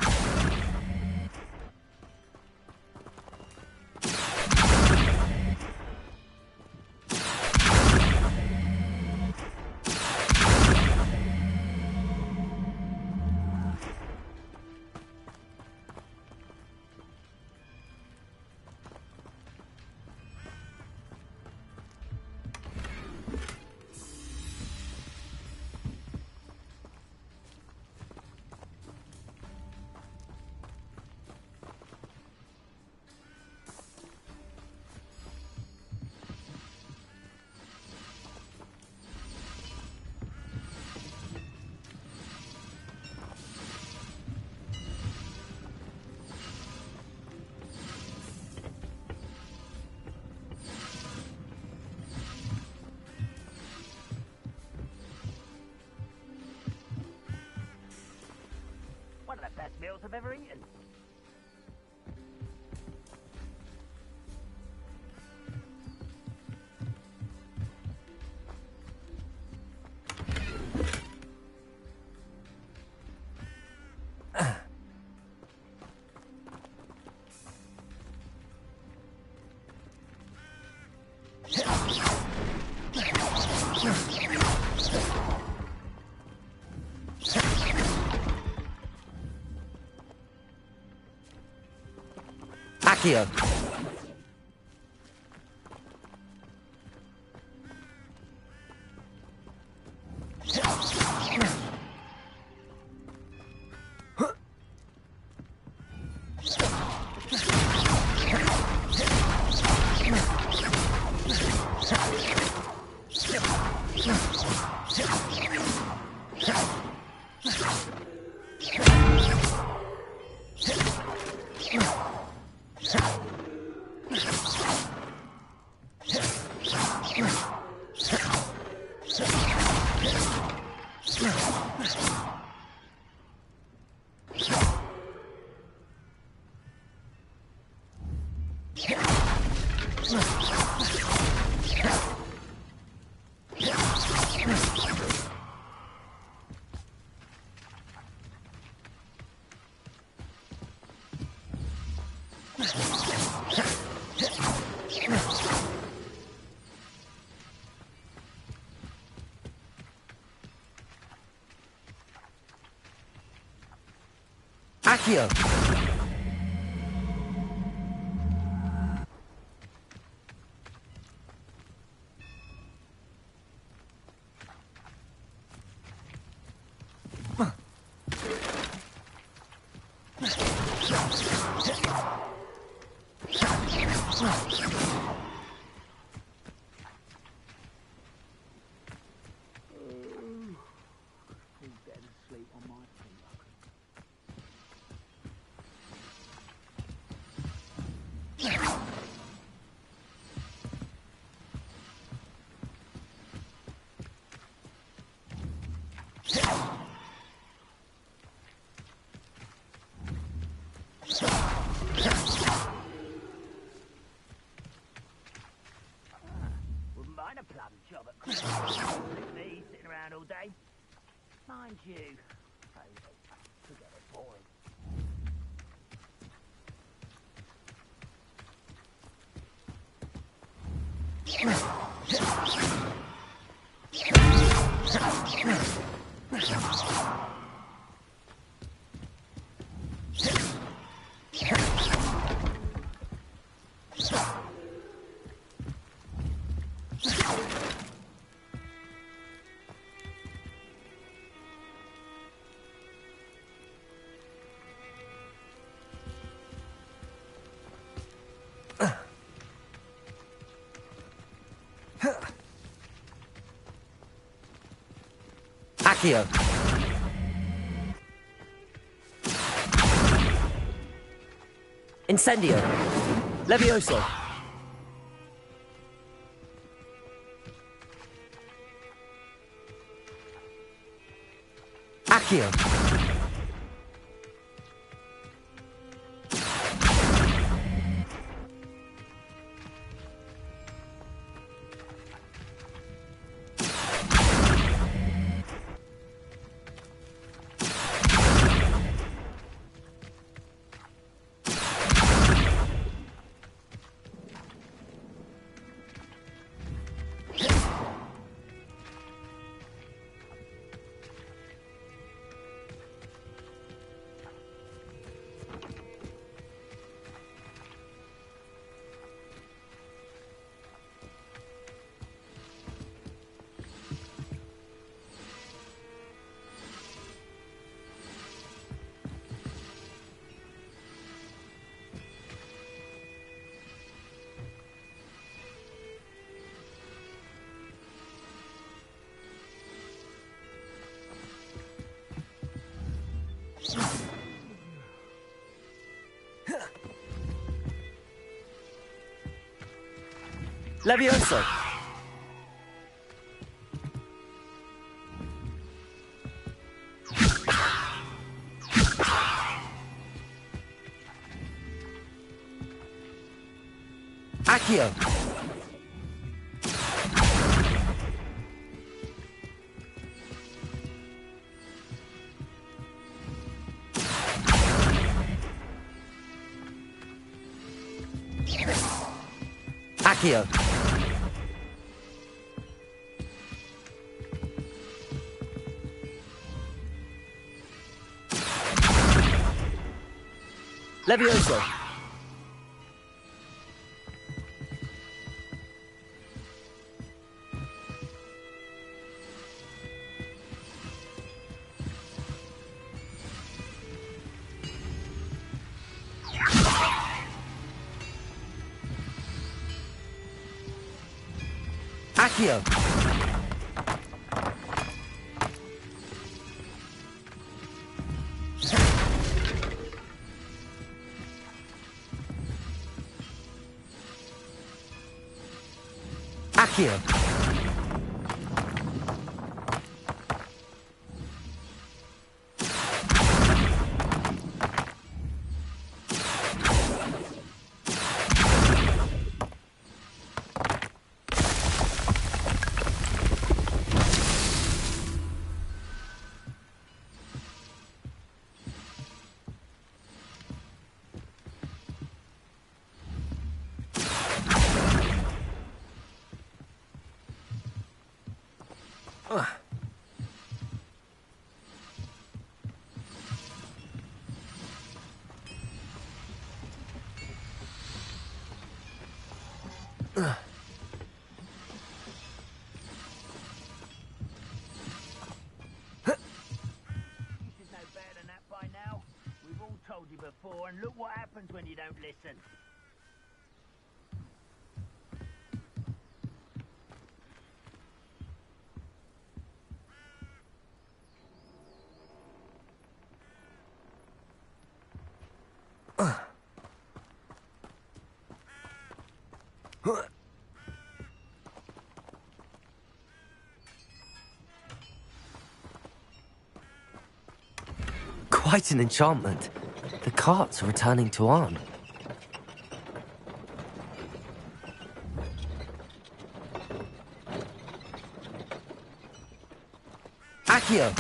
best meals I've ever eaten. Accio. Accio. Wouldn't mind a plum job at Christmas. Me sitting around all day. Mind you, could get it boring. Accio. Incendio. Levioso. Accio. Levioso. Accio! Accio! Levioso! Accio! Accio! Before, and look what happens when you don't listen. Quite an enchantment. The carts are returning to Arn. Accio!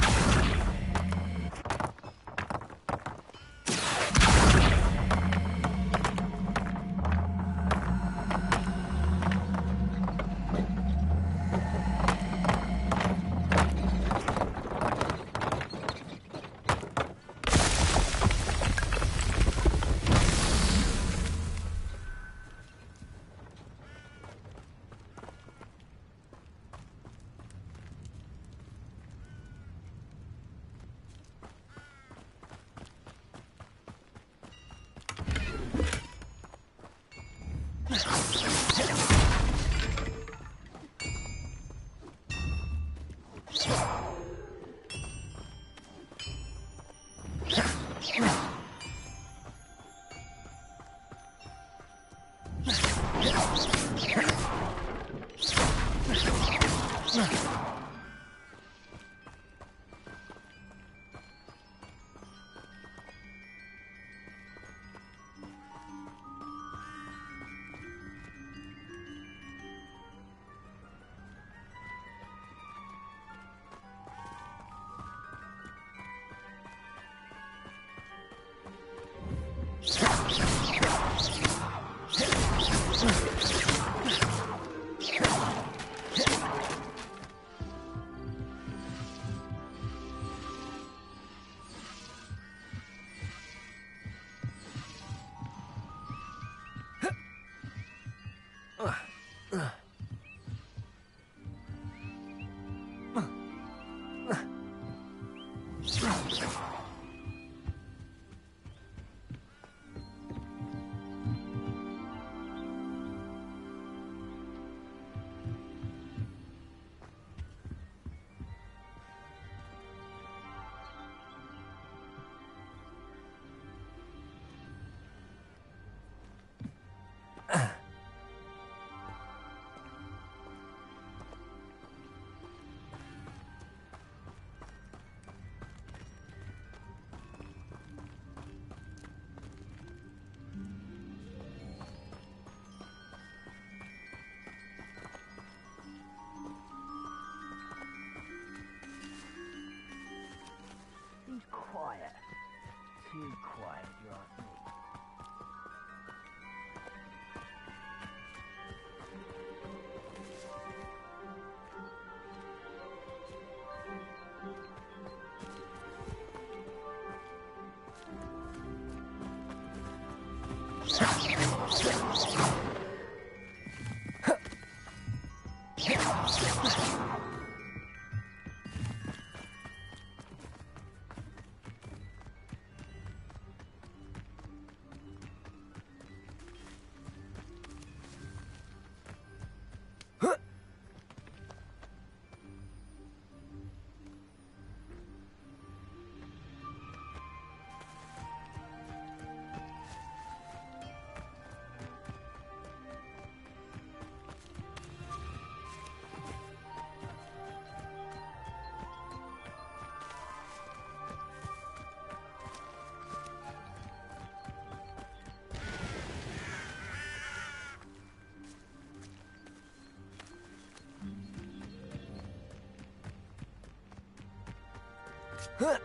My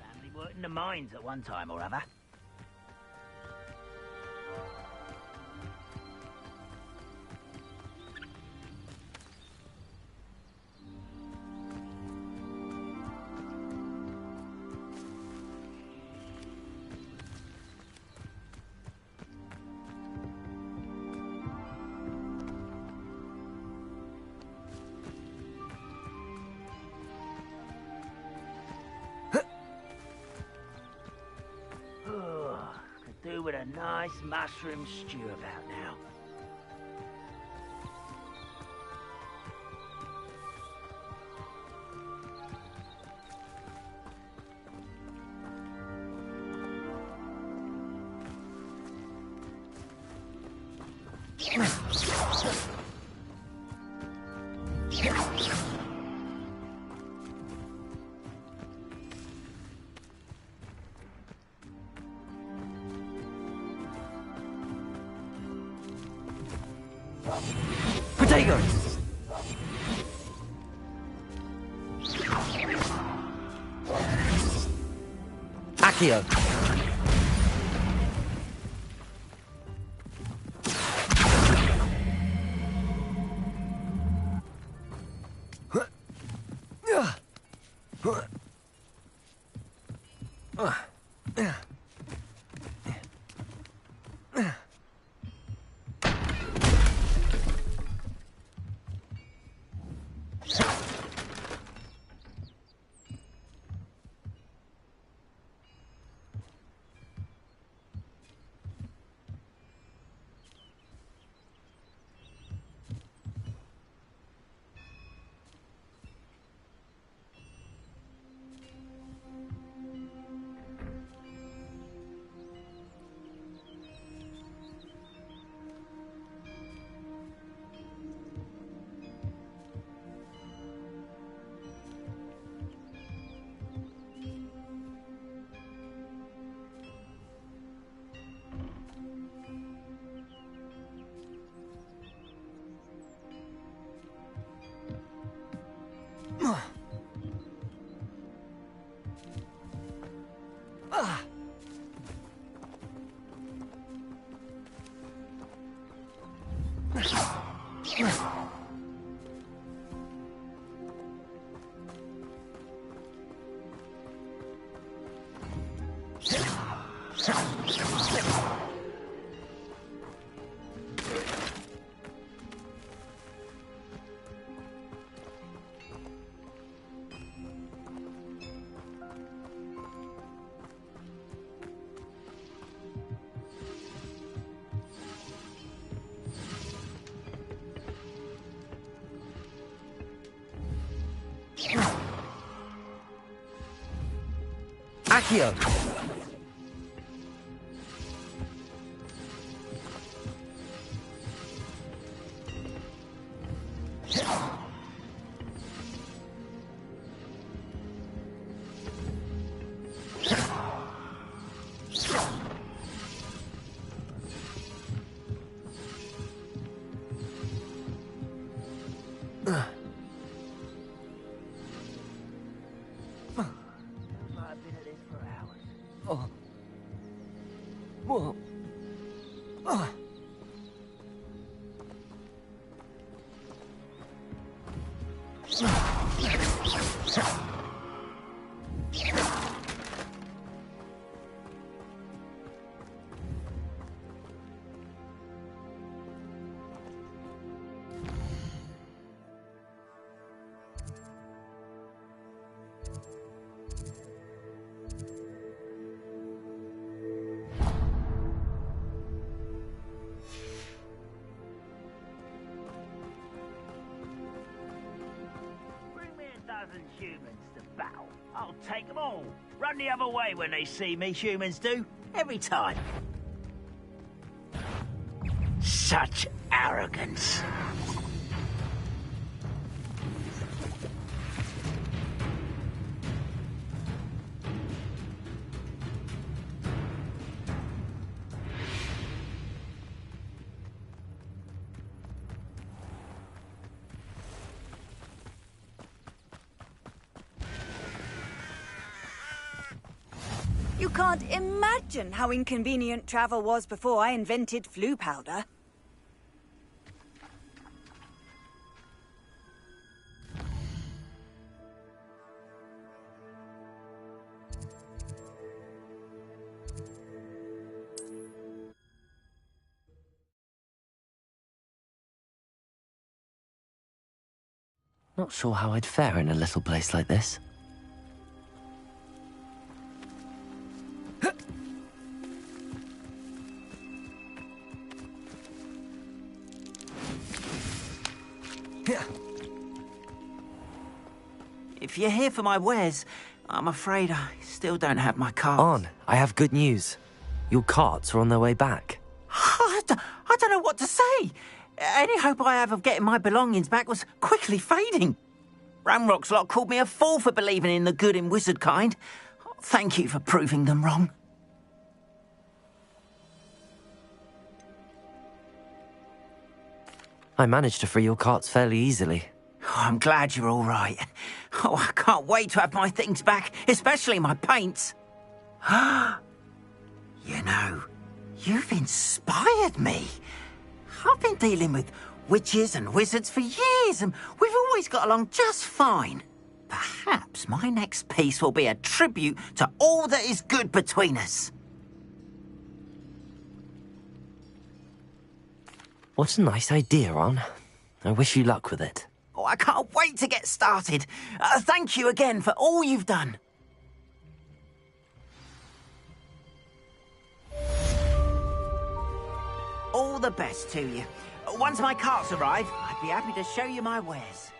family worked in the mines at one time or other. Do with a nice mushroom stew about now. Potatoes! Accio! Accio! humans to battle. I'll take them all. Run the other way when they see me, humans do. Every time. Such arrogance. You can't imagine how inconvenient travel was before I invented flu powder. Not sure how I'd fare in a little place like this. If you're here for my wares, I'm afraid I still don't have my carts. On, I have good news. Your carts are on their way back. I don't know what to say. Any hope I have of getting my belongings back was quickly fading. Ramrock's lot called me a fool for believing in the good in wizard kind. Thank you for proving them wrong. I managed to free your carts fairly easily. Oh, I'm glad you're all right. Oh, I can't wait to have my things back, especially my paints. You know, you've inspired me. I've been dealing with witches and wizards for years, and we've always got along just fine. Perhaps my next piece will be a tribute to all that is good between us. What a nice idea, Ron. I wish you luck with it. Oh, I can't wait to get started. Thank you again for all you've done. All the best to you. Once my carts arrive, I'd be happy to show you my wares.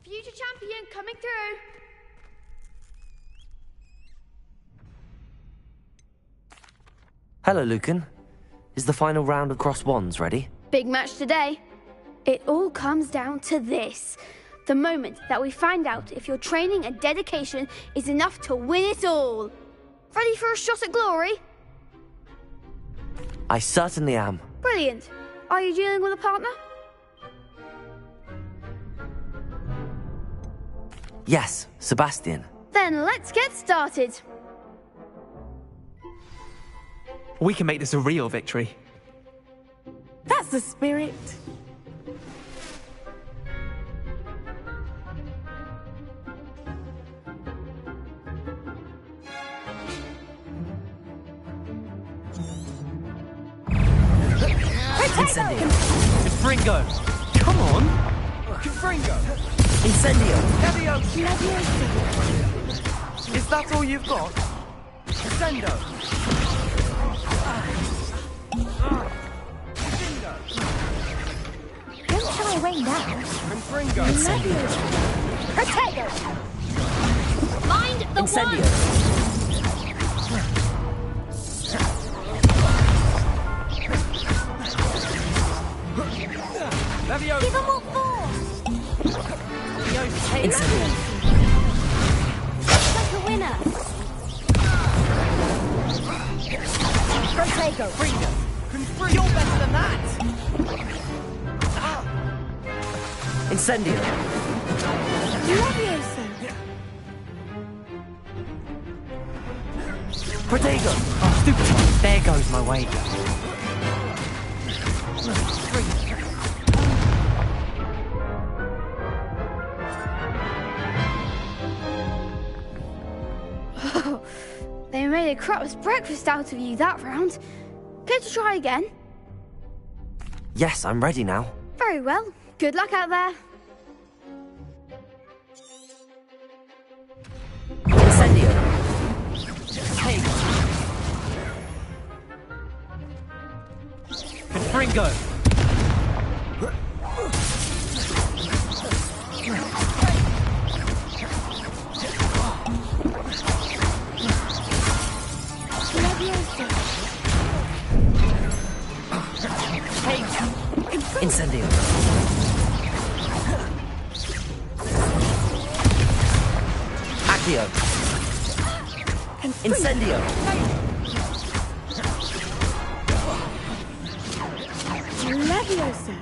Future champion coming through. Hello, Lucan. Is the final round of cross wands ready? Big match today. It all comes down to this. The moment that we find out if your training and dedication is enough to win it all. Ready for a shot at glory? I certainly am. Brilliant. Are you dealing with a partner? Yes, Sebastian. Then let's get started. We can make this a real victory. That's the spirit. Incendio. Confringo. Come on. Confringo. Incendio. Is that all you've got? Incendio. Don't try way now. Confringo. Protego! Mind the Incendio. Leviosa. Give 'em more force! Incendio. Like a winner! Protego! You're better than that. Incendio. Leviosa. Protego. Oh, stupid one. There goes my weight. They made a crap's breakfast out of you that round. Care to try again? Yes, I'm ready now. Very well. Good luck out there. Incendio. Confringo. Incendio. Accio. Incendio. Leviosa.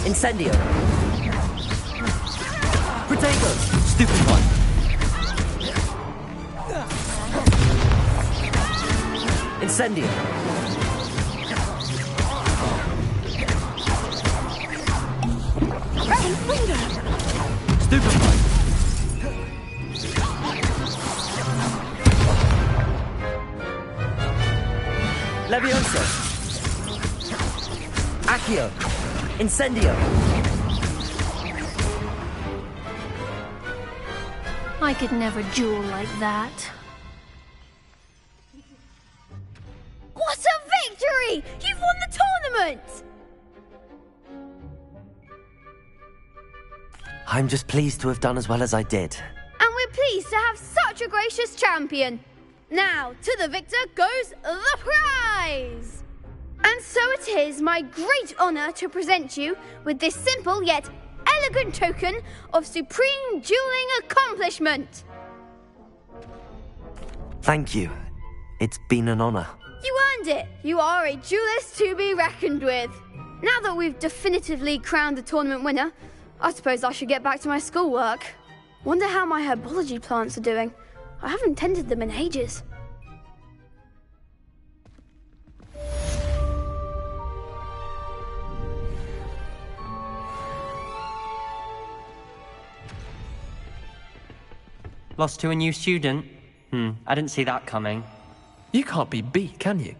Incendio. Protego. Stupid one. Incendio. Stupid one. Leviosa. Accio. Incendio. I could never duel like that. What a victory! You've won the tournament! I'm just pleased to have done as well as I did. And we're pleased to have such a gracious champion. Now, to the victor goes the prize! And so it is my great honour to present you with this simple yet elegant token of supreme dueling accomplishment. Thank you. It's been an honor. You earned it. You are a duelist to be reckoned with. Now that we've definitively crowned the tournament winner, I suppose I should get back to my schoolwork. Wonder how my herbology plants are doing. I haven't tended them in ages. Lost to a new student? I didn't see that coming. You can't be beat, can you?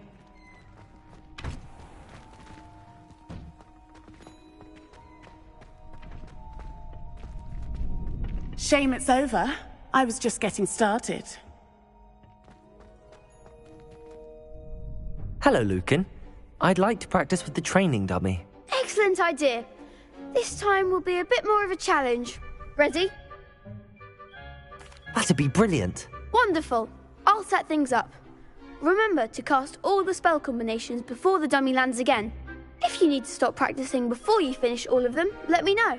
Shame it's over. I was just getting started. Hello, Lucan. I'd like to practice with the training dummy. Excellent idea. This time will be a bit more of a challenge. Ready? That'd be brilliant. Wonderful. I'll set things up. Remember to cast all the spell combinations before the dummy lands again. If you need to stop practicing before you finish all of them, let me know.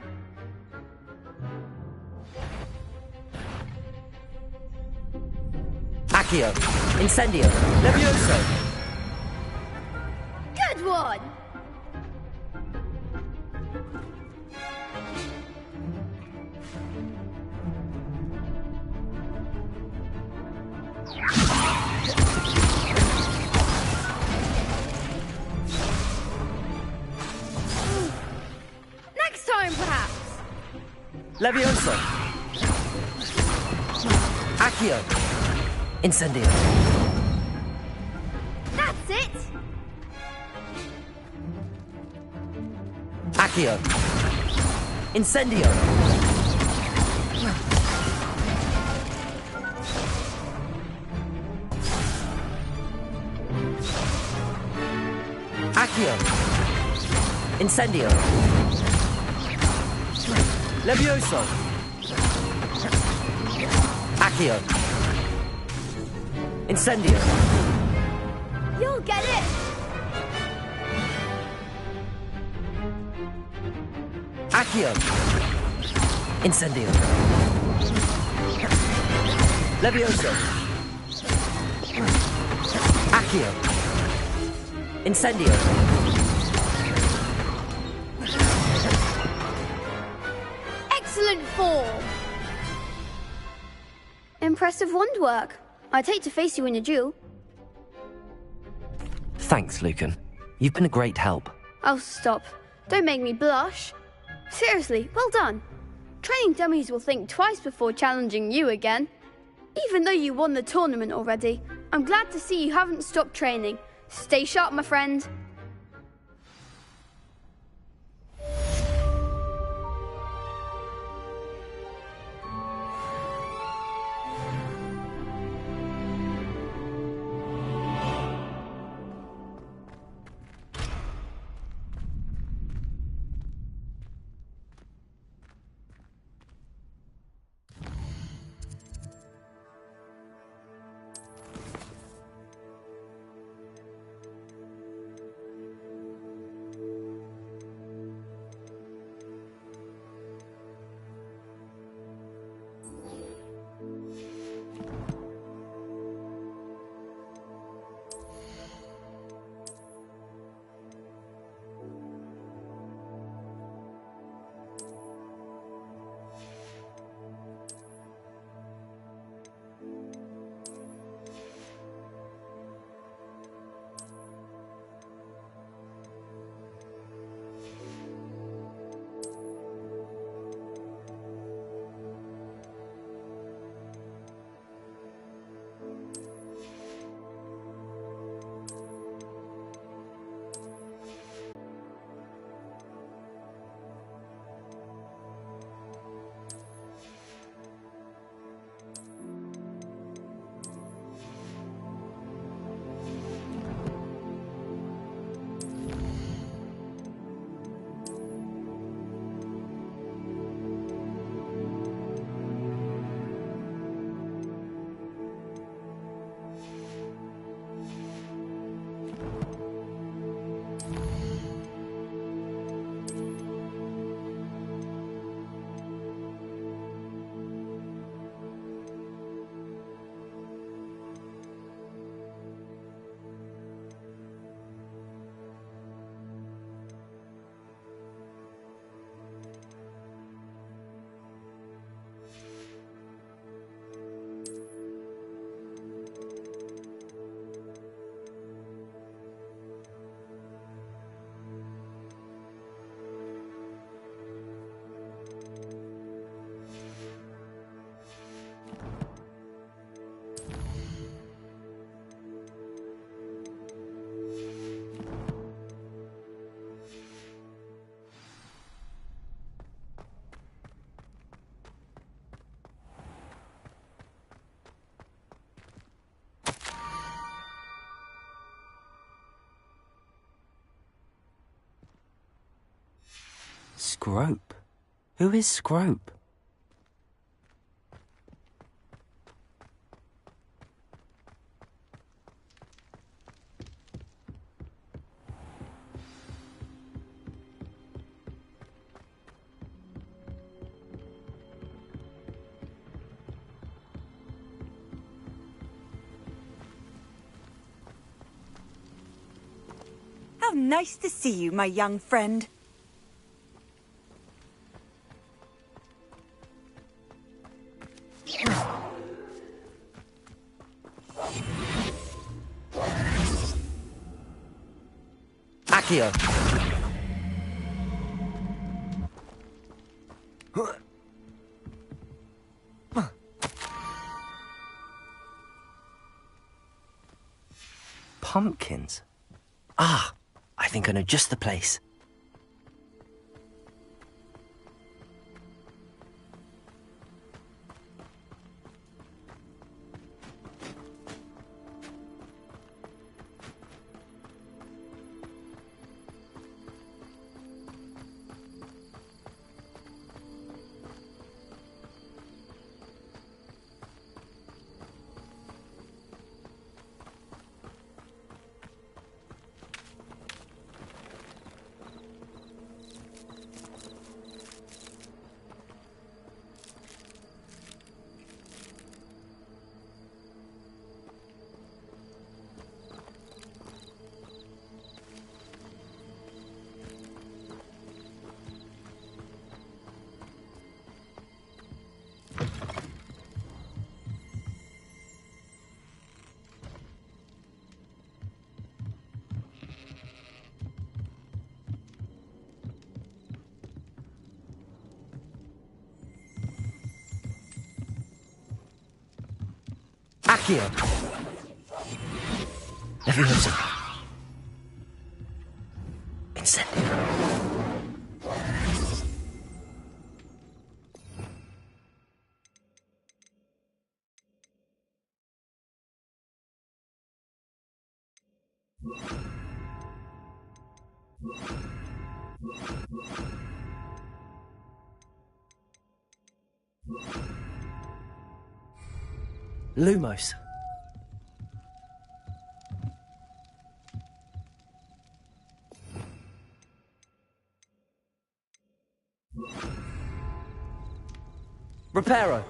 Accio. Incendio. Levioso. Good one! Next time, perhaps. Levioso. Accio. Incendio. That's it. Accio. Incendio. Accio. Incendio. Levioso. Accio. Incendio. You'll get it! Accio. Incendio. Levioso. Accio. Incendio. Excellent form! Impressive wand work. I'd hate to face you in a duel. Thanks, Lucan. You've been a great help. Oh, stop. Don't make me blush. Seriously, well done. Training dummies will think twice before challenging you again. Even though you won the tournament already, I'm glad to see you haven't stopped training. Stay sharp, my friend. Scrope? Who is Scrope? How nice to see you, my young friend. Accio. Pumpkins. Ah, I think I know just the place. Accio! Leviosa. Incendio. Lumos. Reparo.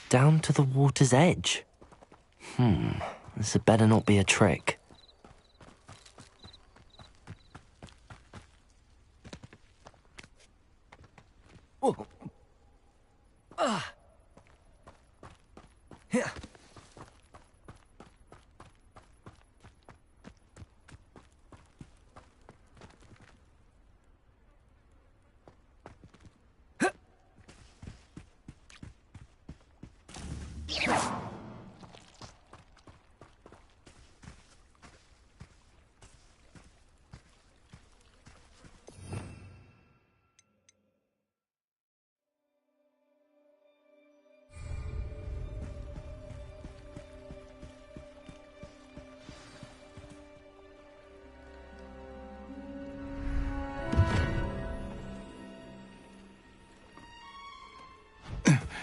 Down to the water's edge. This had better not be a trick. Oh. Yeah.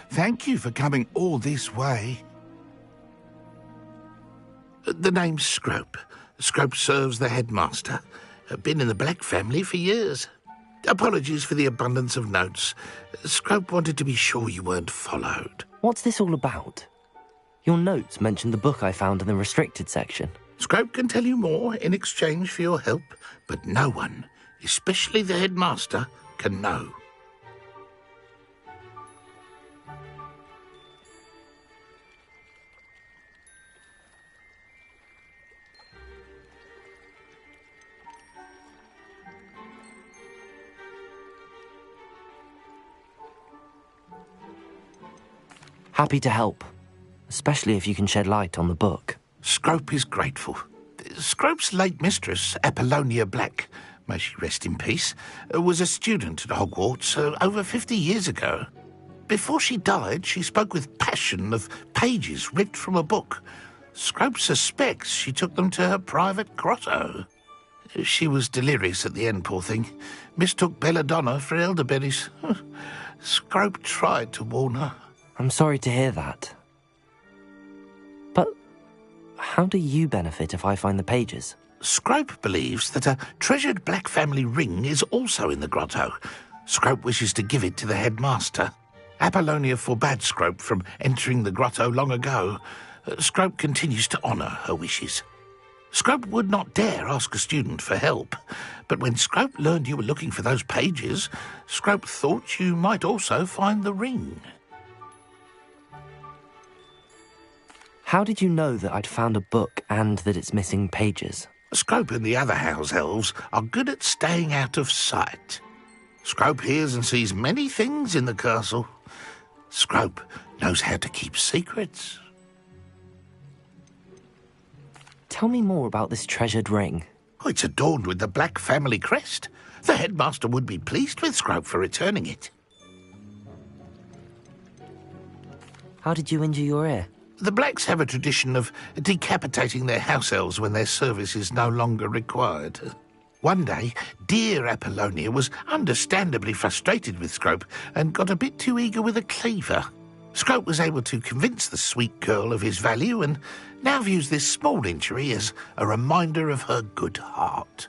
Thank you for coming all this way. The name's Scrope. Scrope serves the headmaster. Been in the Black family for years. Apologies for the abundance of notes. Scrope wanted to be sure you weren't followed. What's this all about? Your notes mentioned the book I found in the restricted section. Scrope can tell you more in exchange for your help, but no one, especially the headmaster, can know. Happy to help, especially if you can shed light on the book. Scrope is grateful. Scrope's late mistress, Apollonia Black, may she rest in peace, was a student at Hogwarts over 50 years ago. Before she died, she spoke with passion of pages ripped from a book. Scrope suspects she took them to her private grotto. She was delirious at the end, poor thing. Mistook belladonna for elderberries. Scrope tried to warn her. I'm sorry to hear that. But how do you benefit if I find the pages? Scrope believes that a treasured Black family ring is also in the grotto. Scrope wishes to give it to the headmaster. Apollonia forbade Scrope from entering the grotto long ago. Scrope continues to honour her wishes. Scrope would not dare ask a student for help, but when Scrope learned you were looking for those pages, Scrope thought you might also find the ring. How did you know that I'd found a book and that it's missing pages? Scrope and the other house elves are good at staying out of sight. Scrope hears and sees many things in the castle. Scrope knows how to keep secrets. Tell me more about this treasured ring. Oh, it's adorned with the Black family crest. The headmaster would be pleased with Scrope for returning it. How did you injure your ear? The Blacks have a tradition of decapitating their house elves when their service is no longer required. One day, dear Apollonia was understandably frustrated with Scrope and got a bit too eager with a cleaver. Scrope was able to convince the sweet girl of his value and now views this small injury as a reminder of her good heart.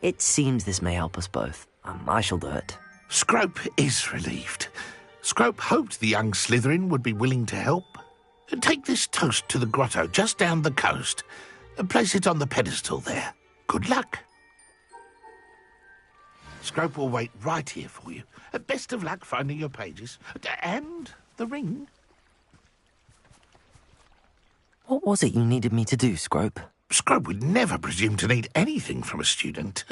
It seems this may help us both. I shall do it. Scrope is relieved. Scrope hoped the young Slytherin would be willing to help. Take this toast to the grotto just down the coast and place it on the pedestal there. Good luck. Scrope will wait right here for you. Best of luck finding your pages. And the ring. What was it you needed me to do, Scrope? Scrope would never presume to need anything from a student.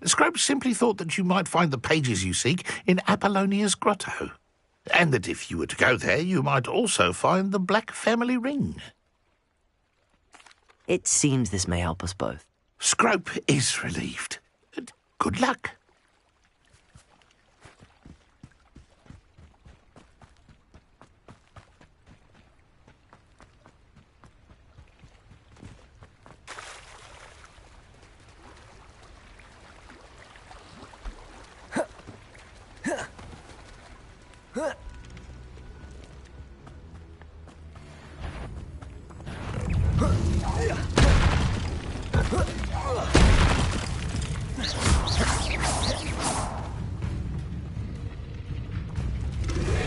Scrope simply thought that you might find the pages you seek in Apollonia's grotto. And that if you were to go there, you might also find the Black family ring. It seems this may help us both. Scrope is relieved. Good luck.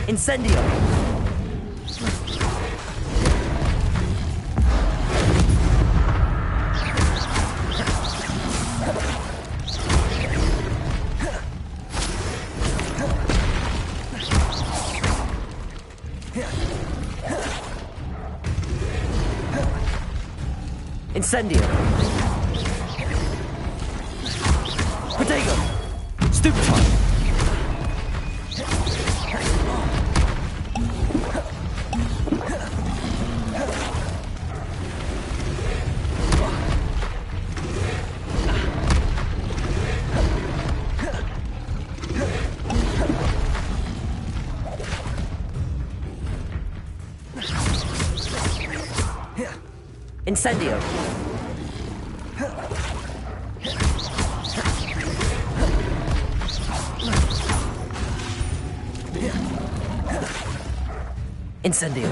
Incendio! Incendio! Protego! Stupefy! Incendio! Incendio!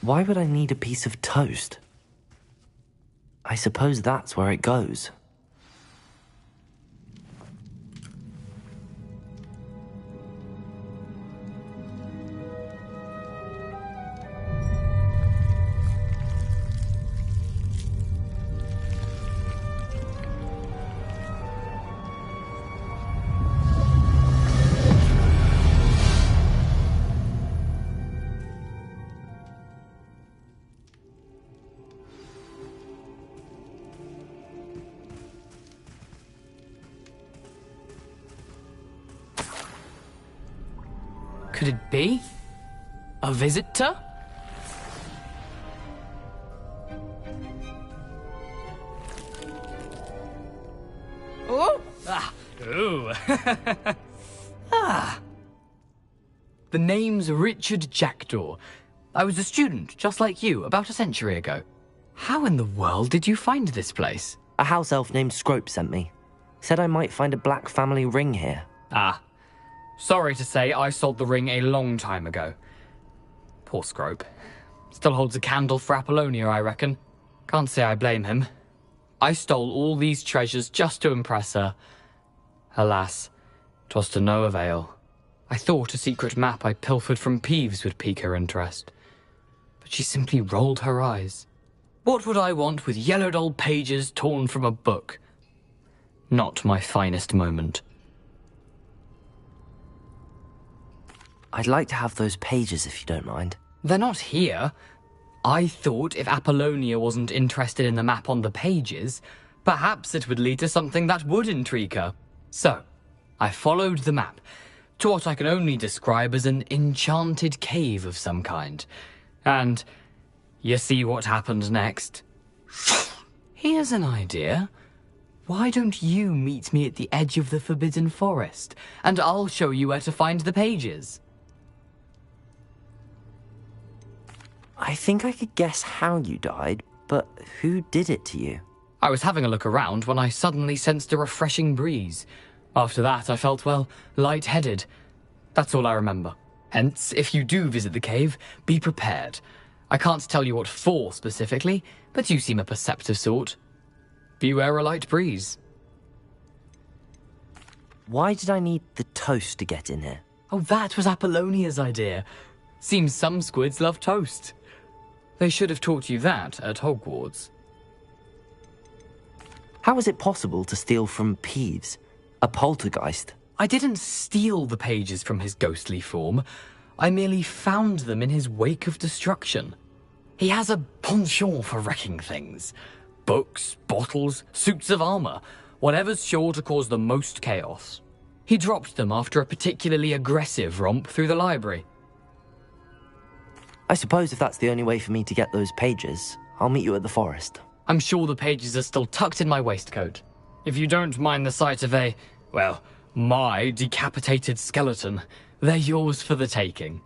Why would I need a piece of toast? I suppose that's where it goes. Could it be? A visitor? Oh! Ah! Ooh! Ah! The name's Richard Jackdaw. I was a student, just like you, about a century ago. How in the world did you find this place? A house elf named Scrope sent me. Said I might find a black family ring here. Ah. Sorry to say, I sold the ring a long time ago. Poor Scrope. Still holds a candle for Apollonia, I reckon. Can't say I blame him. I stole all these treasures just to impress her. Alas, 'twas to no avail. I thought a secret map I pilfered from Peeves would pique her interest. But she simply rolled her eyes. What would I want with yellowed old pages torn from a book? Not my finest moment. I'd like to have those pages if you don't mind. They're not here. I thought if Apollonia wasn't interested in the map on the pages, perhaps it would lead to something that would intrigue her. So, I followed the map to what I can only describe as an enchanted cave of some kind. And you see what happened next? Here's an idea. Why don't you meet me at the edge of the Forbidden Forest, and I'll show you where to find the pages? I think I could guess how you died, but who did it to you? I was having a look around when I suddenly sensed a refreshing breeze. After that, I felt, well, lightheaded. That's all I remember. Hence, if you do visit the cave, be prepared. I can't tell you what for specifically, but you seem a perceptive sort. Beware a light breeze. Why did I need the toast to get in here? Oh, that was Apollonia's idea. Seems some squids love toast. They should have taught you that at Hogwarts. How is it possible to steal from Peeves, a poltergeist? I didn't steal the pages from his ghostly form. I merely found them in his wake of destruction. He has a penchant for wrecking things. Books, bottles, suits of armor, whatever's sure to cause the most chaos. He dropped them after a particularly aggressive romp through the library. I suppose if that's the only way for me to get those pages, I'll meet you at the forest. I'm sure the pages are still tucked in my waistcoat. If you don't mind the sight of my decapitated skeleton, they're yours for the taking.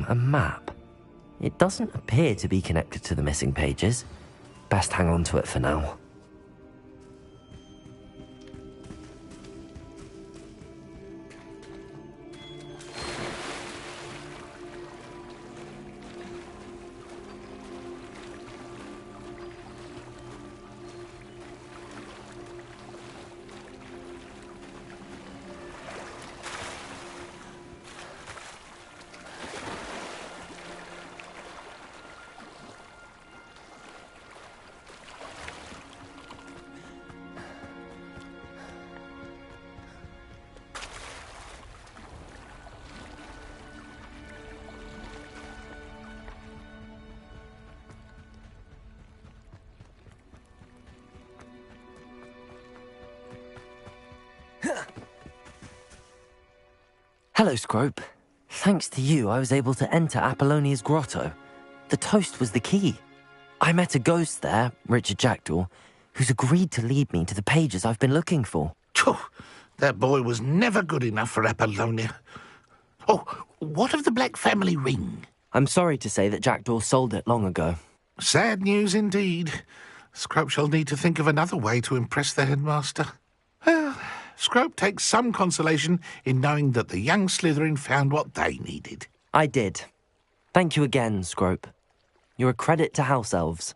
A map. It doesn't appear to be connected to the missing pages. Best hang on to it for now. Hello, Scrope. Thanks to you, I was able to enter Apollonia's grotto. The toast was the key. I met a ghost there, Richard Jackdaw, who's agreed to lead me to the pages I've been looking for. That boy was never good enough for Apollonia. Oh, what of the Black family ring? I'm sorry to say that Jackdaw sold it long ago. Sad news indeed. Scrope shall need to think of another way to impress the headmaster. Well, Scrope takes some consolation in knowing that the young Slytherin found what they needed. I did. Thank you again, Scrope. You're a credit to House Elves.